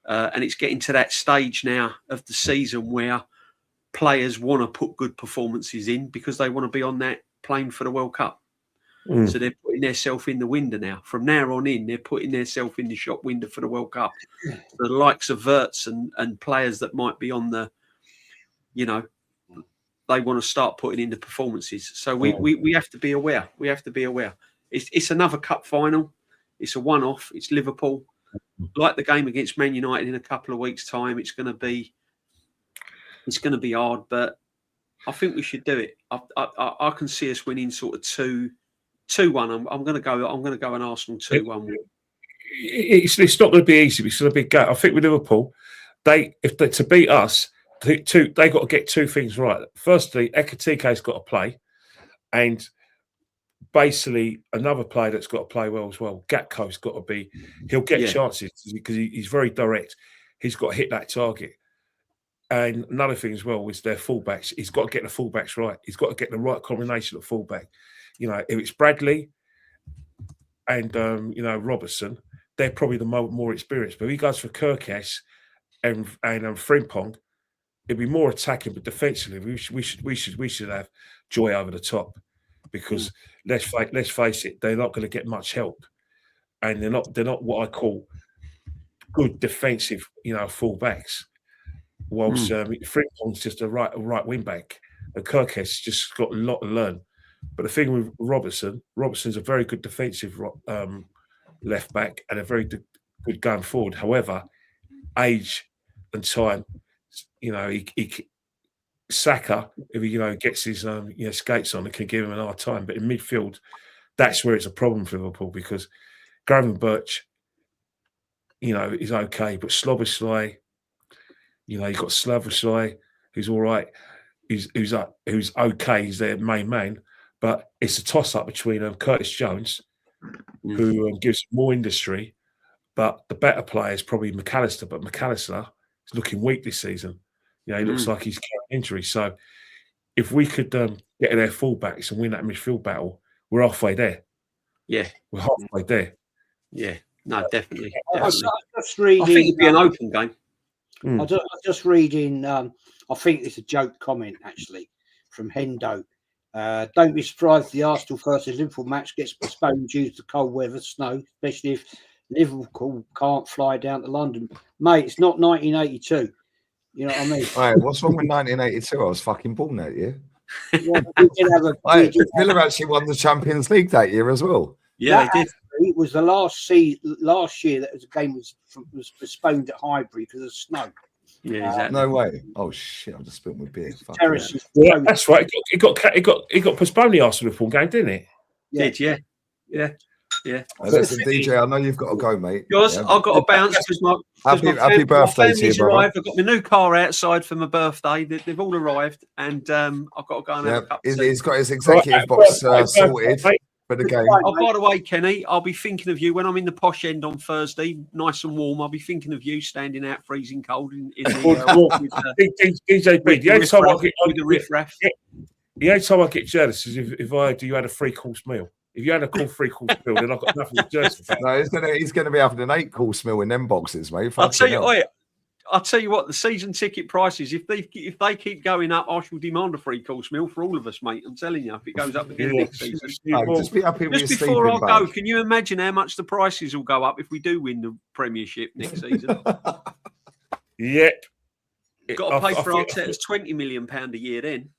[SPEAKER 3] And it's getting to that stage now of the season where players want to put good performances in because they want to be on that plane for the World Cup. So they're putting themselves in the window now. From now on in, they're putting themselves in the shop window for the World Cup. The likes of Wirtz and players that might be on the, they want to start putting in the performances. So we have to be aware. We have to be aware. It's another cup final. It's a one-off. It's Liverpool. Like the game against Man United in a couple of weeks' time, it's going to be hard, but I think we should do it. I can see us winning sort of 2-1. I'm going to go an Arsenal 2-1.
[SPEAKER 4] It's not going to be easy. It's a big game. I think with Liverpool, to beat us, they got to get two things right. Firstly, Ekatike's got to play, and basically another player that's got to play well as well. Gatko's got to be. He'll get chances because he's very direct. He's got to hit that target. And another thing as well is their fullbacks. He's got to get the fullbacks right. He's got to get the right combination of fullback. If it's Bradley and Robertson, they're probably the more experienced. But if he goes for Kirkes and Frimpong, it'd be more attacking, but defensively, we should have Joy over the top, because let's face it, they're not going to get much help, and they're not what I call good defensive, fullbacks. Whilst Frimpong's just a right wing back, and Kirkes just got a lot to learn. But the thing with Robertson's a very good defensive left back and a very good going forward. However, age and time, Saka, if he gets his skates on, it can give him an hard time. But in midfield, that's where it's a problem for Liverpool, because Gravenberch, is okay, but Szoboszlai, you've got Szoboszlai, who's all right, who's okay, he's their main man, but it's a toss-up between Curtis Jones, who gives more industry, but the better player is probably McAllister, but McAllister is looking weak this season. He looks like he's carrying injury. So if we could get their fullbacks and win that midfield battle, we're halfway there.
[SPEAKER 3] Yeah.
[SPEAKER 4] We're halfway there.
[SPEAKER 3] Yeah. No, definitely.
[SPEAKER 2] I just reading,
[SPEAKER 3] I think it'd be an open game.
[SPEAKER 2] I was just reading, I think it's a joke comment, actually, from Hendo. Don't be surprised if the Arsenal versus Liverpool match gets postponed due to cold weather, snow, especially if Liverpool can't fly down to London. Mate, it's not 1982. You know what I mean?
[SPEAKER 1] Hey, what's wrong with 1982? I was fucking born that year.
[SPEAKER 2] Yeah, we did have
[SPEAKER 1] Hey, Villa actually won the Champions League that year as well.
[SPEAKER 3] Yeah,
[SPEAKER 2] that
[SPEAKER 3] they did.
[SPEAKER 2] It was the last year that the game was postponed at Highbury because of snow.
[SPEAKER 3] Yeah, exactly.
[SPEAKER 1] No way. Oh shit! I'm just spitting with beer. Fuck
[SPEAKER 2] Terrace is
[SPEAKER 4] Yeah,
[SPEAKER 2] so-
[SPEAKER 4] that's right. It got postponed the Arsenal Liverpool game, didn't it?
[SPEAKER 3] Did yeah.
[SPEAKER 1] Listen, DJ, I know you've got to go, mate.
[SPEAKER 3] Yours,
[SPEAKER 1] Yeah.
[SPEAKER 3] I've got to bounce because
[SPEAKER 1] Happy birthday to you, brother.
[SPEAKER 3] arrived. I've got my new car outside for my birthday. They've all arrived, and I've got to go and have a cup of tea.
[SPEAKER 1] He's got his executive box sorted for the game.
[SPEAKER 3] Oh, by the way, Kenny, I'll be thinking of you when I'm in the posh end on Thursday, nice and warm. I'll be thinking of you standing out freezing cold in the
[SPEAKER 4] DJ B, the only time I get jealous is if I do you had a 3-course meal. If you had a cool 3-course meal, then I've got nothing to jealous about.
[SPEAKER 1] No, he's gonna be having an 8-course meal in them boxes, mate.
[SPEAKER 3] I'll tell you what, the season ticket prices, if they keep going up, I shall demand a 3-course meal for all of us, mate. I'm telling you, if it goes up again next season.
[SPEAKER 1] Just be happy with
[SPEAKER 3] Just
[SPEAKER 1] your
[SPEAKER 3] before I
[SPEAKER 1] sleeping
[SPEAKER 3] go,
[SPEAKER 1] bag.
[SPEAKER 3] can you imagine how much the prices will go up if we do win the Premiership next season?
[SPEAKER 4] Yep.
[SPEAKER 3] Got to pay for Arteta's £20 million a year then.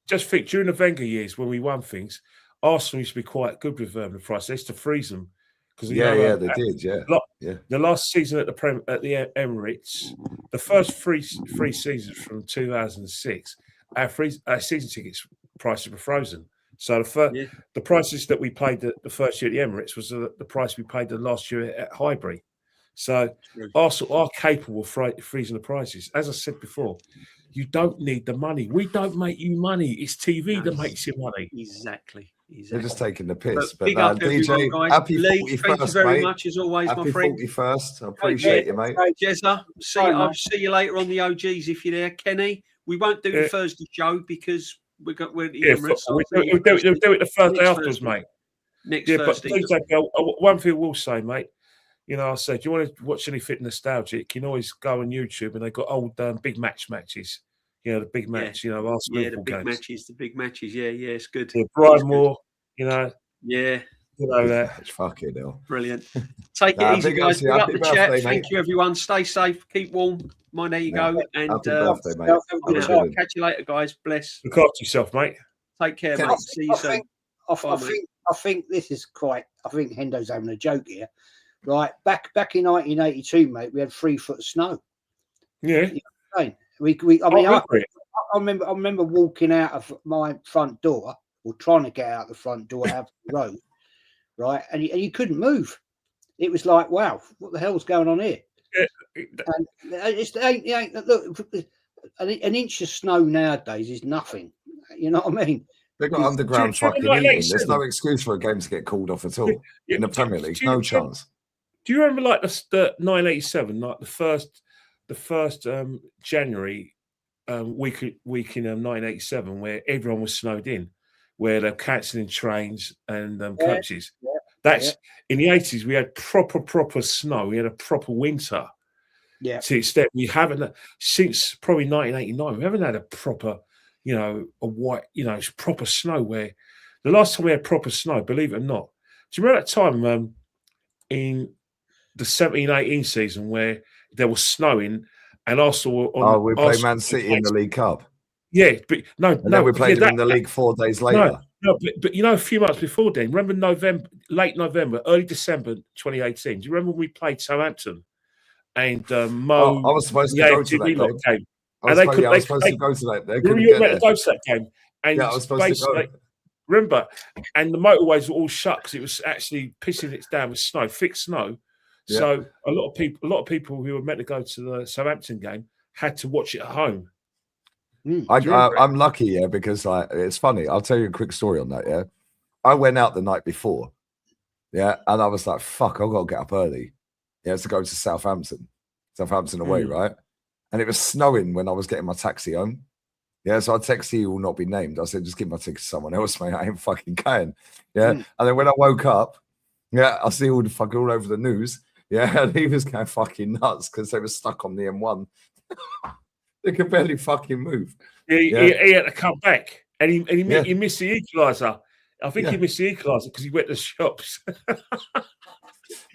[SPEAKER 4] Just think during the Wenger years when we won things, Arsenal used to be quite good with the price. They used to freeze them because
[SPEAKER 1] They did. Yeah.
[SPEAKER 4] The last season at the Emirates, the first three seasons from 2006, our season tickets prices were frozen. So the prices that we paid the first year at the Emirates was the price we paid the last year at Highbury. So Arsenal are capable of freezing the prices. As I said before, you don't need the money. We don't make you money. It's TV that makes you money.
[SPEAKER 3] Exactly.
[SPEAKER 1] They're just taking the piss. But
[SPEAKER 3] big up
[SPEAKER 1] DJ,
[SPEAKER 3] everyone, guys.
[SPEAKER 1] happy
[SPEAKER 3] Lee,
[SPEAKER 1] 41st,
[SPEAKER 3] thank you very
[SPEAKER 1] mate.
[SPEAKER 3] much as always,
[SPEAKER 1] Happy
[SPEAKER 3] my friend.
[SPEAKER 1] 41st. I appreciate you, mate.
[SPEAKER 3] Jezza, I'll see you later on the OGs if you're there. Kenny, we won't do the Thursday show because we're at the Emirates.
[SPEAKER 4] We'll do it the first day afterwards, mate.
[SPEAKER 3] Next
[SPEAKER 4] Thursday.
[SPEAKER 3] Thursday.
[SPEAKER 4] But one thing we'll say, mate. You know, I said, do you want to watch anything nostalgic? You can always go on YouTube and they've got old big matches. You know, the big match, Arsenal Liverpool games.
[SPEAKER 3] The big matches. Yeah, it's good.
[SPEAKER 4] Yeah, Brian Moore,
[SPEAKER 3] Yeah.
[SPEAKER 4] You know that.
[SPEAKER 1] Fucking hell.
[SPEAKER 3] Brilliant. Take it easy, guys. Good up the chat. Thank you, everyone. Stay safe. Keep warm. There you go. And
[SPEAKER 1] happy birthday, mate.
[SPEAKER 3] Catch you later, guys. Bless.
[SPEAKER 4] Look after yourself, mate.
[SPEAKER 3] Take care, mate. See you soon.
[SPEAKER 2] I think this is quite. I think Hendo's having a joke here. Right, back in 1982, mate, we had 3 foot of snow.
[SPEAKER 4] Yeah,
[SPEAKER 2] you know I remember walking out of my front door, or trying to get out the front door out of the road, right, and you couldn't move. It was like, wow, what the hell's going on here? And look, an inch of snow nowadays is nothing. You know what I mean?
[SPEAKER 1] They've got underground fucking heating. There's no excuse for a game to get called off at all in the Premier League. No chance.
[SPEAKER 4] Do you remember like the 987, like the first January week in 1987, where everyone was snowed in, where they're cancelling trains and coaches. In the 80s. We had proper snow. We had a proper winter.
[SPEAKER 2] Yeah.
[SPEAKER 4] To the extent we haven't since probably 1989. We haven't had a proper, a white, proper snow. Where the last time we had proper snow, believe it or not, do you remember that time in the 17-18 season where there was snowing and Arsenal
[SPEAKER 1] we played Man City in the League Cup.
[SPEAKER 4] Yeah, but no,
[SPEAKER 1] we played them in the league 4 days later.
[SPEAKER 4] No, but a few months before then, remember late November, early December 2018. Do you remember when we played Southampton? And Mo,
[SPEAKER 1] I was supposed to go to that game. I was supposed to go to that.
[SPEAKER 4] You were meant to go to that game. And
[SPEAKER 1] I was supposed to go.
[SPEAKER 4] Remember, and the motorways were all shut because it was actually pissing it down with snow, thick snow. Yeah. So a lot of people who were meant to go to the Southampton game had to watch it at home.
[SPEAKER 1] I'm lucky, because it's funny. I'll tell you a quick story on that. Yeah, I went out the night before, and I was like, "Fuck, I've got to get up early." To go to Southampton away, right? And it was snowing when I was getting my taxi home. Yeah, so I texted you, will not be named. I said, just give my ticket to someone else, mate. I ain't fucking going. Yeah, and then when I woke up, I see all over the news. Yeah, and he was going fucking nuts because they were stuck on the M1. They could barely fucking move.
[SPEAKER 4] He had to come back, and he missed the equaliser. I think he missed the equaliser because he went to the shops.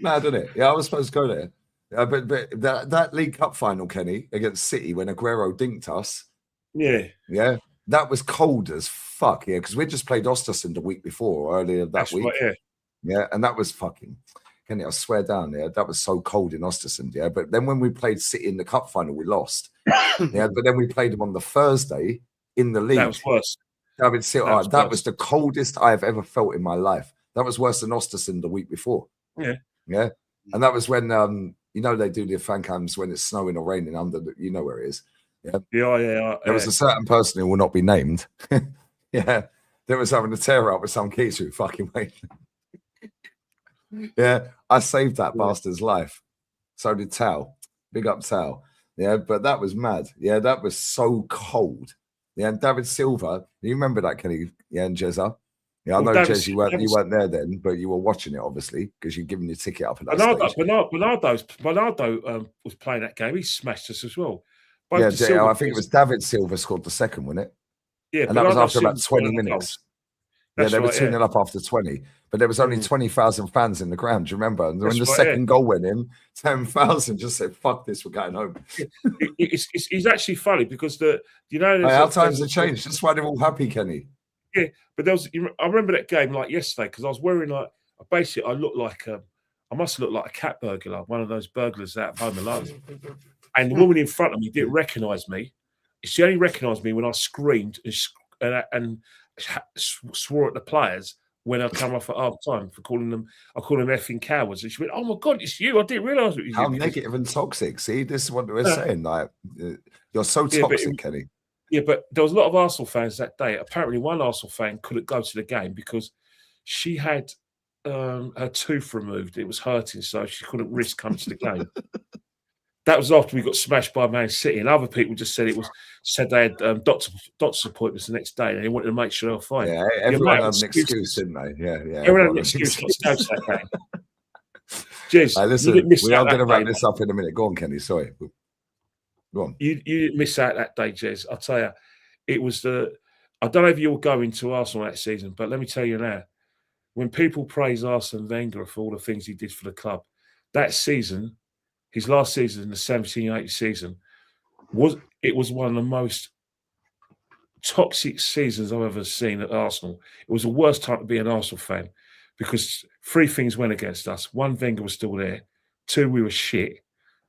[SPEAKER 1] Mad, isn't it? Yeah, I was supposed to go there. But that League Cup final, Kenny, against City when Aguero dinked us. Yeah. That was cold as fuck, because we just played Ostersund the week before, earlier that week.
[SPEAKER 4] Right,
[SPEAKER 1] yeah, and that was fucking, Kenny, I swear down, that was so cold in Ostersund, But then when we played City in the cup final, we lost. But then we played them on the Thursday in the league.
[SPEAKER 4] That was worse.
[SPEAKER 1] David Silva, that was the coldest I have ever felt in my life. That was worse than Ostersund the week before. Yeah. And that was when they do the fan cams when it's snowing or raining under you know where it is. There was a certain person who will not be named. There was having a tear out with some geezer who fucking waited. I saved that bastard's life. So did Tao. Big up Tao. But that was mad. That was so cold. And David Silva, you remember that, Kenny? And Jezza. I know, Jez, you weren't there then, but you were watching it, obviously, because you'd given your ticket up at that stage.
[SPEAKER 4] Bernardo was playing that game. He smashed us as well.
[SPEAKER 1] I think it was David Silva scored the second, wasn't it?
[SPEAKER 4] Yeah,
[SPEAKER 1] and that was after about 20 minutes. They were 2-0 up after 20, but there was only 20,000 fans in the ground. Do you remember? And when the second goal went in, 10,000 just said, "Fuck this, we're going home."
[SPEAKER 4] It's actually funny because
[SPEAKER 1] our times have changed. That's why they're all happy, Kenny.
[SPEAKER 4] Yeah, but I remember that game like yesterday because I was wearing I looked like I must look like a cat burglar, one of those burglars out of Home Alone. And the woman in front of me didn't recognise me. She only recognised me when I screamed and swore at the players when I come off at half time for calling them effing cowards. And she went, "Oh my God, it's you! I didn't realise it was you."
[SPEAKER 1] How negative and toxic. See, this is what we're saying. Like, you're so toxic, Kenny.
[SPEAKER 4] Yeah, but there was a lot of Arsenal fans that day. Apparently, one Arsenal fan couldn't go to the game because she had her tooth removed. It was hurting, so she couldn't risk coming to the game. That was after we got smashed by Man City, and other people just said they had doctor's appointments the next day, and they wanted to make sure they were fine.
[SPEAKER 1] Yeah, everyone had an excuse, didn't they? Yeah.
[SPEAKER 4] Everyone had an excuse not to go to that game. Jeez,
[SPEAKER 1] listen, we are going to wrap this up in a minute. Go on, Kenny. Sorry. Go on.
[SPEAKER 4] You didn't miss out that day, Jez. I'll tell you, it was I don't know if you'll go into Arsenal that season, but let me tell you now, when people praise Arsene Wenger for all the things he did for the club, that season, his last season, the 17-18 season, was one of the most toxic seasons I've ever seen at Arsenal. It was the worst time to be an Arsenal fan because 3 things went against us. 1, Wenger was still there. 2, we were shit.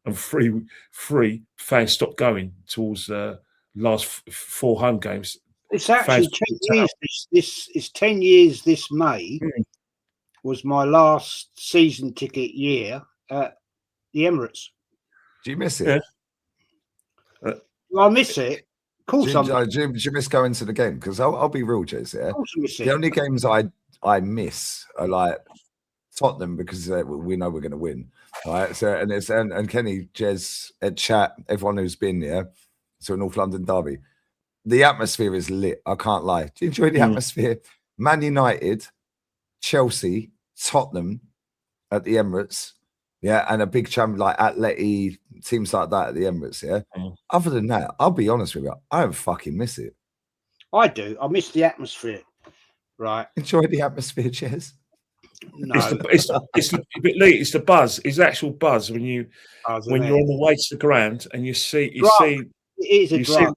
[SPEAKER 4] And 3, fans stopped going towards the last 4 home games.
[SPEAKER 2] It's actually 10 years. It's 10 years this May was my last season ticket year at the Emirates.
[SPEAKER 1] Do you miss it?
[SPEAKER 2] Yeah. I miss it. Of course,
[SPEAKER 1] do you miss going to the game? Because I'll be real, Jez. Yeah, the only games I miss are like Tottenham because we know we're going to win. Right. So and Kenny, Jez, Ed, Chat, everyone who's been there. So North London derby, the atmosphere is lit. I can't lie. Do you enjoy the atmosphere? Man United, Chelsea, Tottenham at the Emirates. Yeah, and a big champion like Atleti, teams like that at the Emirates, Other than that, I'll be honest with you, I don't fucking miss it.
[SPEAKER 2] I do. I miss the atmosphere. Right.
[SPEAKER 1] Enjoy the atmosphere, Jez.
[SPEAKER 2] No.
[SPEAKER 4] It's the buzz. It's the actual buzz when you're on the way to the ground and you see.
[SPEAKER 2] It is a drug.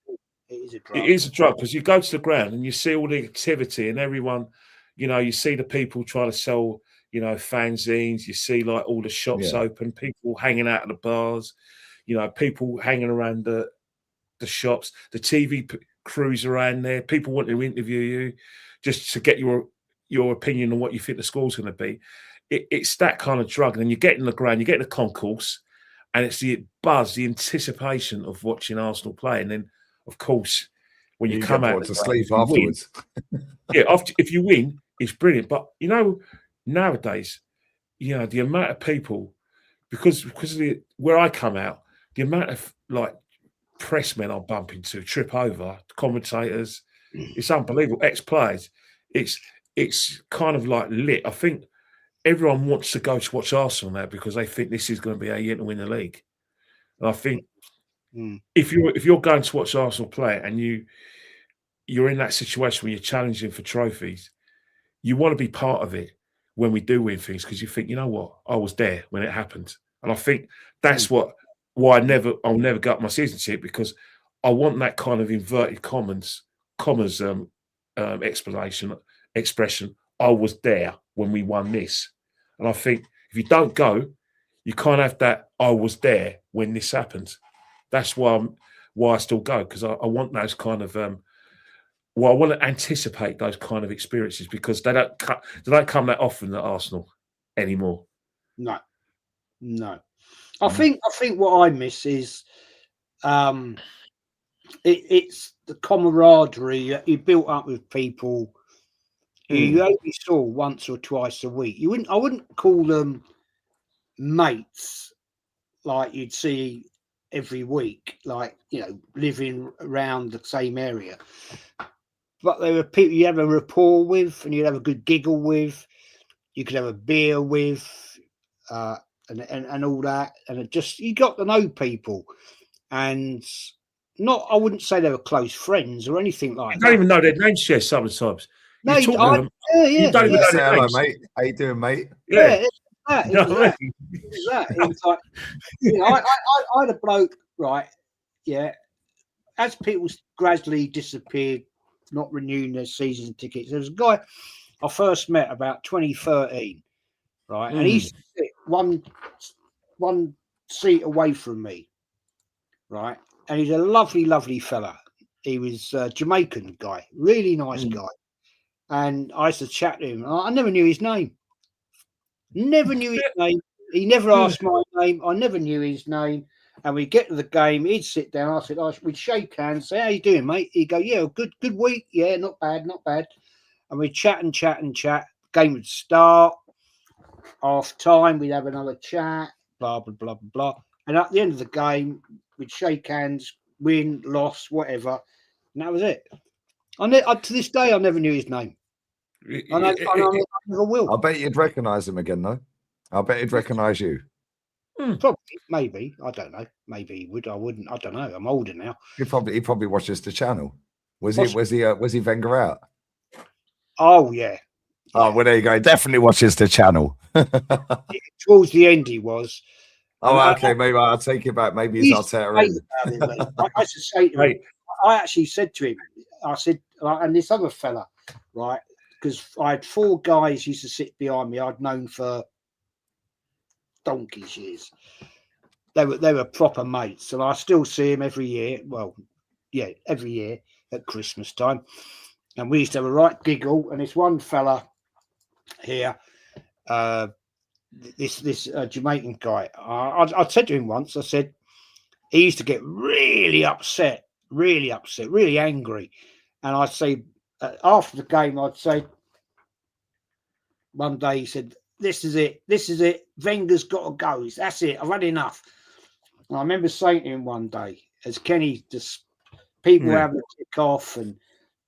[SPEAKER 4] It is a drug because you go to the ground and you see all the activity and everyone. You see the people trying to sell. Fanzines, you see like all the shops open, people hanging out at the bars, people hanging around the shops, the TV crews around there, people wanting to interview you just to get your opinion on what you think the score's going to be. It's that kind of drug. And then you get in the ground, you get in the concourse, and it's the buzz, the anticipation of watching Arsenal play. And then, of course, when you come out
[SPEAKER 1] to sleep afterwards.
[SPEAKER 4] If you win, it's brilliant. But, nowadays, the amount of people, because of where I come out, the amount of like press men I bump into, trip over, commentators, it's unbelievable. Ex-players, it's kind of like lit. I think everyone wants to go to watch Arsenal now because they think this is going to be a year to win the league. And I think If you're going to watch Arsenal play and you're in that situation where you're challenging for trophies, you want to be part of it when we do win things, because you think, you know what, I was there when it happened. And I think that's why I'll never go up my season ticket, because I want that kind of inverted commas expression. I was there when we won this. And I think if you don't go, you can't have that I was there when this happened. That's why I still go, because I want those kind of I want to anticipate those kind of experiences, because they don't come that often at Arsenal anymore.
[SPEAKER 2] No. I think what I miss is it's the camaraderie you built up with people who you only saw once or twice a week. I wouldn't call them mates like you'd see every week, like, living around the same area. But there were people you have a rapport with, and you'd have a good giggle with. You could have a beer with, and all that, and you got to know people, and I wouldn't say they were close friends or anything like that.
[SPEAKER 4] You don't even know their names, Jess, sometimes.
[SPEAKER 2] No,
[SPEAKER 4] you don't even know
[SPEAKER 1] Say
[SPEAKER 4] their
[SPEAKER 1] hello,
[SPEAKER 4] names.
[SPEAKER 1] mate. How you doing, mate?
[SPEAKER 2] Yeah.
[SPEAKER 4] You know what I mean?
[SPEAKER 2] It was like, I had a bloke, right? Yeah. As people gradually disappeared, not renewing their season tickets, there was a guy I first met about 2013, right? And he used to sit one seat away from me, right? And he's a lovely, lovely fella. He was a Jamaican guy, really nice guy. And I used to chat to him. I never knew his name. Never knew his name. He never asked my name. I never knew his name. And we get to the game. He'd sit down. I said, we'd shake hands, say, "How you doing, mate?" He'd go, "Yeah, good week. Yeah, not bad. And we'd chat and chat and chat. Game would start. Half time, we'd have another chat. Blah blah blah blah blah. And at the end of the game, we'd shake hands, win, loss, whatever, and that was it. To this day, I never knew his name. I never will.
[SPEAKER 1] I bet you'd recognise him again, though. I bet he'd recognise you.
[SPEAKER 2] Probably, maybe. I don't know. Maybe he would. I wouldn't. I don't know. I'm older now.
[SPEAKER 1] He probably watches the channel. Was he Wenger out?
[SPEAKER 2] Oh yeah.
[SPEAKER 1] Oh, well, there you go. He definitely watches the channel.
[SPEAKER 2] Towards the end, he was.
[SPEAKER 1] Oh, okay. Maybe I'll take it back. Maybe he's Arteta in.
[SPEAKER 2] I used to say to him, I actually said to him, I said, and this other fella, right? Because I had 4 guys used to sit behind me. I'd known for donkey's years. They were proper mates, and I still see him every year. Well, yeah, every year at Christmas time, and we used to have a right giggle. And this one fella here, this Jamaican guy, I said to him once, I said, he used to get really upset, really angry, and I'd say after the game, I'd say, one day he said, this is it, Wenger's got to go, that's it, I've had enough. And I remember saying to him one day, as Kenny, just people having a kick off and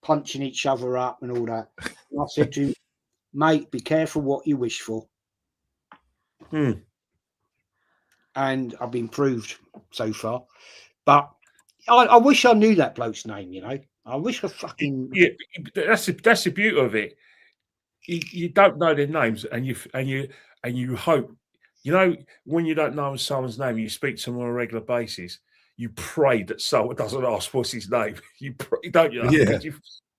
[SPEAKER 2] punching each other up and all that, and I said to him, mate, be careful what you wish for. And I've been proved so far, but I wish I knew that bloke's name. I wish I fucking
[SPEAKER 4] That's the beauty of it. You don't know their names, and you hope. When you don't know someone's name, you speak to them on a regular basis. You pray that someone doesn't ask what's his name. You pray, don't you?
[SPEAKER 1] Yeah.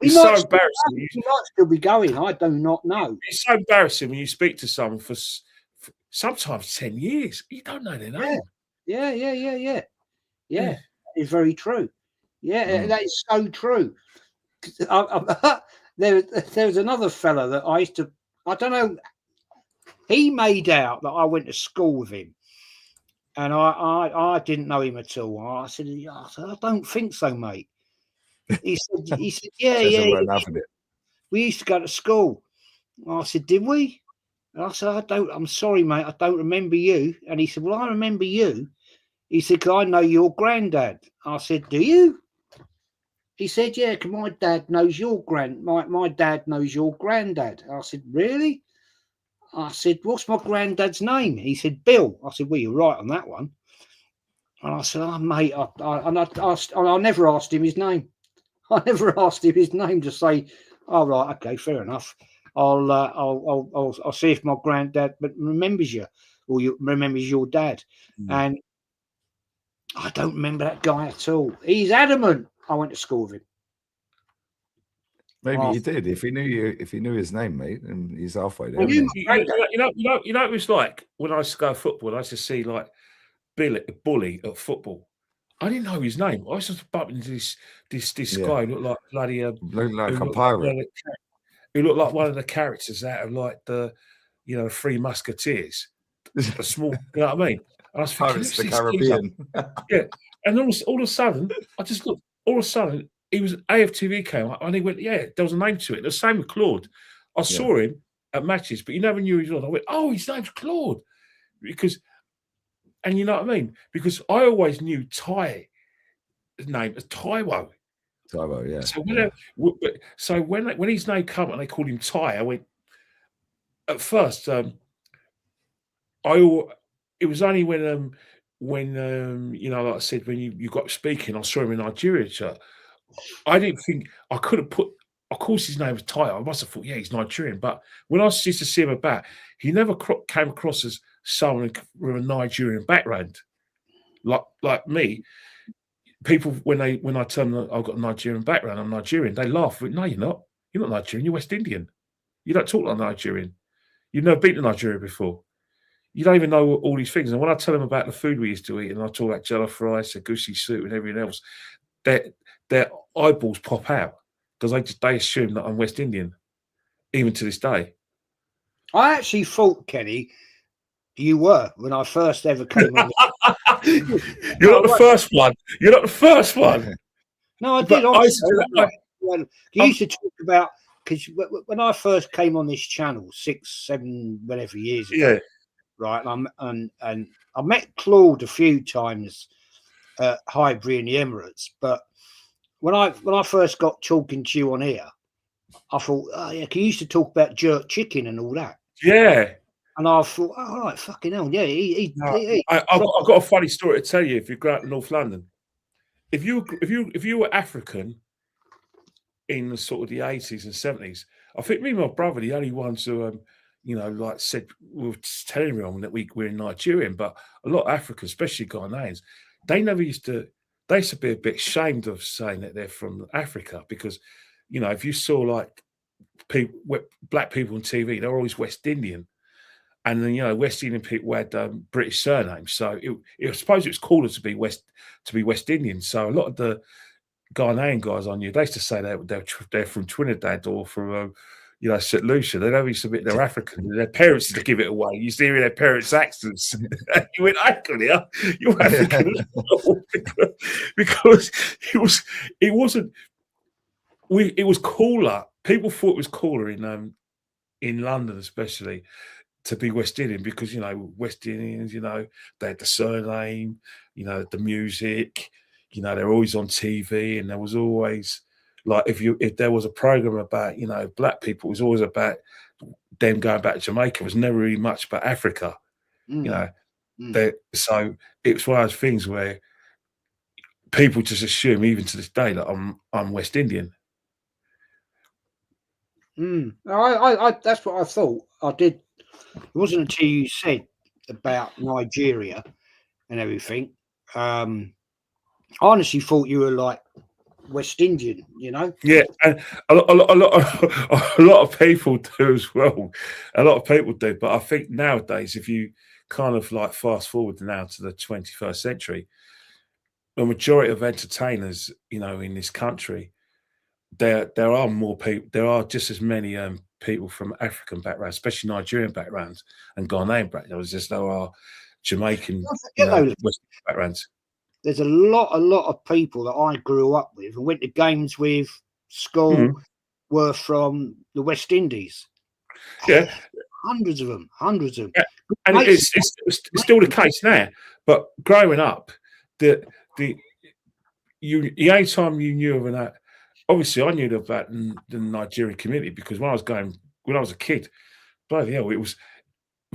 [SPEAKER 4] It's so embarrassing.
[SPEAKER 2] He might still be going. I do not know.
[SPEAKER 4] It's so embarrassing when you speak to someone for sometimes 10 years. You don't know their name.
[SPEAKER 2] Yeah. It's very true. Yeah, that is so true. There was another fella that I used to. I don't know. He made out that I went to school with him, and I didn't know him at all. I said, I don't think so, mate. He said, yeah. We used to go to school. I said, did we? And I said, I'm sorry, mate, I don't remember you. And he said, well, I remember you. He said, 'cause I know your granddad. I said, do you? He said, yeah, 'cause my dad knows my dad knows your granddad. I said, really? I said, what's my granddad's name? He said, Bill. I said, well, you're right on that one. And I said, "Oh, mate," I never asked him his name. I never asked him his name to say, "Oh, right, okay, fair enough. I'll see if my granddad remembers you, or you remembers your dad." And I don't remember that guy at all. He's adamant I went to school with him.
[SPEAKER 1] Maybe
[SPEAKER 2] Oh.
[SPEAKER 1] he did. If he knew his name, mate, and he's halfway there.
[SPEAKER 2] Well,
[SPEAKER 1] isn't
[SPEAKER 2] you-
[SPEAKER 1] he?
[SPEAKER 4] You know, it was like when I used to go to football. I used to see like Bully at football. I didn't know his name. I used to bump into this
[SPEAKER 1] Yeah.
[SPEAKER 4] guy who looked like bloody
[SPEAKER 1] Looked like
[SPEAKER 4] who
[SPEAKER 1] a
[SPEAKER 4] looked
[SPEAKER 1] pirate.
[SPEAKER 4] who looked like one of the characters out of like the Three Musketeers. The small, you know what I mean? And I was thinking,
[SPEAKER 1] Pirates of the
[SPEAKER 4] "Who's this geezer?"
[SPEAKER 1] Caribbean.
[SPEAKER 4] And all of a sudden, I just looked. All of a sudden, he was AFTV came up, and he went, "Yeah, there was a name to it." The same with Claude. I saw him at matches, but you never knew he was on. I went, "Oh, his name's Claude," and you know what I mean? Because I always knew Ty's name as Taiwo.
[SPEAKER 1] Tybo, yeah.
[SPEAKER 4] So when his name came and they called him Ty, I went. At first, it was only when like I said, when you got speaking, I saw him in Nigeria. So I didn't think I could have put. Of course, his name was Ty. I must have thought, yeah, he's Nigerian. But when I used to see him about, he never came across as someone with a Nigerian background, like me. People when I tell them I've got a Nigerian background, I'm Nigerian. They laugh. No, you're not. You're not Nigerian. You're West Indian. You don't talk like Nigerian. You've never been to Nigeria before. You don't even know all these things. And when I tell them about the food we used to eat, and I talk about jollof rice, goosey soup, and everything else, their eyeballs pop out because they assume that I'm West Indian, even to this day.
[SPEAKER 2] I actually thought, Kenny, you were when I first ever came on.
[SPEAKER 4] You're not the first one. You're not the first one.
[SPEAKER 2] No, I
[SPEAKER 4] But
[SPEAKER 2] did. You used to talk about, because when I first came on this channel 6, 7, whatever years ago,
[SPEAKER 4] Yeah.
[SPEAKER 2] right? And I met Claude a few times at Highbury in the Emirates, but when I first got talking to you on here, I thought, oh yeah, 'cause you used to talk about jerk chicken and all that.
[SPEAKER 4] Yeah.
[SPEAKER 2] And I thought, oh, right, fucking hell, yeah.
[SPEAKER 4] I've got a funny story to tell you. If you go out to North London, if you were African in the sort of the 80s and 70s, I think me and my brother, the only ones who like said, we were telling everyone that we're Nigerian, but a lot of Africans, especially Ghanaians, they used to be a bit ashamed of saying that they're from Africa because, if you saw like black people on TV, they're always West Indian. And then, West Indian people had British surnames. So I suppose it was cooler to be West Indian. So a lot of the Ghanaian guys I knew, they used to say they're from Trinidad or from St. Lucia. They never used to admit they're African. Their parents used to give it away. You used to hear their parents' accents. You went, actually, you're African as well. Because it was cooler. People thought it was cooler in London, especially, to be West Indian because West Indians, they had the surname, the music, they're always on TV, and there was always like if there was a program about black people, it was always about them going back to Jamaica. It was never really much about Africa, So it was one of those things where people just assume, even to this day, that I'm West Indian.
[SPEAKER 2] I that's what I thought. I did. It wasn't until you said about Nigeria and everything. I honestly thought you were like West Indian,
[SPEAKER 4] Yeah, and a lot of people do as well. A lot of people do, but I think nowadays, if you kind of like fast forward now to the 21st century, the majority of entertainers, in this country, there are more people. There are just as many people from African backgrounds, especially Nigerian backgrounds and Ghanaian backgrounds, as there are Jamaican West backgrounds.
[SPEAKER 2] There's a lot of people that I grew up with and went to games with, school, were from the West Indies.
[SPEAKER 4] Yeah,
[SPEAKER 2] hundreds of them. Yeah.
[SPEAKER 4] And it's still the case now. But growing up, the only time you knew of that, obviously I knew about the Nigerian community because when I was a kid, bloody hell, it was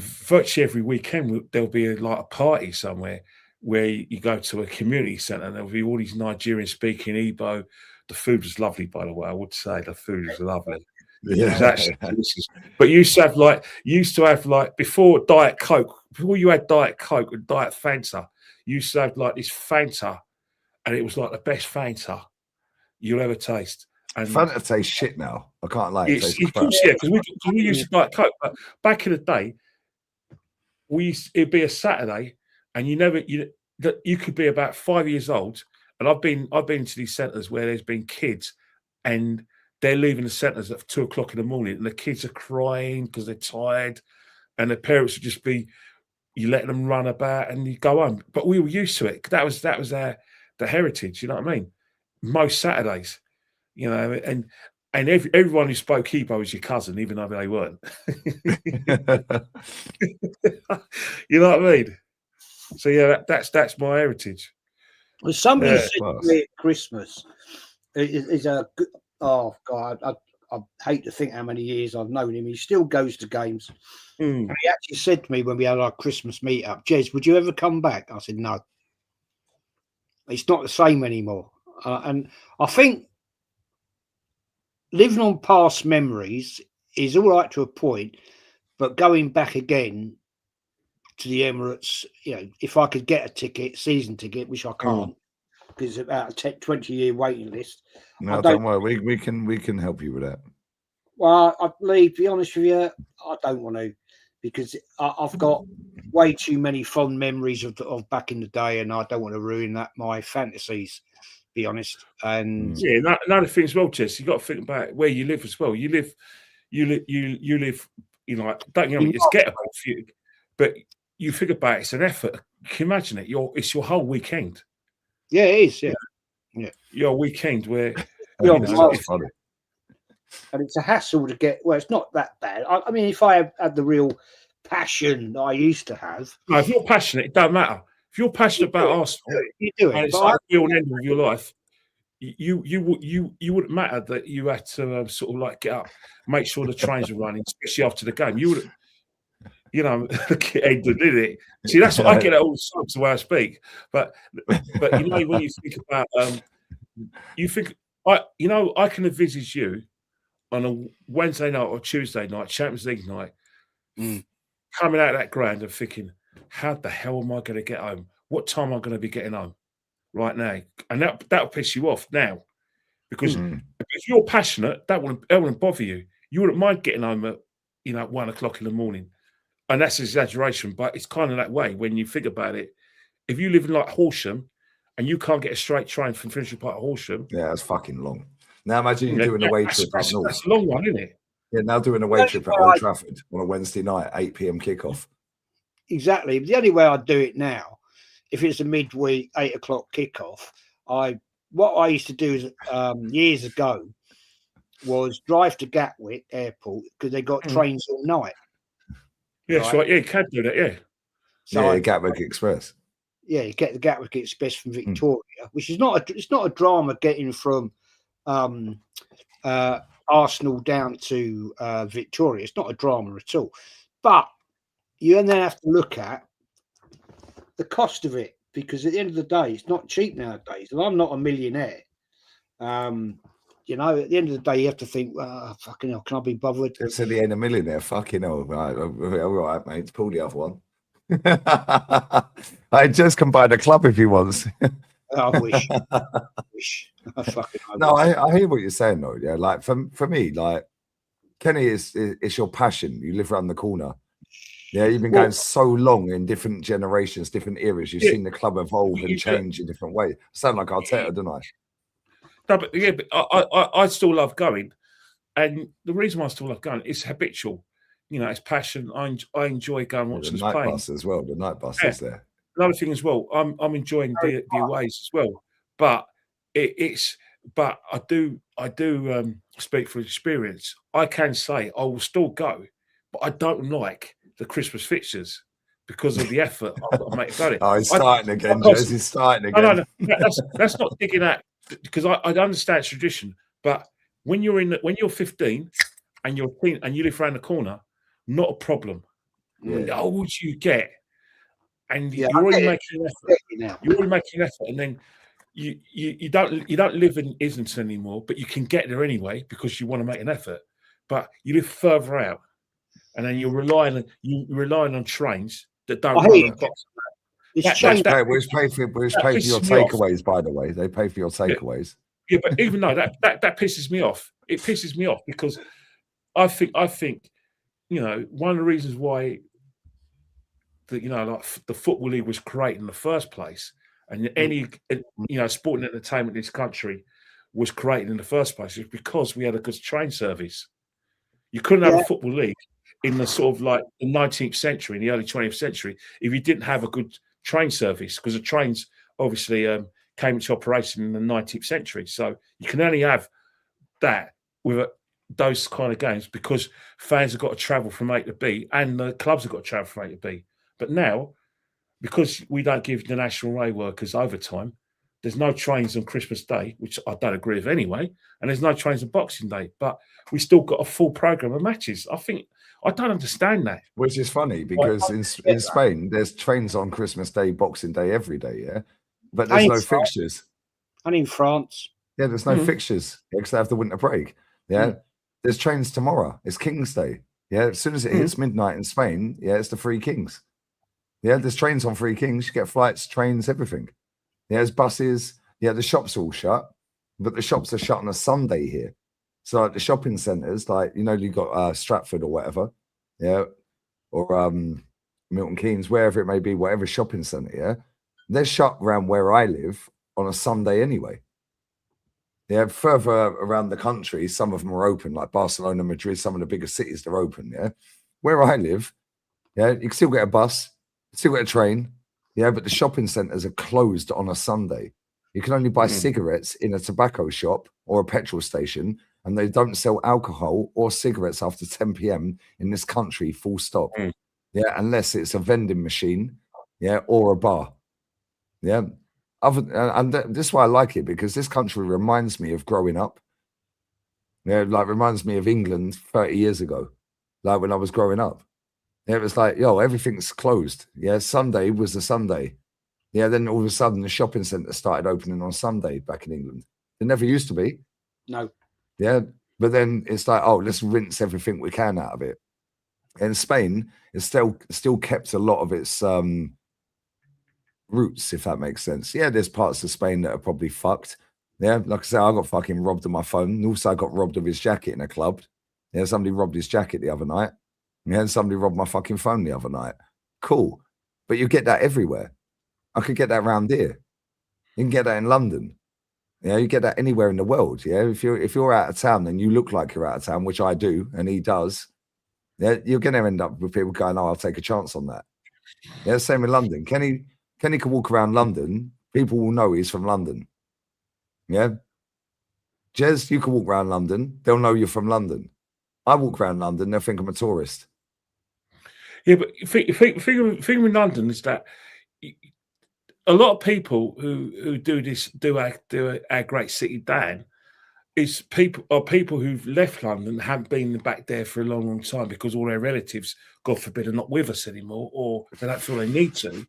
[SPEAKER 4] virtually every weekend there'll be a party somewhere where you go to a community centre and there'll be all these Nigerians speaking Igbo. The food was lovely, by the way. I would say the food was lovely. It was actually delicious. But you used to have like before Diet Coke, before you had Diet Coke and Diet Fanta, you used to have like this Fanta, and it was like the best Fanta you'll ever taste. And
[SPEAKER 1] Fanta tastes shit now. I can't lie. It tastes crap.
[SPEAKER 4] yeah, because we used to Diet Coke, but back in the day, it'd be a Saturday, and you could be about 5 years old, and I've been to these centres where there's been kids, and they're leaving the centres at 2 o'clock in the morning, and the kids are crying because they're tired, and the parents would just be, you let them run about, and you go home. But we were used to it. That was the heritage. You know what I mean? Most Saturdays, you know, and everyone who spoke Hebrew was your cousin, even though they weren't. You know what I mean? So yeah, that's my heritage.
[SPEAKER 2] Well, somebody
[SPEAKER 4] Yeah,
[SPEAKER 2] said to me at Christmas, is a good, oh God, I hate to think how many years I've known him. He still goes to games.
[SPEAKER 4] Mm.
[SPEAKER 2] And he actually said to me when we had our Christmas meet-up, Jez, would you ever come back? I said, no. It's not the same anymore. And I think living on past memories is all right to a point, but going back again to the Emirates, you know, if I could get a ticket, season ticket, which I can't, because it's about a 20-year waiting list.
[SPEAKER 1] No, don't worry. We can help you with that.
[SPEAKER 2] Well, I believe, to be honest with you, I don't want to, because I've got way too many fond memories of back in the day, and I don't want to ruin my fantasies. Be honest. And
[SPEAKER 4] yeah, another thing as well, Jess, you got to think about where you live as well. You live. You know, don't get me, it's gettable for you, but you think about it, it's an effort. Can you imagine it? It's your whole weekend.
[SPEAKER 2] Yeah, it is. Yeah.
[SPEAKER 4] Your weekend where
[SPEAKER 2] and it's a hassle to get. Well, it's not that bad. I mean, if I had the real passion that I used to have.
[SPEAKER 4] No, if you're passionate, it don't matter. If you're passionate about Arsenal,
[SPEAKER 2] you do it.
[SPEAKER 4] And it's like the real end of your life. You wouldn't matter that you had to sort of like get up, make sure the trains were running, especially after the game. You would, you know, did it? See, that's what I get at all the time, the way I speak. But you know, when you think about, I can envisage you on a Wednesday night or Tuesday night, Champions League night, coming out of that ground and thinking, how the hell am I going to get home? What time am I going to be getting home right now? And that'll piss you off now, because if you're passionate, that wouldn't bother you. You wouldn't mind getting home at 1 o'clock in the morning. And that's an exaggeration, but it's kind of that way when you think about it. If you live in like Horsham and you can't get a straight train from Finchley Park to Horsham,
[SPEAKER 1] yeah, it's fucking long. Now imagine you doing a away trip up north.
[SPEAKER 4] That's a long one, isn't it?
[SPEAKER 1] Yeah, now doing a away trip at Old Trafford on a Wednesday night, 8 p.m. kickoff.
[SPEAKER 2] Exactly. The only way I'd do it now, if it's a midweek 8 o'clock kickoff, what I used to do is, years ago, was drive to Gatwick Airport, because they got trains all night.
[SPEAKER 4] Yeah, right? That's right. Yeah, you can do that. Yeah.
[SPEAKER 2] So
[SPEAKER 1] Gatwick Express.
[SPEAKER 2] Yeah, you get the Gatwick Express from Victoria, which is it's not a drama getting from Arsenal down to Victoria. It's not a drama at all. But you then have to look at the cost of it, because at the end of the day, it's not cheap nowadays. And I'm not a millionaire. At the end of the day, you have to think, fucking hell, can I be bothered?
[SPEAKER 1] Just said he ain't a millionaire. Fucking hell. Right, all right, mate. Pull the other one. I just can buy the club if he wants.
[SPEAKER 2] I wish.
[SPEAKER 1] No, I hear what you're saying though. Yeah, like for me, like Kenny is your passion. You live around the corner. Yeah, you've been going so long in different generations, different eras. You've seen the club evolve and change in different ways. I sound like Arteta, don't I?
[SPEAKER 4] No, but I still love going, and the reason why I still love going is habitual. It's passion. I enjoy going watching
[SPEAKER 1] the night bus as well. The night bus is there.
[SPEAKER 4] Another thing as well, I'm enjoying the aways as well, but but I do speak from experience. I can say I will still go, but I don't like the Christmas fixtures because of the effort I've got to make about it.
[SPEAKER 1] Oh, he's starting again, Jez. He's starting again.
[SPEAKER 4] No, that's not digging at, because I understand tradition, but when you're 15 and you're teen and you live around the corner, not a problem.
[SPEAKER 1] Yeah.
[SPEAKER 4] The older you get, and
[SPEAKER 2] Yeah,
[SPEAKER 4] you're
[SPEAKER 2] I
[SPEAKER 4] already
[SPEAKER 2] get it.
[SPEAKER 4] making an effort.
[SPEAKER 2] Get you now.
[SPEAKER 4] You're already making an effort, and then you don't live in Islington anymore, but you can get there anyway because you want to make an effort. But you live further out, and then you're relying on trains that don't
[SPEAKER 2] I
[SPEAKER 4] run
[SPEAKER 2] hear
[SPEAKER 4] on
[SPEAKER 2] you.
[SPEAKER 4] box.
[SPEAKER 2] It's
[SPEAKER 4] That-
[SPEAKER 2] changed.
[SPEAKER 1] Which pay for your
[SPEAKER 4] pisses me off.
[SPEAKER 1] takeaways, by the way. They pay for your takeaways.
[SPEAKER 4] Yeah, but even though that pisses me off, it pisses me off because I think one of the reasons why like the Football League was created in the first place, and any sport and entertainment in this country was created in the first place is because we had a good train service. You couldn't have a Football League in the sort of like the 19th century, in the early 20th century, if you didn't have a good train service, because the trains obviously came into operation in the 19th century. So you can only have that with those kind of games because fans have got to travel from A to B and the clubs have got to travel from A to B. But now, because we don't give the National Rail workers overtime, there's no trains on Christmas Day, which I don't agree with anyway, and there's no trains on Boxing Day, but we still got a full programme of matches. I don't understand that.
[SPEAKER 1] Which is funny because in Spain, there's trains on Christmas Day, Boxing Day, every day, yeah? But there's no fixtures.
[SPEAKER 2] And in France.
[SPEAKER 1] Yeah, there's no fixtures because they have the winter break. Yeah, there's trains tomorrow. It's King's Day. Yeah, as soon as it hits midnight in Spain, yeah, it's the Three Kings. Yeah, there's trains on Three Kings. You get flights, trains, everything. Yeah, there's buses. Yeah, the shops are all shut, but the shops are shut on a Sunday here. So like the shopping centres, like you got Stratford or whatever, yeah, or Milton Keynes, wherever it may be, whatever shopping centre, yeah, they're shut around where I live on a Sunday anyway. Yeah, further around the country, some of them are open, like Barcelona, Madrid, some of the bigger cities, they're open. Yeah, where I live, yeah, you can still get a bus, still get a train, yeah, but the shopping centres are closed on a Sunday. You can only buy cigarettes in a tobacco shop or a petrol station, and they don't sell alcohol or cigarettes after 10 p.m. in this country, full stop. Yeah, unless it's a vending machine, yeah, or a bar. Yeah. This is why I like it, because this country reminds me of growing up. Yeah, like reminds me of England 30 years ago, like when I was growing up. Yeah, it was like, everything's closed. Yeah, Sunday was a Sunday. Yeah, then all of a sudden the shopping centre started opening on Sunday back in England. It never used to be.
[SPEAKER 2] No.
[SPEAKER 1] Yeah, but then it's like, let's rinse everything we can out of it. In Spain, it's still kept a lot of its roots, if that makes sense. Yeah, there's parts of Spain that are probably fucked. Yeah, like I said, I got fucking robbed of my phone. And also, I got robbed of his jacket in a club. Yeah, somebody robbed his jacket the other night. Yeah, and somebody robbed my fucking phone the other night. Cool. But you get that everywhere. I could get that around here. You can get that in London. Yeah, you get that anywhere in the world. Yeah, if you're out of town and you look like you're out of town, which I do, and he does, yeah, you're going to end up with people going, I'll take a chance on that. Yeah, same in London. Kenny can walk around London. People will know he's from London. Yeah. Jez, you can walk around London. They'll know you're from London. I walk around London. They'll think I'm a tourist.
[SPEAKER 4] Yeah, but the thing with London is that a lot of people who do our great city down is people who've left London, haven't been back there for a long, long time because all their relatives, God forbid, are not with us anymore, or they don't feel they need to,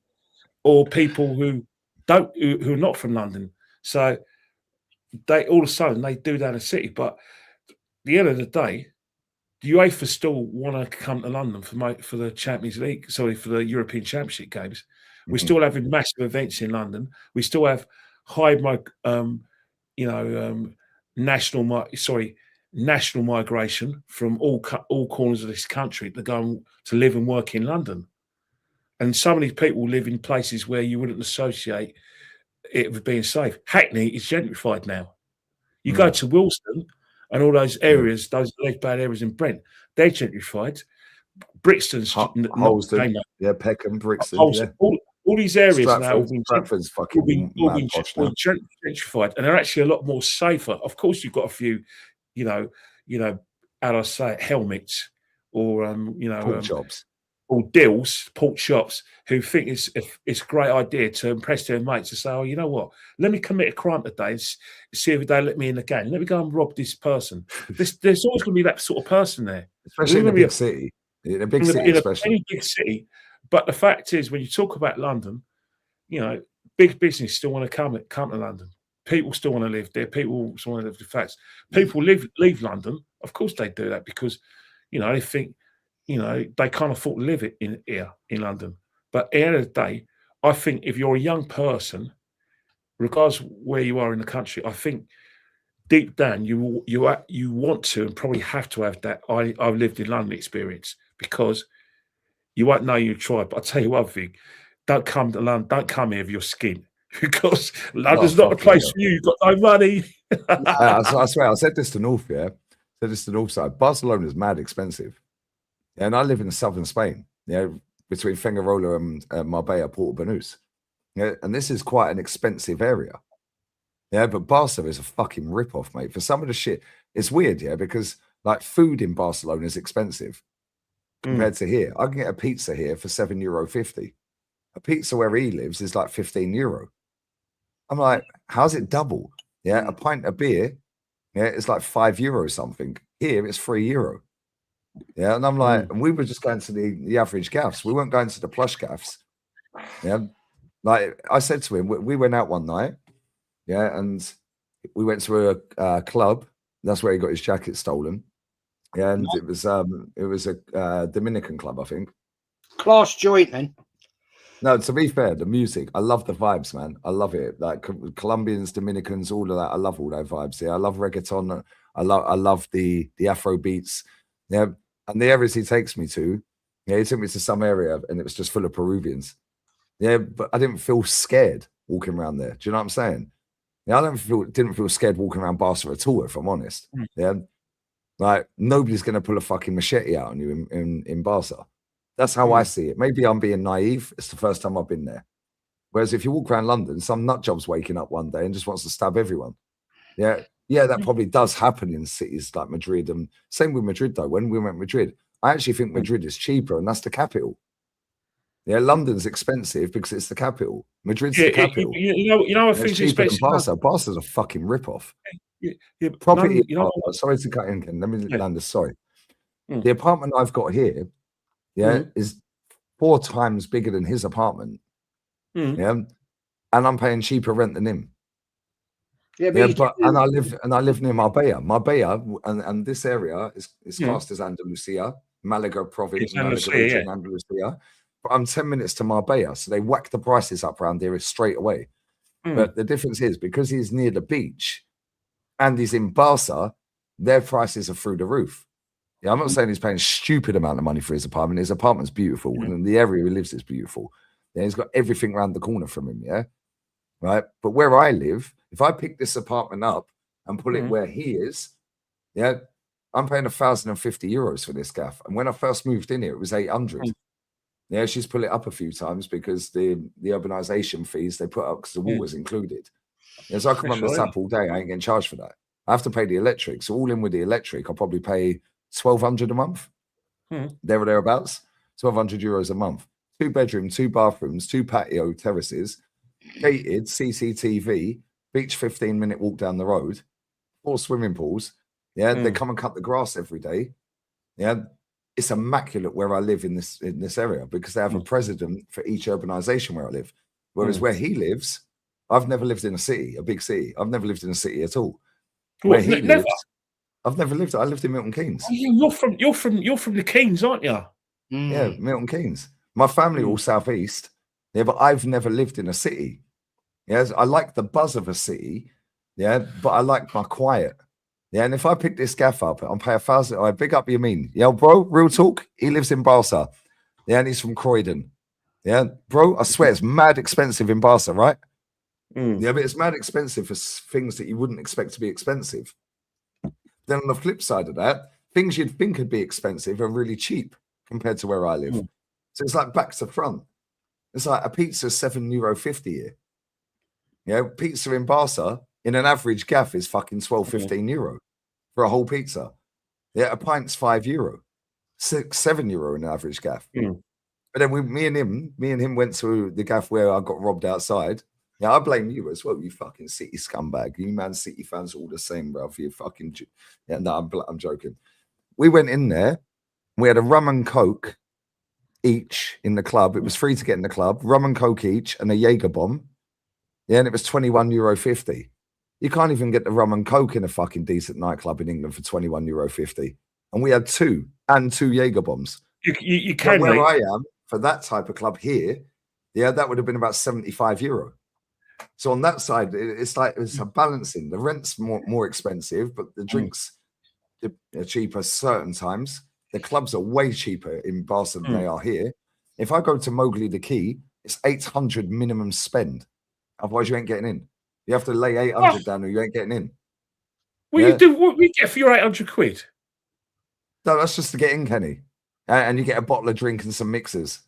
[SPEAKER 4] or people who are not from London. So they all of a sudden they do down the city. But at the end of the day, the UEFA still want to come to London for the Champions League, for the European Championship games. We're still having massive events in London. We still have high, national migration from all corners of this country to go to live and work in London. And some of these people live in places where you wouldn't associate it with being safe. Hackney is gentrified now. You go to Wilston and all those areas, those bad areas in Brent, they're gentrified. Brixton's
[SPEAKER 1] Holston, Peckham, Brixton,
[SPEAKER 4] all these areas
[SPEAKER 1] Stratford's fucking
[SPEAKER 4] gentrified, and they're actually a lot more safer. Of course, you've got a few, how do I say it, helmets or
[SPEAKER 1] pork chops.
[SPEAKER 4] Or pork shops, who think it's a great idea to impress their mates to say, oh, you know what? Let me commit a crime today and see if they let me in again. Let me go and rob this person. There's always going to be that sort of person there,
[SPEAKER 1] especially in a big city. In a big city, especially
[SPEAKER 4] any big city, But the fact is, when you talk about London, you know, big business still want to come to London. People still want to live there. People still want to live the facts. People leave London. Of course they do that because, you know, they think, you know, they can't afford to live in London. But at the end of the day, I think if you're a young person, regardless where you are in the country, I think deep down you want to and probably have to have that I've lived in London experience, because you won't know you try. But I'll tell you one thing, don't come to London, don't come here with your skin, because London's not the place for you. You've got no money.
[SPEAKER 1] I swear, I said this to North, yeah. I said this to North side. Barcelona is mad expensive. Yeah, and I live in southern Spain, yeah, between Fengarola and Marbella, Porto Banús. Yeah, and this is quite an expensive area. Yeah, but Barca is a fucking rip-off, mate. For some of the shit, it's weird, yeah, because like food in Barcelona is expensive compared to here. I can get a pizza here for €7.50. A pizza where he lives is like €15. I'm like, how's it double? Yeah, a pint of beer, yeah, it's like €5 something. Here it's €3. Yeah, and I'm like, and we were just going to the average gaffs. We weren't going to the plush gaffs. Yeah, like I said to him, we went out one night. Yeah, and we went to a club. That's where he got his jacket stolen. Yeah, and it was a Dominican club, I think.
[SPEAKER 2] Class joint, then.
[SPEAKER 1] No, to be fair, the music, I love the vibes, man. I love it. Like Colombians, Dominicans, all of that. I love all those vibes. Yeah, I love reggaeton. I love the Afro beats. Yeah, and the areas he takes me to, yeah, he took me to some area and it was just full of Peruvians. Yeah, but I didn't feel scared walking around there. Do you know what I'm saying? Yeah, I didn't feel scared walking around Barca at all, if I'm honest. Yeah, like nobody's gonna pull a fucking machete out on you in Barca. That's how I see it. Maybe I'm being naive. It's the first time I've been there. Whereas if you walk around London, some nut job's waking up one day and just wants to stab everyone. Yeah, that probably does happen in cities like Madrid. And same with Madrid, though. When we went to Madrid, I actually think Madrid is cheaper, and that's the capital. Yeah, London's expensive because it's the capital. Madrid's the capital.
[SPEAKER 4] You know, I think
[SPEAKER 1] it's cheaper than Barca. Barca's a fucking rip-off. Property. Sorry to cut in, Ken. Let me land this. Sorry. The apartment I've got here, is 4 times bigger than his apartment. Yeah, and I'm paying cheaper rent than him. Yeah, but and I live near Marbella. Marbella and this area is classed as Andalusia, Malaga province, Malaga region, Andalusia. But I'm 10 minutes to Marbella, so they whack the prices up around here straight away. But the difference is because he's near the beach and he's in Barca, their prices are through the roof. Yeah, I'm not saying he's paying a stupid amount of money for his apartment. His apartment's beautiful, and the area he lives is beautiful. Yeah, he's got everything around the corner from him. Yeah, right. But where I live, if I pick this apartment up and put it where he is, yeah, I'm paying €1,050 for this gaff. And when I first moved in here, it was 800. Yeah, she's put it up a few times because the urbanization fees they put up because the water's included. Yeah, so I can run this up all day. I ain't getting charged for that. I have to pay the electric. So all in with the electric, I'll probably pay €1,200 a month. There or thereabouts. €1,200 a month. 2 bedrooms, 2 bathrooms, 2 patio terraces, gated, CCTV, beach 15-minute walk down the road, 4 swimming pools. Yeah, they come and cut the grass every day. Yeah, it's immaculate where I live in this area because they have a president for each urbanization where I live. Whereas where he lives, I've never lived in a city, a big city. I've never lived in a city at all. Where he lives, I've never lived. I lived in Milton Keynes.
[SPEAKER 4] Oh, you're from the Keynes, aren't you?
[SPEAKER 1] Yeah, Milton Keynes. My family all southeast. Yeah, but I've never lived in a city. Yes, I like the buzz of a city. Yeah, but I like my quiet. Yeah, and if I pick this gaff up, I'll pay $1,000. I big up Yamin. Yeah, bro, real talk. He lives in Barca. Yeah, and he's from Croydon. Yeah, bro, I swear it's mad expensive in Barca, right? Yeah, but it's mad expensive for things that you wouldn't expect to be expensive. Then on the flip side of that, things you'd think would be expensive are really cheap compared to where I live. So it's like back to front. It's like a pizza is €7.50 here. Yeah, pizza in Barca in an average gaff is fucking 12, 15 euro for a whole pizza. Yeah, a pint's €5, €7 in an average gaff. But then me and him went to the gaff where I got robbed outside. Yeah, I blame you as well, you fucking City scumbag. You Man City fans are all the same, bro. For you fucking yeah, no, I'm joking. We went in there. We had a rum and coke. each in the club. It was free to get in the club, rum and coke each, and a Jaeger bomb. Yeah, and it was €21.50. You can't even get the rum and coke in a fucking decent nightclub in England for €21.50. And we had two Jaeger bombs.
[SPEAKER 4] You
[SPEAKER 1] But
[SPEAKER 4] can,
[SPEAKER 1] where
[SPEAKER 4] mate.
[SPEAKER 1] I am for that type of club here, yeah, that would have been about €75. So on that side, it's like it's a balancing. The rent's more expensive, but the drinks are cheaper certain times. The clubs are way cheaper in Barcelona than they are here. If I go to Mowgli the Key, it's 800 minimum spend. Otherwise, you ain't getting in. You have to lay 800 down or you ain't getting in.
[SPEAKER 4] Well, you do what we get for your 800 quid.
[SPEAKER 1] No, that's just to get in, Kenny. And you get a bottle of drink and some mixers.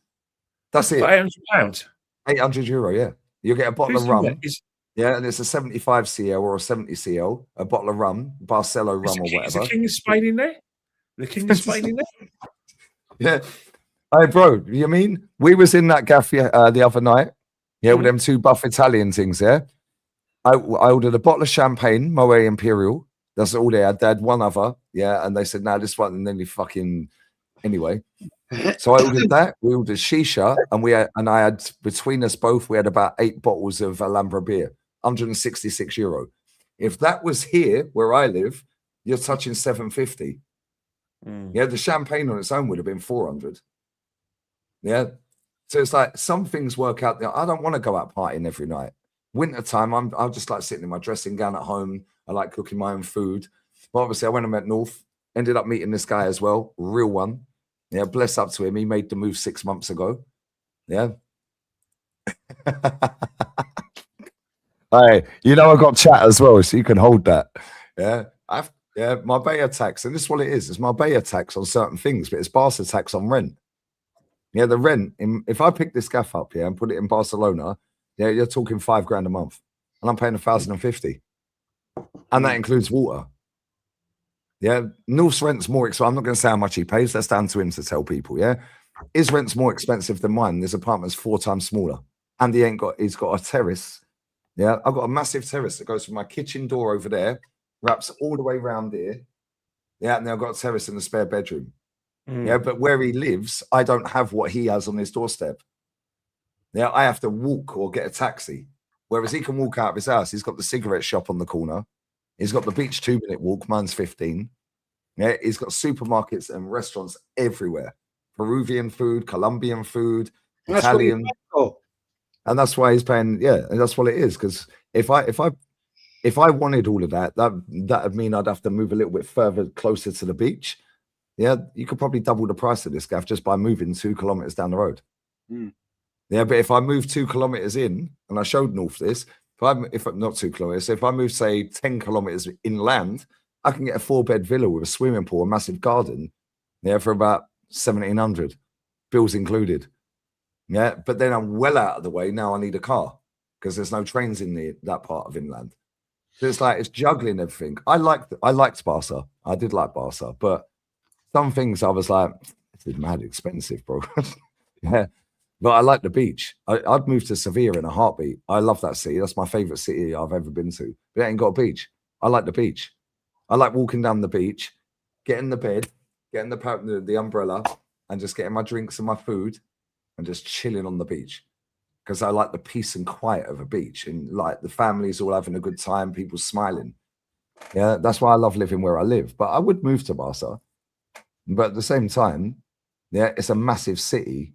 [SPEAKER 1] That's it.
[SPEAKER 4] £800.
[SPEAKER 1] €800, yeah. You get a bottle of rum.
[SPEAKER 4] Is
[SPEAKER 1] Yeah, and it's a 75 CL or a 70 CL, a bottle of rum, Barcelo rum or whatever.
[SPEAKER 4] Is the King of Spain in there? The King of Spain in there?
[SPEAKER 1] Yeah. Hey, bro, you mean we was in that gaff the other night? Yeah, with them two buff Italian things, yeah? I ordered a bottle of champagne, Moet Imperial. That's all they had. They had one other, yeah, and they said, "No, this one." And then you fucking anyway. So I ordered that. We ordered shisha, and I had between us both, we had about 8 bottles of Alhambra beer, €166. If that was here where I live, you're touching 750. Yeah, the champagne on its own would have been 400. Yeah. So it's like some things work out there. I don't want to go out partying every night. Winter time, I'll just like sitting in my dressing gown at home. I like cooking my own food. But obviously, I went and met North. Ended up meeting this guy as well, real one. Yeah, bless up to him. He made the move 6 months ago. Yeah. Hey, you know I got chat as well, so you can hold that. Yeah. Marbella tax, and this is what it is. It's Marbella tax on certain things, but it's Barca tax on rent. Yeah, the rent. If I pick this gaff up here and put it in Barcelona, yeah, you're talking $5,000 a month, and I'm paying 1,050, and that includes water. Yeah, North's rent's more expensive. I'm not going to say how much he pays. That's down to him to tell people. Yeah, his rent's more expensive than mine. His apartment's 4 times smaller, and he's got a terrace. Yeah, I've got a massive terrace that goes from my kitchen door over there, wraps all the way around here. Yeah, and then I've got a terrace in the spare bedroom. Yeah, but where he lives, I don't have what he has on his doorstep. Yeah, I have to walk or get a taxi. Whereas he can walk out of his house. He's got the cigarette shop on the corner. He's got the beach 2-minute walk. Mine's 15. Yeah, he's got supermarkets and restaurants everywhere. Peruvian food, Colombian food, Italian. And that's why he's paying. Yeah, and that's what it is. Because if I wanted all of that would mean I'd have to move a little bit further, closer to the beach. Yeah, you could probably double the price of this gaff just by moving 2 kilometers down the road. Yeah, but if I move 2 kilometers in, and I showed North this, if I'm not 2 kilometers, if I move say 10 kilometers inland, I can get a 4-bed villa with a swimming pool, a massive garden, yeah, for about 1,700, bills included. Yeah, but then I'm well out of the way. Now I need a car because there's no trains in that part of inland. So it's like it's juggling everything. I liked Barca. I did like Barca, but some things I was like, this is mad expensive, bro. Yeah. But I like the beach. I'd move to Sevilla in a heartbeat. I love that city. That's my favorite city I've ever been to. But it ain't got a beach. I like the beach. I like walking down the beach, getting the bed, getting the umbrella, and just getting my drinks and my food and just chilling on the beach. Because I like the peace and quiet of a beach and like the families all having a good time, people smiling. Yeah, that's why I love living where I live. But I would move to Barca. But at the same time, yeah, it's a massive city.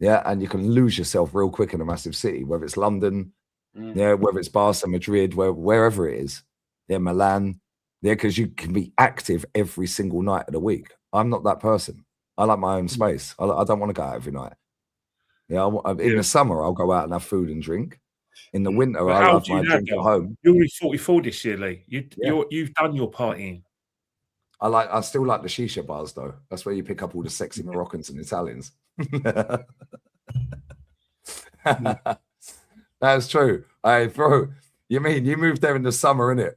[SPEAKER 1] Yeah, and you can lose yourself real quick in a massive city, whether it's London, yeah, whether it's Barca, Madrid, wherever it is, yeah, Milan, yeah, because you can be active every single night of the week. I'm not that person. I like my own space. I don't want to go out every night. Yeah, in the summer I'll go out and have food and drink. In the winter I'll have my drink at home.
[SPEAKER 4] You're only 44 this year, Lee. You've done your partying.
[SPEAKER 1] I still like the shisha bars though. That's where you pick up all the sexy Moroccans and Italians. That's true. Hey, bro, you mean you moved there in the summer, innit?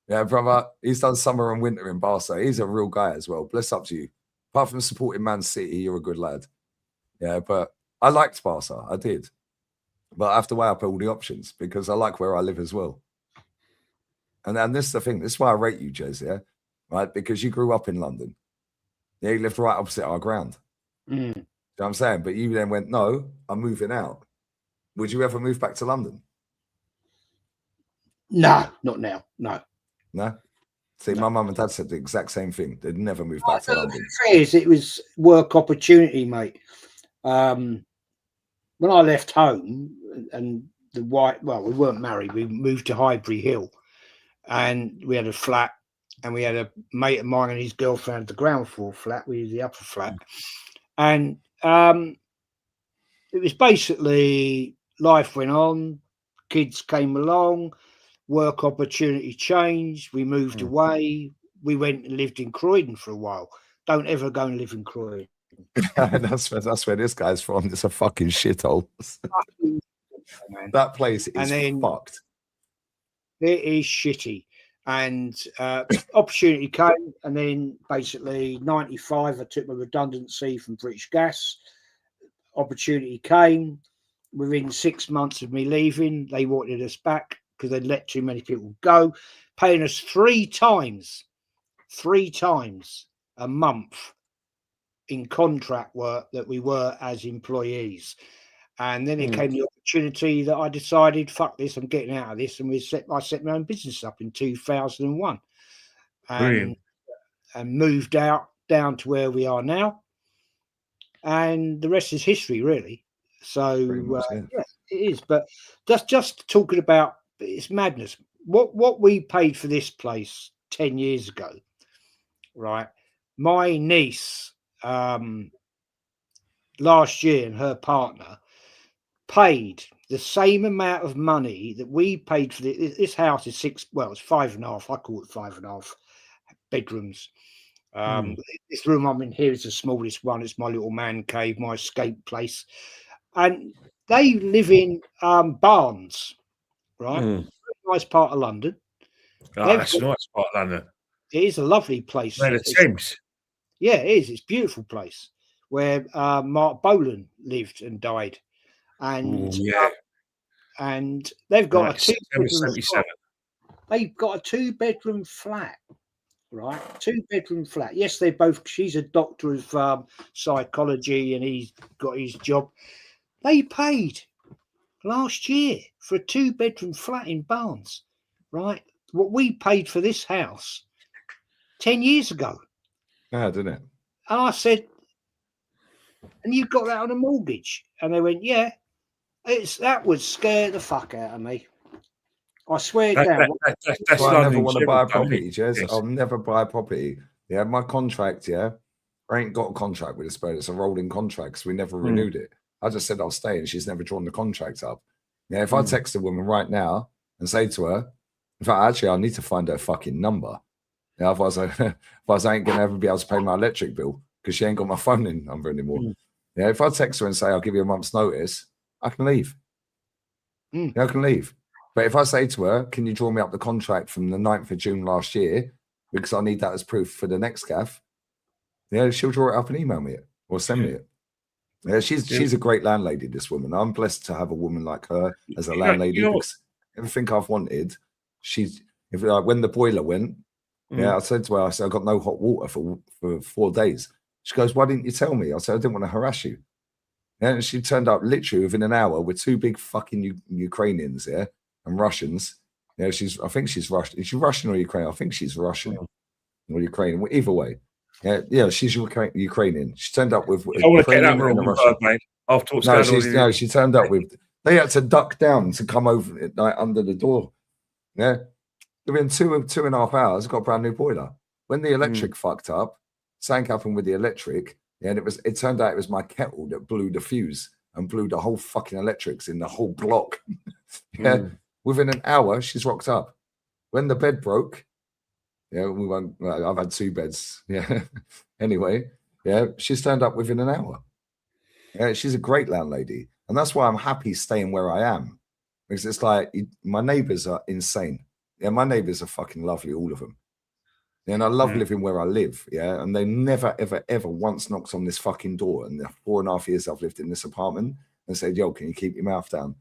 [SPEAKER 1] Yeah, brother. He's done summer and winter in Barca. He's a real guy as well. Bless up to you. Apart from supporting Man City, you're a good lad. Yeah, but I liked Barca. I did. But I have to weigh up all the options because I like where I live as well. And this is the thing. This is why I rate you, Jez, yeah? Right? Because you grew up in London. Yeah, you lived right opposite our ground. know what I'm saying? But you then went, no, I'm moving out. Would you ever move back to London?
[SPEAKER 2] No, not now. No.
[SPEAKER 1] No. See,
[SPEAKER 2] No.
[SPEAKER 1] my mum and dad said the exact same thing. They'd never move back to London.
[SPEAKER 2] It was work opportunity, mate. When I left home, and we weren't married. We moved to Highbury Hill, and we had a flat, and we had a mate of mine and his girlfriend at the ground floor flat. We had the upper flat, and it was basically life went on, kids came along, work opportunity changed. We moved away. We went and lived in Croydon for a while. Don't ever go and live in Croydon.
[SPEAKER 1] that's where this guy's from. It's a fucking shithole. That place is fucked.
[SPEAKER 2] It is shitty. And opportunity came, and then basically 95, I took my redundancy from British Gas. Opportunity came. Within 6 months of me leaving, they wanted us back because they'd let too many people go, paying us three times a month in contract work that we were as employees. And then it came the opportunity that I decided, fuck this, I'm getting out of this. And I set my own business up in 2001 and moved out down to where we are now. And the rest is history, really. So, yeah, it is. But just talking about, it's madness. What we paid for this place 10 years ago, right? My niece, last year, and her partner paid the same amount of money that we paid for this house. Is it's 5.5. I call it 5.5 bedrooms. This room I'm in here is the smallest one. It's my little man cave, my escape place. And they live in Barnes, right? Nice part of London.
[SPEAKER 4] That's a nice part of London.
[SPEAKER 2] It is a lovely place.
[SPEAKER 4] Where the Thames.
[SPEAKER 2] Yeah, it is. It's a beautiful place where Mark Bolan lived and died. And and they've got a 2-bedroom. They've got a 2-bedroom flat, right? 2-bedroom flat. Yes, they both. She's a doctor of psychology, and he's got his job. They paid last year for a 2-bedroom flat in Barnes, right? What we paid for this house 10 years ago.
[SPEAKER 1] Yeah, didn't it?
[SPEAKER 2] And I said, and you got that on a mortgage? And they went, yeah. That would scare the fuck out of me. I swear down.
[SPEAKER 1] That's why I never want to buy a property, Jez. Yes. I'll never buy a property. Yeah, my contract, I ain't got a contract with Spurs. It's a rolling contract, so we never renewed it. I just said I'll stay, and she's never drawn the contract up. Yeah, if I text a woman right now and say to her, in fact, actually, I need to find her fucking number. Yeah, otherwise I ain't gonna ever be able to pay my electric bill because she ain't got my phone number anymore. Yeah, if I text her and say I'll give you a month's notice, I can leave. I can leave. But if I say to her, can you draw me up the contract from the 9th of June last year, because I need that as proof for the next gaff, she'll draw it up and email me it or send me it. Yeah, she's a great landlady, this woman. I'm blessed to have a woman like her as a landlady. Because everything I've wanted, when the boiler went, I said to her, I said, I got no hot water for 4 days. She goes, why didn't you tell me? I said, I didn't want to harass you. And she turned up literally within an hour with 2 big fucking Ukrainians and Russians. I think she's Russian. Is she Russian or Ukrainian? I think she's Russian or Ukrainian. Either way. Yeah, she's Ukrainian. She turned up with Ukrainian and a Russian.
[SPEAKER 4] I've talked
[SPEAKER 1] she turned up with. They had to duck down to come over at night under the door. Yeah, within 2.5 hours, got a brand new boiler. When the electric fucked up, something happened with the electric. Yeah, and it turned out it was my kettle that blew the fuse and blew the whole fucking electrics in the whole block. Within an hour, she's rocked up. When the bed broke, I've had 2 beds. Yeah. Anyway, she's turned up within an hour. Yeah, she's a great landlady. And that's why I'm happy staying where I am. Because it's like my neighbors are insane. Yeah, my neighbors are fucking lovely, all of them. And I love living where I live, and they never, ever, ever once knocked on this fucking door in the 4.5 years I've lived in this apartment and said, yo, can you keep your mouth down?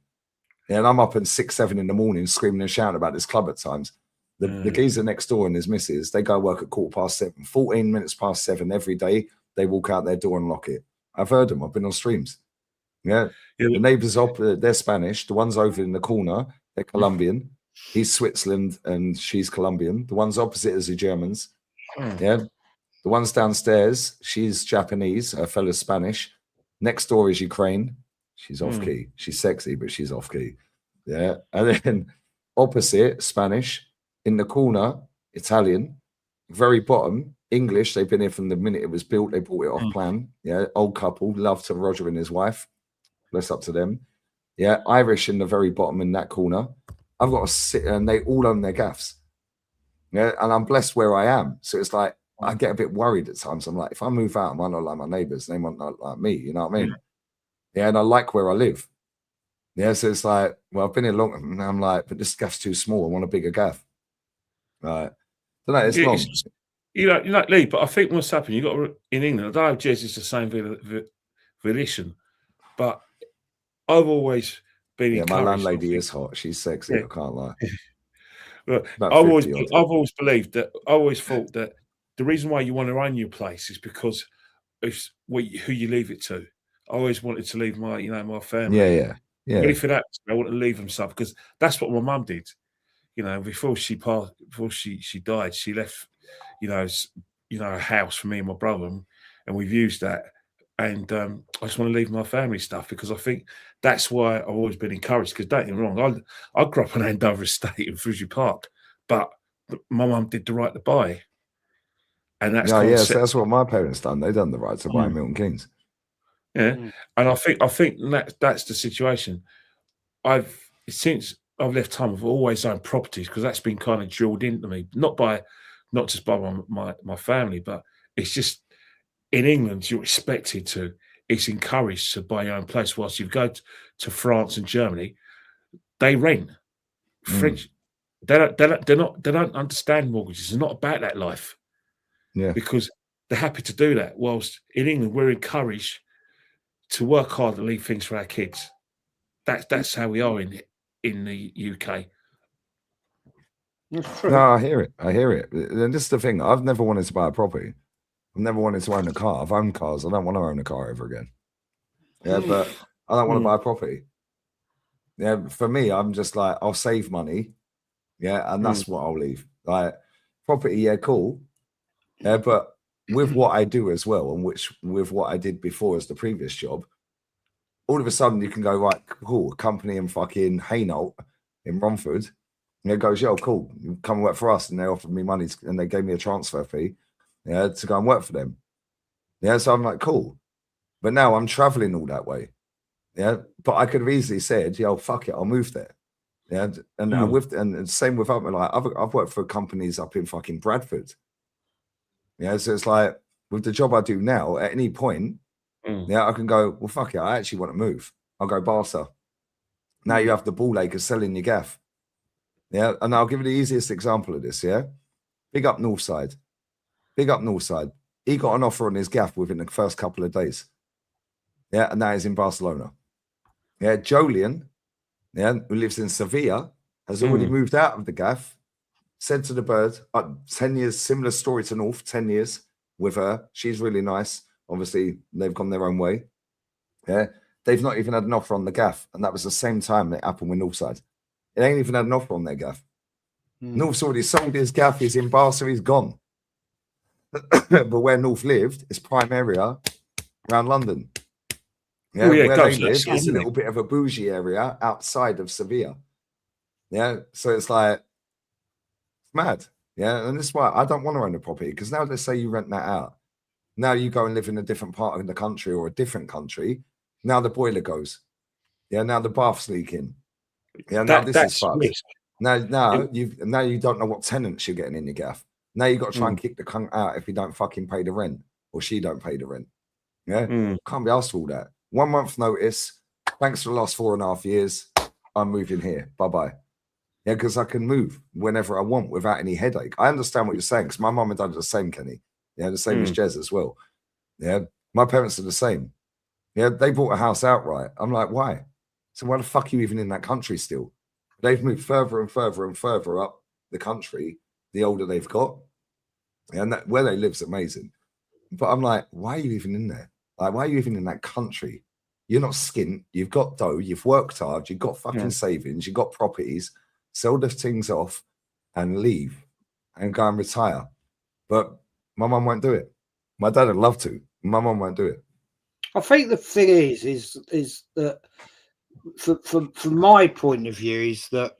[SPEAKER 1] And I'm up at 6, 7 in the morning screaming and shouting about this club at times. The geezer next door and his missus, they go work at 7:15, 14 minutes past 7 every day. They walk out their door and lock it. I've heard them. I've been on streams. Yeah.
[SPEAKER 4] Yeah.
[SPEAKER 1] The neighbors they're Spanish. The ones over in the corner, they're Colombian. He's Switzerland and she's Colombian. The ones opposite is the Germans. Yeah. The ones downstairs, she's Japanese. Her fella's Spanish. Next door is Ukraine. She's off key. She's sexy, but she's off key. Yeah. And then opposite, Spanish. In the corner, Italian. Very bottom, English. They've been here from the minute it was built. They bought it off plan. Yeah. Old couple. Love to Roger and his wife. Bless up to them. Yeah. Irish in the very bottom in that corner. I've got to sit and they all own their gaffs. Yeah. And I'm blessed where I am. So it's like, I get a bit worried at times. I'm like, if I move out, I might not like my neighbors. They might not like me. You know what I mean? Yeah. And I like where I live. Yeah. So it's like, well, I've been here long. And I'm like, but this gaff's too small. I want a bigger gaff. Right. So no, it's long.
[SPEAKER 4] You know, Lee, but I think what's happened, you got in England, I don't know if Jez is the same volition, but I've always been
[SPEAKER 1] Yeah, my
[SPEAKER 4] encouraged.
[SPEAKER 1] landlady is hot. She's sexy. I can't lie.
[SPEAKER 4] Look, I've always believed that. I always thought that the reason why you want to own your place is because it's who you leave it to. I always wanted to leave my, my family.
[SPEAKER 1] Yeah.
[SPEAKER 4] Ready for that? I want to leave them stuff because that's what my mum did. You know, before she died, she left, a house for me and my brother, and we've used that. And I just want to leave my family stuff because I think that's why I've always been encouraged. Because don't get me wrong, I grew up on Andover Estate in Fuji Park, but my mum did the right to buy, and that's
[SPEAKER 1] so that's what my parents done. They done the right to buy Milton Keynes.
[SPEAKER 4] Yeah, and I think that's the situation. Since I've left home, I've always owned properties because that's been kind of drilled into me, not just by my family, but it's just in England you're expected to. It's encouraged to buy your own place. Whilst you go to France and Germany, they rent. French, they don't understand mortgages. It's not about that life.
[SPEAKER 1] Yeah,
[SPEAKER 4] because they're happy to do that. Whilst in England we're encouraged to work hard and leave things for our kids. That's how we are in the UK.
[SPEAKER 2] That's true.
[SPEAKER 1] No, I hear it. And this is the thing. I've never wanted to buy a property. I've never wanted to own a car. I've owned cars. I don't want to own a car ever again. Yeah, but I don't want to buy a property. Yeah, for me, I'm just like, I'll save money. Yeah, and that's what I'll leave. Like, property, yeah, cool. Yeah, but with what I do as well, and with what I did before as the previous job, all of a sudden you can go, right, cool, company in fucking Hainault in Romford. And it goes, yo, cool, you come and work for us. And they offered me money and they gave me a transfer fee, to go and work for them. Yeah, so I'm like, cool. But now I'm traveling all that way. Yeah, but I could have easily said, yo, fuck it, I'll move there. Yeah, and same with other, like I've worked for companies up in fucking Bradford. Yeah, so it's like with the job I do now, at any point, I can go, well, fuck it, I actually want to move. I'll go Barca. Now you have the ball acres selling your gaff. Yeah, and I'll give you the easiest example of this. Yeah, big up Northside. He got an offer on his gaff within the first couple of days. Yeah, and now he's in Barcelona. Yeah, Jolien, who lives in Sevilla, has already moved out of the gaff. Said to the bird, 10 years, similar story to North, 10 years with her. She's really nice. Obviously, they've gone their own way. Yeah, they've not even had an offer on the gaff. And that was the same time that happened with Northside. It ain't even had an offer on their gaff. North's already sold his gaff. He's in Barca. He's gone. But where North lived is prime area around London. Yeah, where they live is a little bit of a bougie area outside of Sevilla. Yeah, so it's like, it's mad. Yeah, and this is why I don't want to own a property, because now let's say you rent that out. Now you go and live in a different part of the country or a different country. Now the boiler goes. Yeah, now the bath's leaking. Yeah, now this is fucked. Now you don't know what tenants you're getting in your gaff. Now you got to try and kick the cunt out if you don't fucking pay the rent, or she don't pay the rent. Yeah, can't be asked for all that. 1 month notice. Thanks for the last 4.5 years. I'm moving here. Bye bye. Yeah, because I can move whenever I want without any headache. I understand what you're saying, because my mum and dad are the same, Kenny. Yeah, the same as Jez as well. Yeah, my parents are the same. Yeah, they bought a house outright. I'm like, why? So why the fuck are you even in that country still? They've moved further and further and further up the country the older they've got. Yeah, and where they live is amazing. But I'm like, why are you even in there? Like, why are you even in that country? You're not skint. You've got dough. You've worked hard. You've got fucking savings. You've got properties. Sell the things off and leave and go and retire. But my mum won't do it. My dad would love to. My mum won't do it.
[SPEAKER 2] I think the thing is that from my point of view is that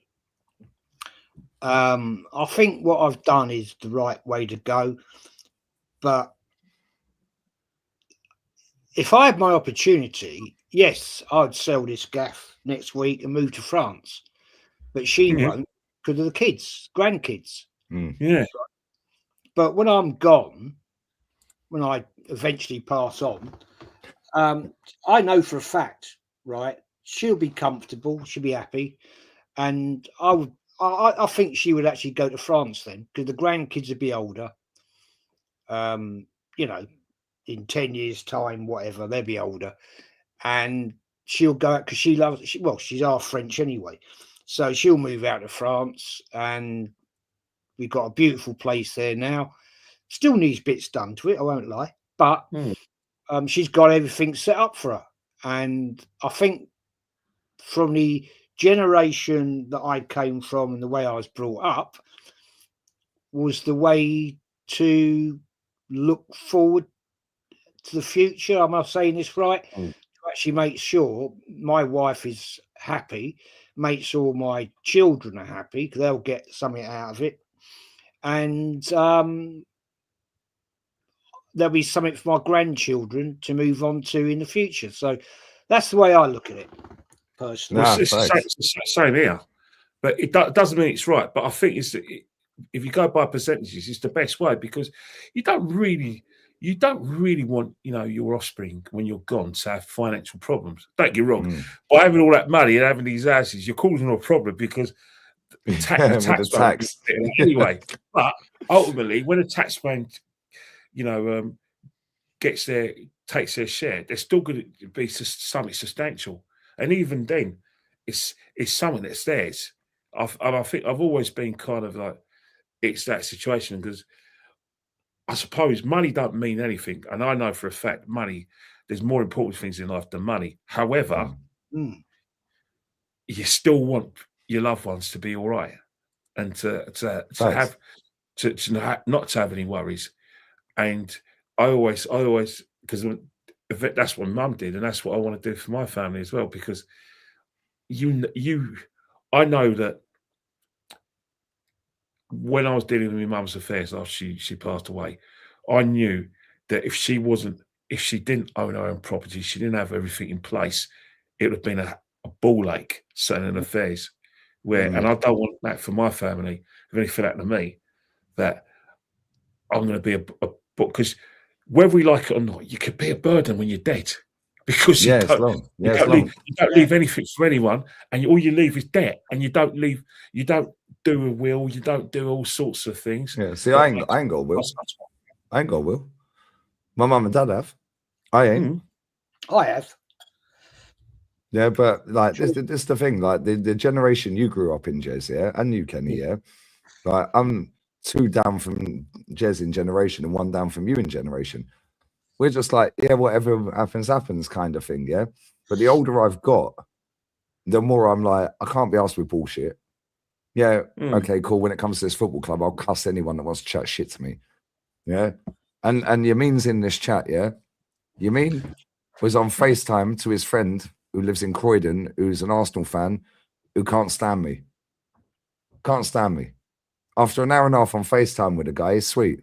[SPEAKER 2] I think what I've done is the right way to go. But if I had my opportunity, yes, I'd sell this gaff next week and move to France. But she won't because of the kids, grandkids.
[SPEAKER 4] Yeah.
[SPEAKER 2] But when I'm gone, when I eventually pass on, I know for a fact, right? She'll be comfortable. She'll be happy, and I think she would actually go to France then because the grandkids would be older. You know, in 10 years' time, whatever, they'll be older, and she'll go out because she loves. She's half French anyway, so she'll move out to France, and we've got a beautiful place there now. Still needs bits done to it, I won't lie, but she's got everything set up for her. And I think from the generation that I came from and the way I was brought up was the way to look forward to the future. Am I saying this right? To actually make sure my wife is happy, make sure my children are happy because they'll get something out of it. And there'll be something for my grandchildren to move on to in the future. So that's the way I look at it, personally.
[SPEAKER 4] Well, it's the same here, but it doesn't mean it's right. But I think it's if you go by percentages, it's the best way because you don't really want your offspring when you're gone to have financial problems. Don't get wrong. By having all that money and having these houses, you're causing a problem because the tax. Anyway, but ultimately, when a taxman takes their share, they're still going to be something substantial, and even then, it's something that's theirs. I think I've always been kind of like it's that situation because I suppose money don't mean anything, and I know for a fact there's more important things in life than money. However, you still want your loved ones to be all right and to not to have any worries. And I always because that's what Mum did, and that's what I want to do for my family as well. Because I know that when I was dealing with my mum's affairs after she passed away, I knew that if she didn't own her own property, she didn't have everything in place, it would have been a ball ache selling affairs. And I don't want that for my family. If anything happened to me, that I'm going to be because whether we like it or not, you could be a burden when you're dead because you don't leave anything for anyone, and all you leave is debt, and you don't do a will, you don't do all sorts of things.
[SPEAKER 1] Yeah, see, I ain't got a will. I ain't got a will. My mum and dad have. I ain't.
[SPEAKER 2] I have.
[SPEAKER 1] Yeah, but like this is the thing. Like the generation you grew up in, Jez, yeah, and you, Kenny, yeah. Like I'm 2 down from Jez in generation and 1 down from you in generation. We're just like, yeah, whatever happens kind of thing, yeah. But the older I've got, the more I'm like, I can't be asked with bullshit. Yeah, okay, cool. When it comes to this football club, I'll cuss anyone that wants to chat shit to me. Yeah. And Yamin's in this chat, yeah. Yamin was on FaceTime to his friend who lives in Croydon, who's an Arsenal fan, who can't stand me. Can't stand me. After an hour and a half on FaceTime with a guy, he's sweet.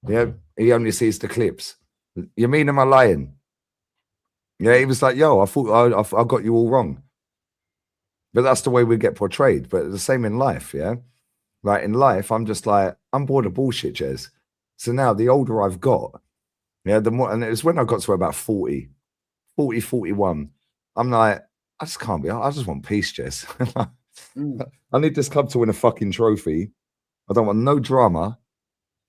[SPEAKER 1] Yeah, he only sees the clips. Yamin, am I lying? Yeah, he was like, yo, I thought I got you all wrong. But that's the way we get portrayed. But the same in life, yeah? Like in life, I'm just like, I'm bored of bullshit, Jez. So now the older I've got, yeah, the more, and it was when I got to about 40, 41, I'm like, I just can't be, I just want peace, Jez. I need this club to win a fucking trophy. I don't want no drama.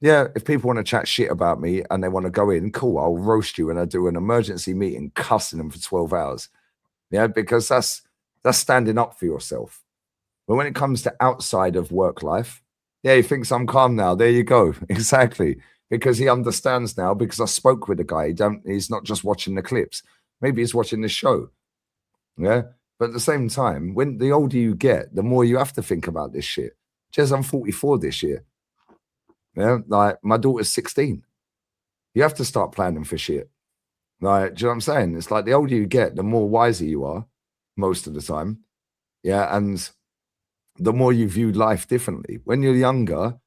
[SPEAKER 1] Yeah, if people want to chat shit about me and they want to go in, cool, I'll roast you and I do an emergency meeting cussing them for 12 hours. Yeah, because that's standing up for yourself. But when it comes to outside of work life, yeah, he thinks I'm calm now. There you go. Exactly. because he understands now, because I spoke with the guy. He's not just watching the clips. Maybe he's watching the show. Yeah. But at the same time, when the older you get, the more you have to think about this shit. Jez, I'm 44 this year. Yeah. Like my daughter's 16. You have to start planning for shit. Like, do you know what I'm saying? It's like the older you get, the more wiser you are most of the time. Yeah. And the more you view life differently. When you're younger,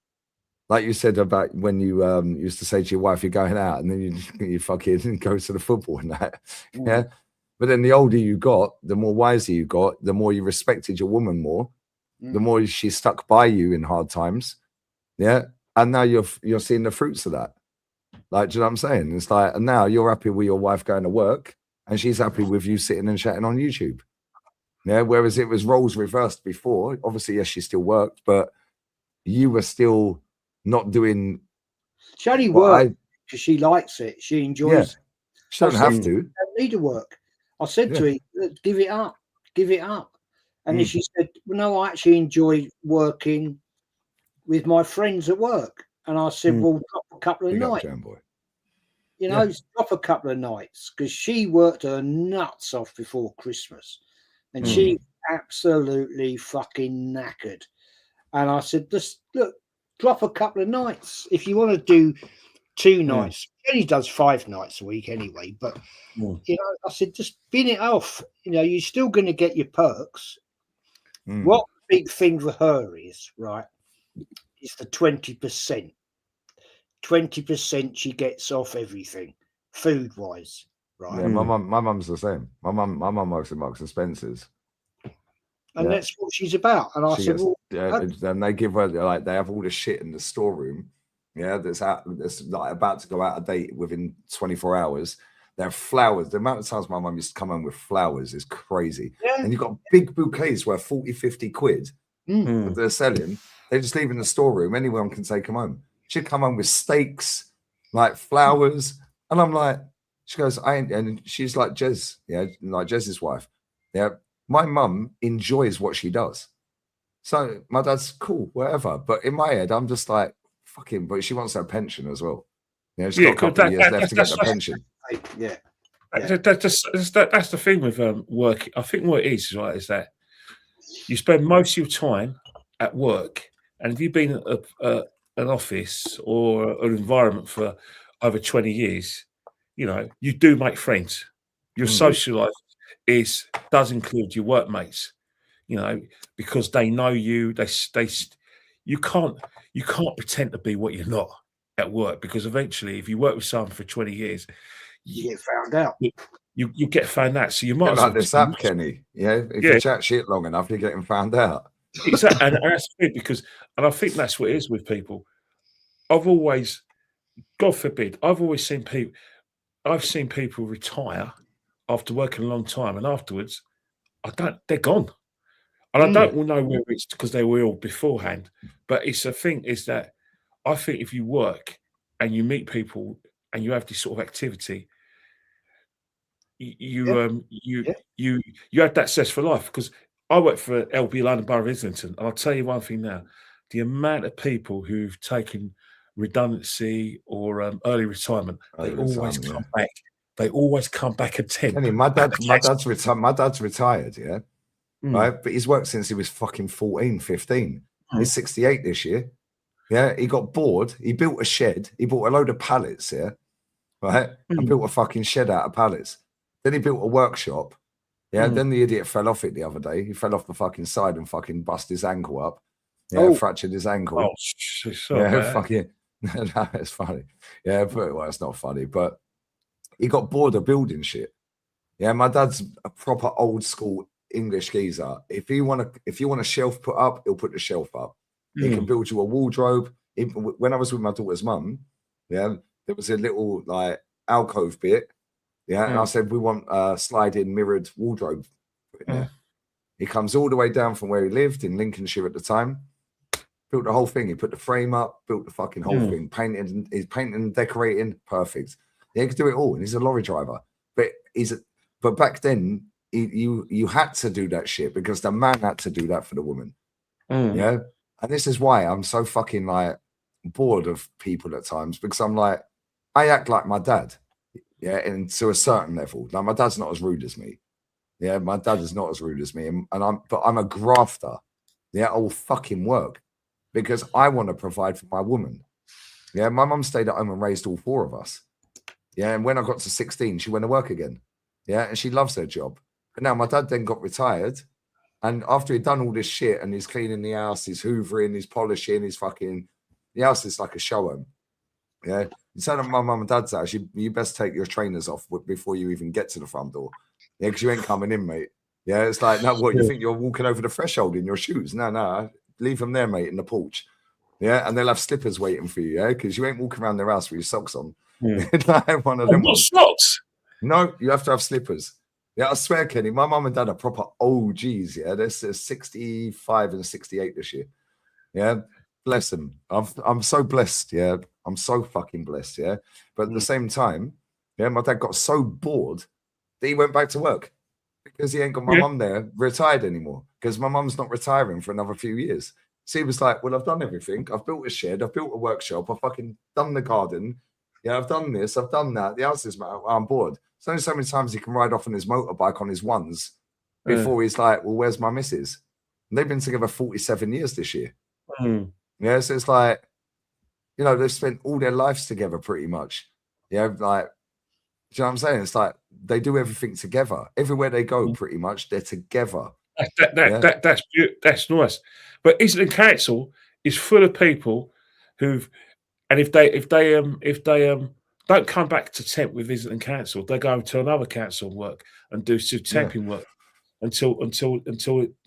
[SPEAKER 1] like you said about when you used to say to your wife, you're going out and then you fucking go to the football and that. Yeah. But then the older you got, the more wiser you got, the more you respected your woman more, the more she stuck by you in hard times. Yeah. And now you're seeing the fruits of that. Like, do you know what I'm saying? It's like, and now you're happy with your wife going to work and she's happy with you sitting and chatting on YouTube. Yeah. Whereas it was roles reversed before. Obviously, yes, she still worked, but you were still not doing.
[SPEAKER 2] She only works because she likes it. She enjoys it.
[SPEAKER 1] She don't have to.
[SPEAKER 2] Don't need to work. I said to her, give it up. And then she said, well, no, I actually enjoy working with my friends at work. And I said, well, drop a couple of nights. You know, drop a couple of nights, because she worked her nuts off before Christmas. And she absolutely fucking knackered. And I said, just look, drop a couple of nights. If you want to do 2 nights, she only does 5 nights a week anyway. But, you know, I said, just bin it off. You know, you're still going to get your perks. What the big thing for her is, right, is the 20%. 20% she gets off everything, food-wise, right?
[SPEAKER 1] Yeah, my mum's the same. My mum works at Marks and Spencer's.
[SPEAKER 2] And that's what she's about. And I said,
[SPEAKER 1] and they give her, like, they have all the shit in the storeroom. Yeah, that's like about to go out of date within 24 hours. They have flowers. The amount of times my mum used to come home with flowers is crazy. Yeah. And you've got big bouquets worth 40, 50 quid that they're selling. They just leave in the storeroom. Anyone can take them home. She'd come home with steaks, like flowers. And I'm like, she goes, and she's like Jez, like Jez's wife. Yeah. My mum enjoys what she does. So my dad's cool, whatever. But in my head, I'm just like, fucking, but she wants her pension as well. You know, she's got a couple of years left to get the pension.
[SPEAKER 2] Yeah.
[SPEAKER 4] That's the thing with work. I think what it is, right, is that you spend most of your time at work. And if you've been at an office or an environment for over 20 years, you know, you do make friends. Your social life does include your workmates, you know, because they know you. You can't pretend to be what you're not at work, because eventually, if you work with someone for 20 years,
[SPEAKER 2] you get found out.
[SPEAKER 4] You get found out. So you might
[SPEAKER 1] like this app, Kenny. Yeah, if you chat shit long enough, you're getting found out.
[SPEAKER 4] Exactly, and that's good, because I think that's what it is with people. I've always, God forbid, I've seen people retire after working a long time, and afterwards, they're gone. And I don't know whether it's because they were ill beforehand, but it's a thing is that I think if you work and you meet people and you have this sort of activity, you have that zest for life. Because I work for LB London Borough of Islington, and I'll tell you one thing now: the amount of people who've taken redundancy or early retirement, they always come back. They always come back at 10.
[SPEAKER 1] Kenny, my dad's retired, yeah. Right, but he's worked since he was fucking 14, 15. He's 68 this year. Yeah, he got bored. He built a shed. He bought a load of pallets, right, and built a fucking shed out of pallets. Then he built a workshop. Yeah, then the idiot fell off it the other day. He fell off the fucking side and fucking busted his ankle up. Yeah, fractured his ankle.
[SPEAKER 4] Oh, so bad.
[SPEAKER 1] Fucking. No, it's funny. Yeah, but well, it's not funny. But he got bored of building shit. Yeah, my dad's a proper old school English geezer. If you want a shelf put up, he'll put the shelf up. He can build you a wardrobe. When I was with my daughter's mum, yeah, there was a little like alcove bit. Yeah, and I said we want a sliding mirrored wardrobe. He comes all the way down from where he lived in Lincolnshire at the time. Built the whole thing. He put the frame up, built the fucking whole thing, painted. He's painting and decorating. Perfect. Yeah, he could do it all. And he's a lorry driver. But back then, you had to do that shit because the man had to do that for the woman. Yeah. And this is why I'm so fucking like, bored of people at times because I'm like, I act like my dad, yeah, and to a certain level. Like my dad's not as rude as me, yeah. My dad is not as rude as me, and I'm a grafter. Yeah, I will fucking work because I want to provide for my woman. Yeah, my mum stayed at home and raised all 4 of us. Yeah, and when I got to 16, she went to work again. Yeah, and she loves her job. But now my dad then got retired. And after he'd done all this shit and he's cleaning the house, he's hoovering, he's polishing, he's fucking, the house is like a show home. Yeah. Instead of my mum and dad's house, you best take your trainers off before you even get to the front door. Yeah, because you ain't coming in, mate. Yeah, it's like, no, what, you think you're walking over the threshold in your shoes? No, leave them there, mate, in the porch. Yeah, and they'll have slippers waiting for you, yeah, because you ain't walking around their house with your socks on. Like one of them ones.
[SPEAKER 4] Socks?
[SPEAKER 1] No, you have to have slippers. Yeah, I swear, Kenny, my mum and dad are proper OGs. Yeah, they're 65 and 68 this year. Yeah, bless them. I'm so blessed. Yeah, I'm so fucking blessed. Yeah, but at the same time, yeah, my dad got so bored that he went back to work because he ain't got my mum there retired anymore because my mum's not retiring for another few years. So he was like, well, I've done everything. I've built a shed. I've built a workshop. I've fucking done the garden. Yeah, I've done this. I've done that. The house is, I'm bored. There's only so many times he can ride off on his motorbike on his ones before he's like, well, where's my missus? And they've been together 47 years this year. Yeah, so it's like, you know, they've spent all their lives together pretty much. Yeah, like, do you know what I'm saying? It's like they do everything together. Everywhere they go, pretty much, they're together.
[SPEAKER 4] That's nice. But Islington Council is full of people who've, and if they don't come back to temp with Islington Council, they go to another council and work and do some temping work until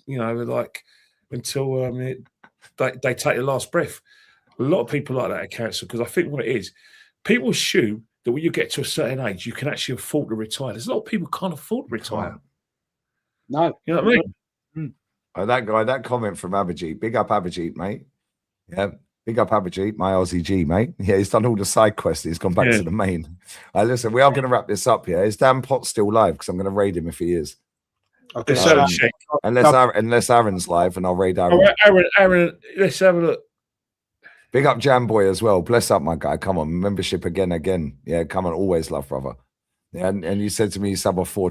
[SPEAKER 4] you know, like until they take their last breath. A lot of people like that at council because I think what it is, people assume that when you get to a certain age, you can actually afford to retire. There's a lot of people who can't afford to retire.
[SPEAKER 2] No,
[SPEAKER 4] you know what I mean.
[SPEAKER 1] Oh, that guy, that comment from Abhijit, big up Abhijit, mate. Yeah, big up Abhijit, my Aussie G, mate. Yeah, he's done all the side quests. He's gone back to the main. Listen, we are going to wrap this up here. Is Dan Potts still live? Because I'm going to raid him if he is.
[SPEAKER 2] Okay.
[SPEAKER 1] Unless Aaron's live, and I'll raid Aaron.
[SPEAKER 4] Aaron, let's have a look.
[SPEAKER 1] Big up Jam Boy as well. Bless up, my guy. Come on, membership again. Yeah, come on, always love, brother. Yeah, and you said to me you sub off 4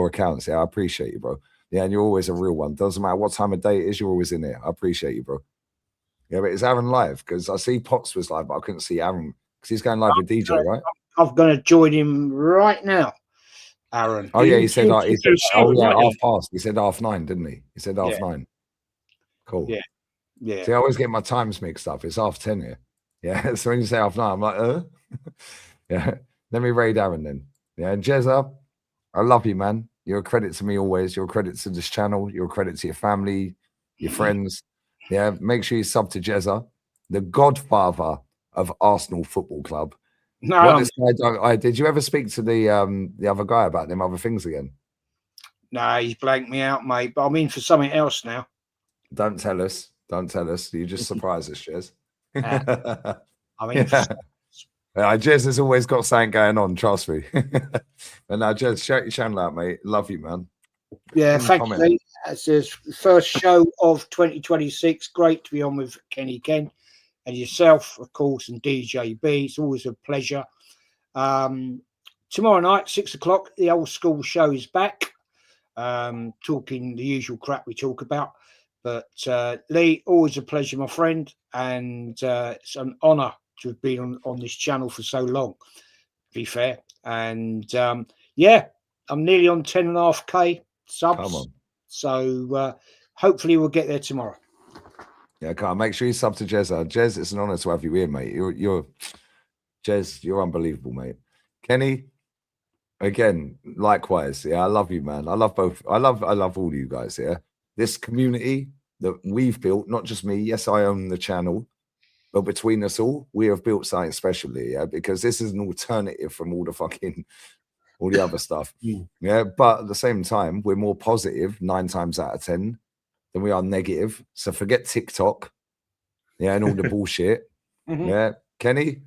[SPEAKER 1] accounts. Yeah, I appreciate you, bro. Yeah, and you're always a real one. Doesn't matter what time of day it is, you're always in there. I appreciate you, bro. Yeah, but is Aaron live? Because I see Potts was live, but I couldn't see Aaron because he's going live with DJ, right?
[SPEAKER 2] I'm going to join him right now, Aaron.
[SPEAKER 1] Oh yeah, he said, half past. He said 9:30, didn't he? He said 9:30. Cool.
[SPEAKER 2] Yeah.
[SPEAKER 1] See, I always get my times mixed up. It's 10:30 here. Yeah. So when you say 9:30, I'm like, yeah. Let me raid Aaron then. Yeah, Jezza, I love you, man. You're a credit to me always. You're a credit to this channel. You're a credit to your family, your friends. Yeah, make sure you sub to Jezza, the godfather of Arsenal Football Club.
[SPEAKER 2] No,
[SPEAKER 1] did you ever speak to the other guy about them other things again?
[SPEAKER 2] No, he's blanked me out, mate. But I'm in for something else now.
[SPEAKER 1] Don't tell us. Don't tell us. You just surprise us, Jez.
[SPEAKER 2] I mean,
[SPEAKER 1] Jez has always got something going on, trust me. But now, Jez, shout your channel out, mate. Love you, man.
[SPEAKER 2] Yeah, thank you, mate. It's his first show of 2026. Great to be on with Kenny Ken and yourself, of course, and DJ B. It's always a pleasure. Tomorrow night, 6 o'clock, the old school show is back. Talking the usual crap we talk about. But Lee, always a pleasure, my friend. And it's an honour to have been on this channel for so long, to be fair. And yeah, I'm nearly on 10.5k subs.
[SPEAKER 1] Come on.
[SPEAKER 2] So hopefully we'll get there tomorrow.
[SPEAKER 1] Yeah, come on. Make sure you sub to Jez. Jez, it's an honour to have you here, mate. You're Jez, you're unbelievable, mate. Kenny, again, likewise. Yeah, I love you, man. I love both. I love all of you guys here. Yeah? This community that we've built, not just me. Yes, I own the channel, but between us all, we have built something specially. Yeah, because this is an alternative from all the other stuff. Yeah, but at the same time, we're more positive 9 times out of 10 than we are negative. So forget TikTok, yeah, and all the bullshit. Yeah, Kenny,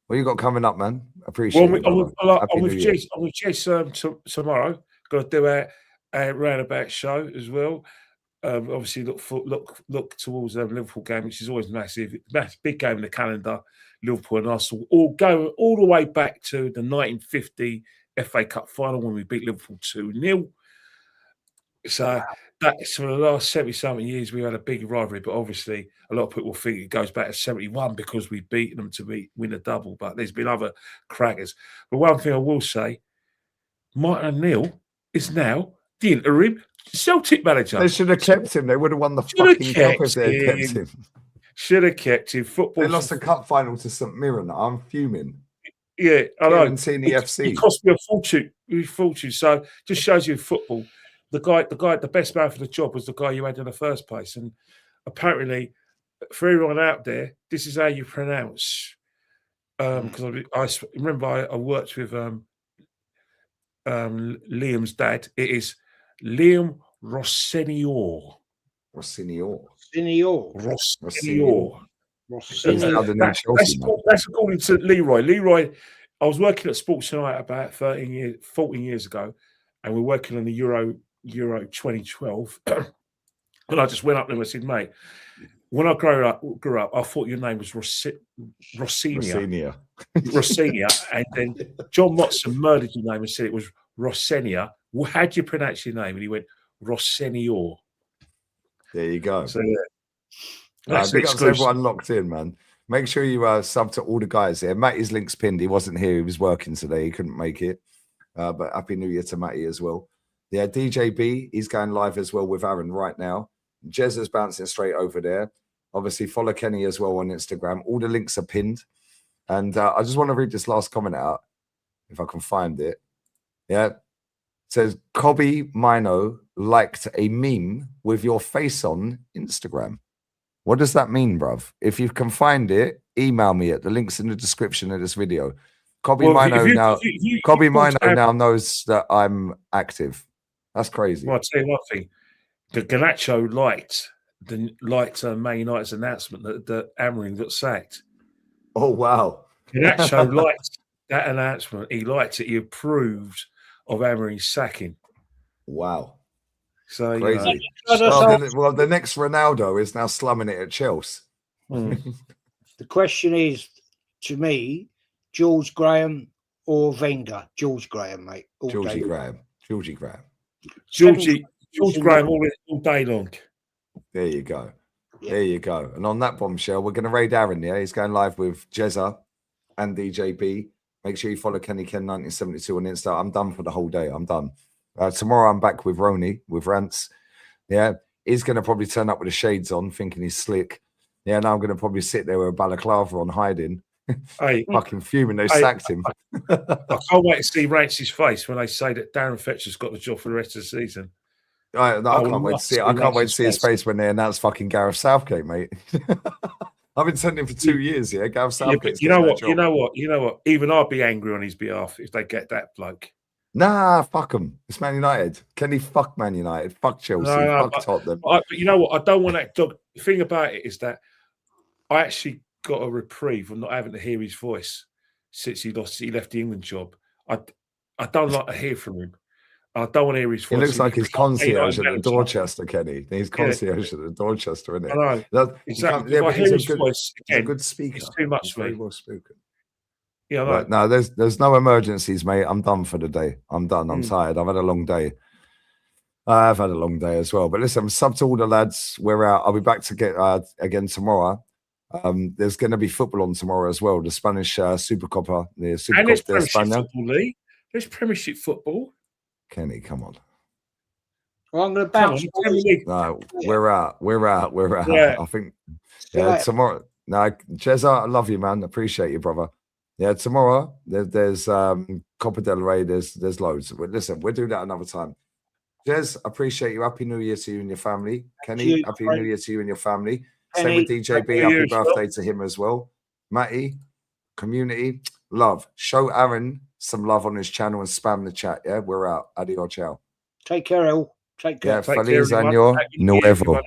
[SPEAKER 1] what you got coming up, man? Appreciate it.
[SPEAKER 4] I'm with Jess tomorrow. Got to do a roundabout show as well. obviously look towards the Liverpool game, which is always massive. Big game in the calendar. Liverpool and Arsenal all going all the way back to the 1950 FA Cup final when we beat Liverpool 2-0. So that's for the last 70-something years we had a big rivalry, but obviously a lot of people think it goes back to 71 because we beat them to win a double. But there's been other crackers. But one thing I will say, Martin O'Neill is now the interim Celtic manager.
[SPEAKER 1] They should have kept him. They would have won the fucking cup if they had kept him.
[SPEAKER 4] Should have kept him. Football.
[SPEAKER 1] They lost the cup final to St Mirren. I'm fuming.
[SPEAKER 4] Yeah, I know.
[SPEAKER 1] The FC.
[SPEAKER 4] It cost me a fortune. So just shows you in football, the best man for the job was the guy you had in the first place. And apparently, for everyone out there, this is how you pronounce. Because I remember I worked with Liam's dad. It is Liam Rossinior. That's according to Leroy. Leroy, I was working at Sports Tonight about 14 years ago, and we're working on the Euro 2012. And I just went up to him and said, mate, when I grew up, I thought your name was Rossinia. And then John Motson murdered your name and said it was Rossenia. Well, how do you pronounce your name? And he went, Rossinior.
[SPEAKER 1] There you go.
[SPEAKER 4] So, yeah.
[SPEAKER 1] Big ups to everyone locked in, man. Make sure you sub to all the guys here. Matty's link's pinned. He wasn't here. He was working today. He couldn't make it. But Happy New Year to Matty as well. Yeah, DJ B, he's going live as well with Aaron right now. Jez is bouncing straight over there. Obviously, follow Kenny as well on Instagram. All the links are pinned. And I just want to read this last comment out, if I can find it. Yeah. It says, Cobby Mino liked a meme with your face on Instagram. What does that mean, bruv? If you can find it, email me at the links in the description of this video. Cobby Mino now knows that I'm active. That's crazy.
[SPEAKER 4] Well, I'll tell you one thing. The Ganacho liked Man United's announcement that Amorim got sacked.
[SPEAKER 1] Oh, wow.
[SPEAKER 4] Ganacho liked that announcement. He liked it. He approved of Amorim's sacking.
[SPEAKER 1] Wow.
[SPEAKER 4] So
[SPEAKER 1] crazy. Well, the next Ronaldo is now slumming it at Chelsea.
[SPEAKER 2] The question is, to me, George Graham or Wenger? George Graham, mate.
[SPEAKER 1] Georgie Graham.
[SPEAKER 4] George Graham all day long.
[SPEAKER 1] There you go. Yeah. There you go. And on that bombshell, we're going to raid Aaron. Yeah, he's going live with Jezza and DJB. Make sure you follow Kenny Ken 1972 on Insta. I'm done for the whole day. I'm done. Tomorrow I'm back with Roni, with Rants. Yeah, he's going to probably turn up with the shades on, thinking he's slick. Yeah, now I'm going to probably sit there with a balaclava on, hiding.
[SPEAKER 4] Hey,
[SPEAKER 1] fucking fuming. They sacked him.
[SPEAKER 4] I can't wait to see Rance's face when they say that Darren Fletcher's got the job for the rest of the season.
[SPEAKER 1] I can't wait to see it. I can't wait to see his face when they announce fucking Gareth Southgate, mate. I've been telling him for 2 years, yeah. Gareth Southgate.
[SPEAKER 4] You know what? Even I'd be angry on his behalf if they get that bloke.
[SPEAKER 1] Nah, fuck them. It's Man United. Kenny, fuck Man United. Fuck Chelsea. Fuck Tottenham.
[SPEAKER 4] But you know what? I don't want that dog. The thing about it is that I actually got a reprieve from not having to hear his voice since he left the England job. I don't like to hear from him. I don't want to hear his voice.
[SPEAKER 1] He looks like he's concierge at the Dorchester, Kenny. He's concierge at the Dorchester, isn't it?
[SPEAKER 4] I know. Exactly. If I hear his voice again,
[SPEAKER 1] he's a good speaker.
[SPEAKER 4] It's too much for me.
[SPEAKER 1] Very well spoken.
[SPEAKER 4] Yeah, I know.
[SPEAKER 1] No, there's no emergencies, mate. I'm done for the day. I'm done. I'm tired. I've had a long day. I've had a long day as well. But listen, sub to all the lads. We're out. I'll be back to get again tomorrow. There's going to be football on tomorrow as well. The Spanish Supercopa. The Supercopa
[SPEAKER 4] and there's Premiership football, Lee. There's Premiership football.
[SPEAKER 1] Kenny, come on.
[SPEAKER 2] Well, I'm going to bounce.
[SPEAKER 1] No, we're out.
[SPEAKER 4] Yeah.
[SPEAKER 1] I think tomorrow. No, Jezza, I love you, man. Appreciate you, brother. Yeah, tomorrow there's Copa del Rey. There's loads. But listen, we'll do that another time. Jez, appreciate you. Happy New Year to you and your family. Kenny, happy New Year to you and your family. Same with DJB. Happy birthday to him as well. Matty, community, love. Show Aaron some love on his channel and spam the chat. Yeah, we're out. Adios, ciao.
[SPEAKER 2] Take care, all. Take care.
[SPEAKER 1] Yeah, feliz año nuevo.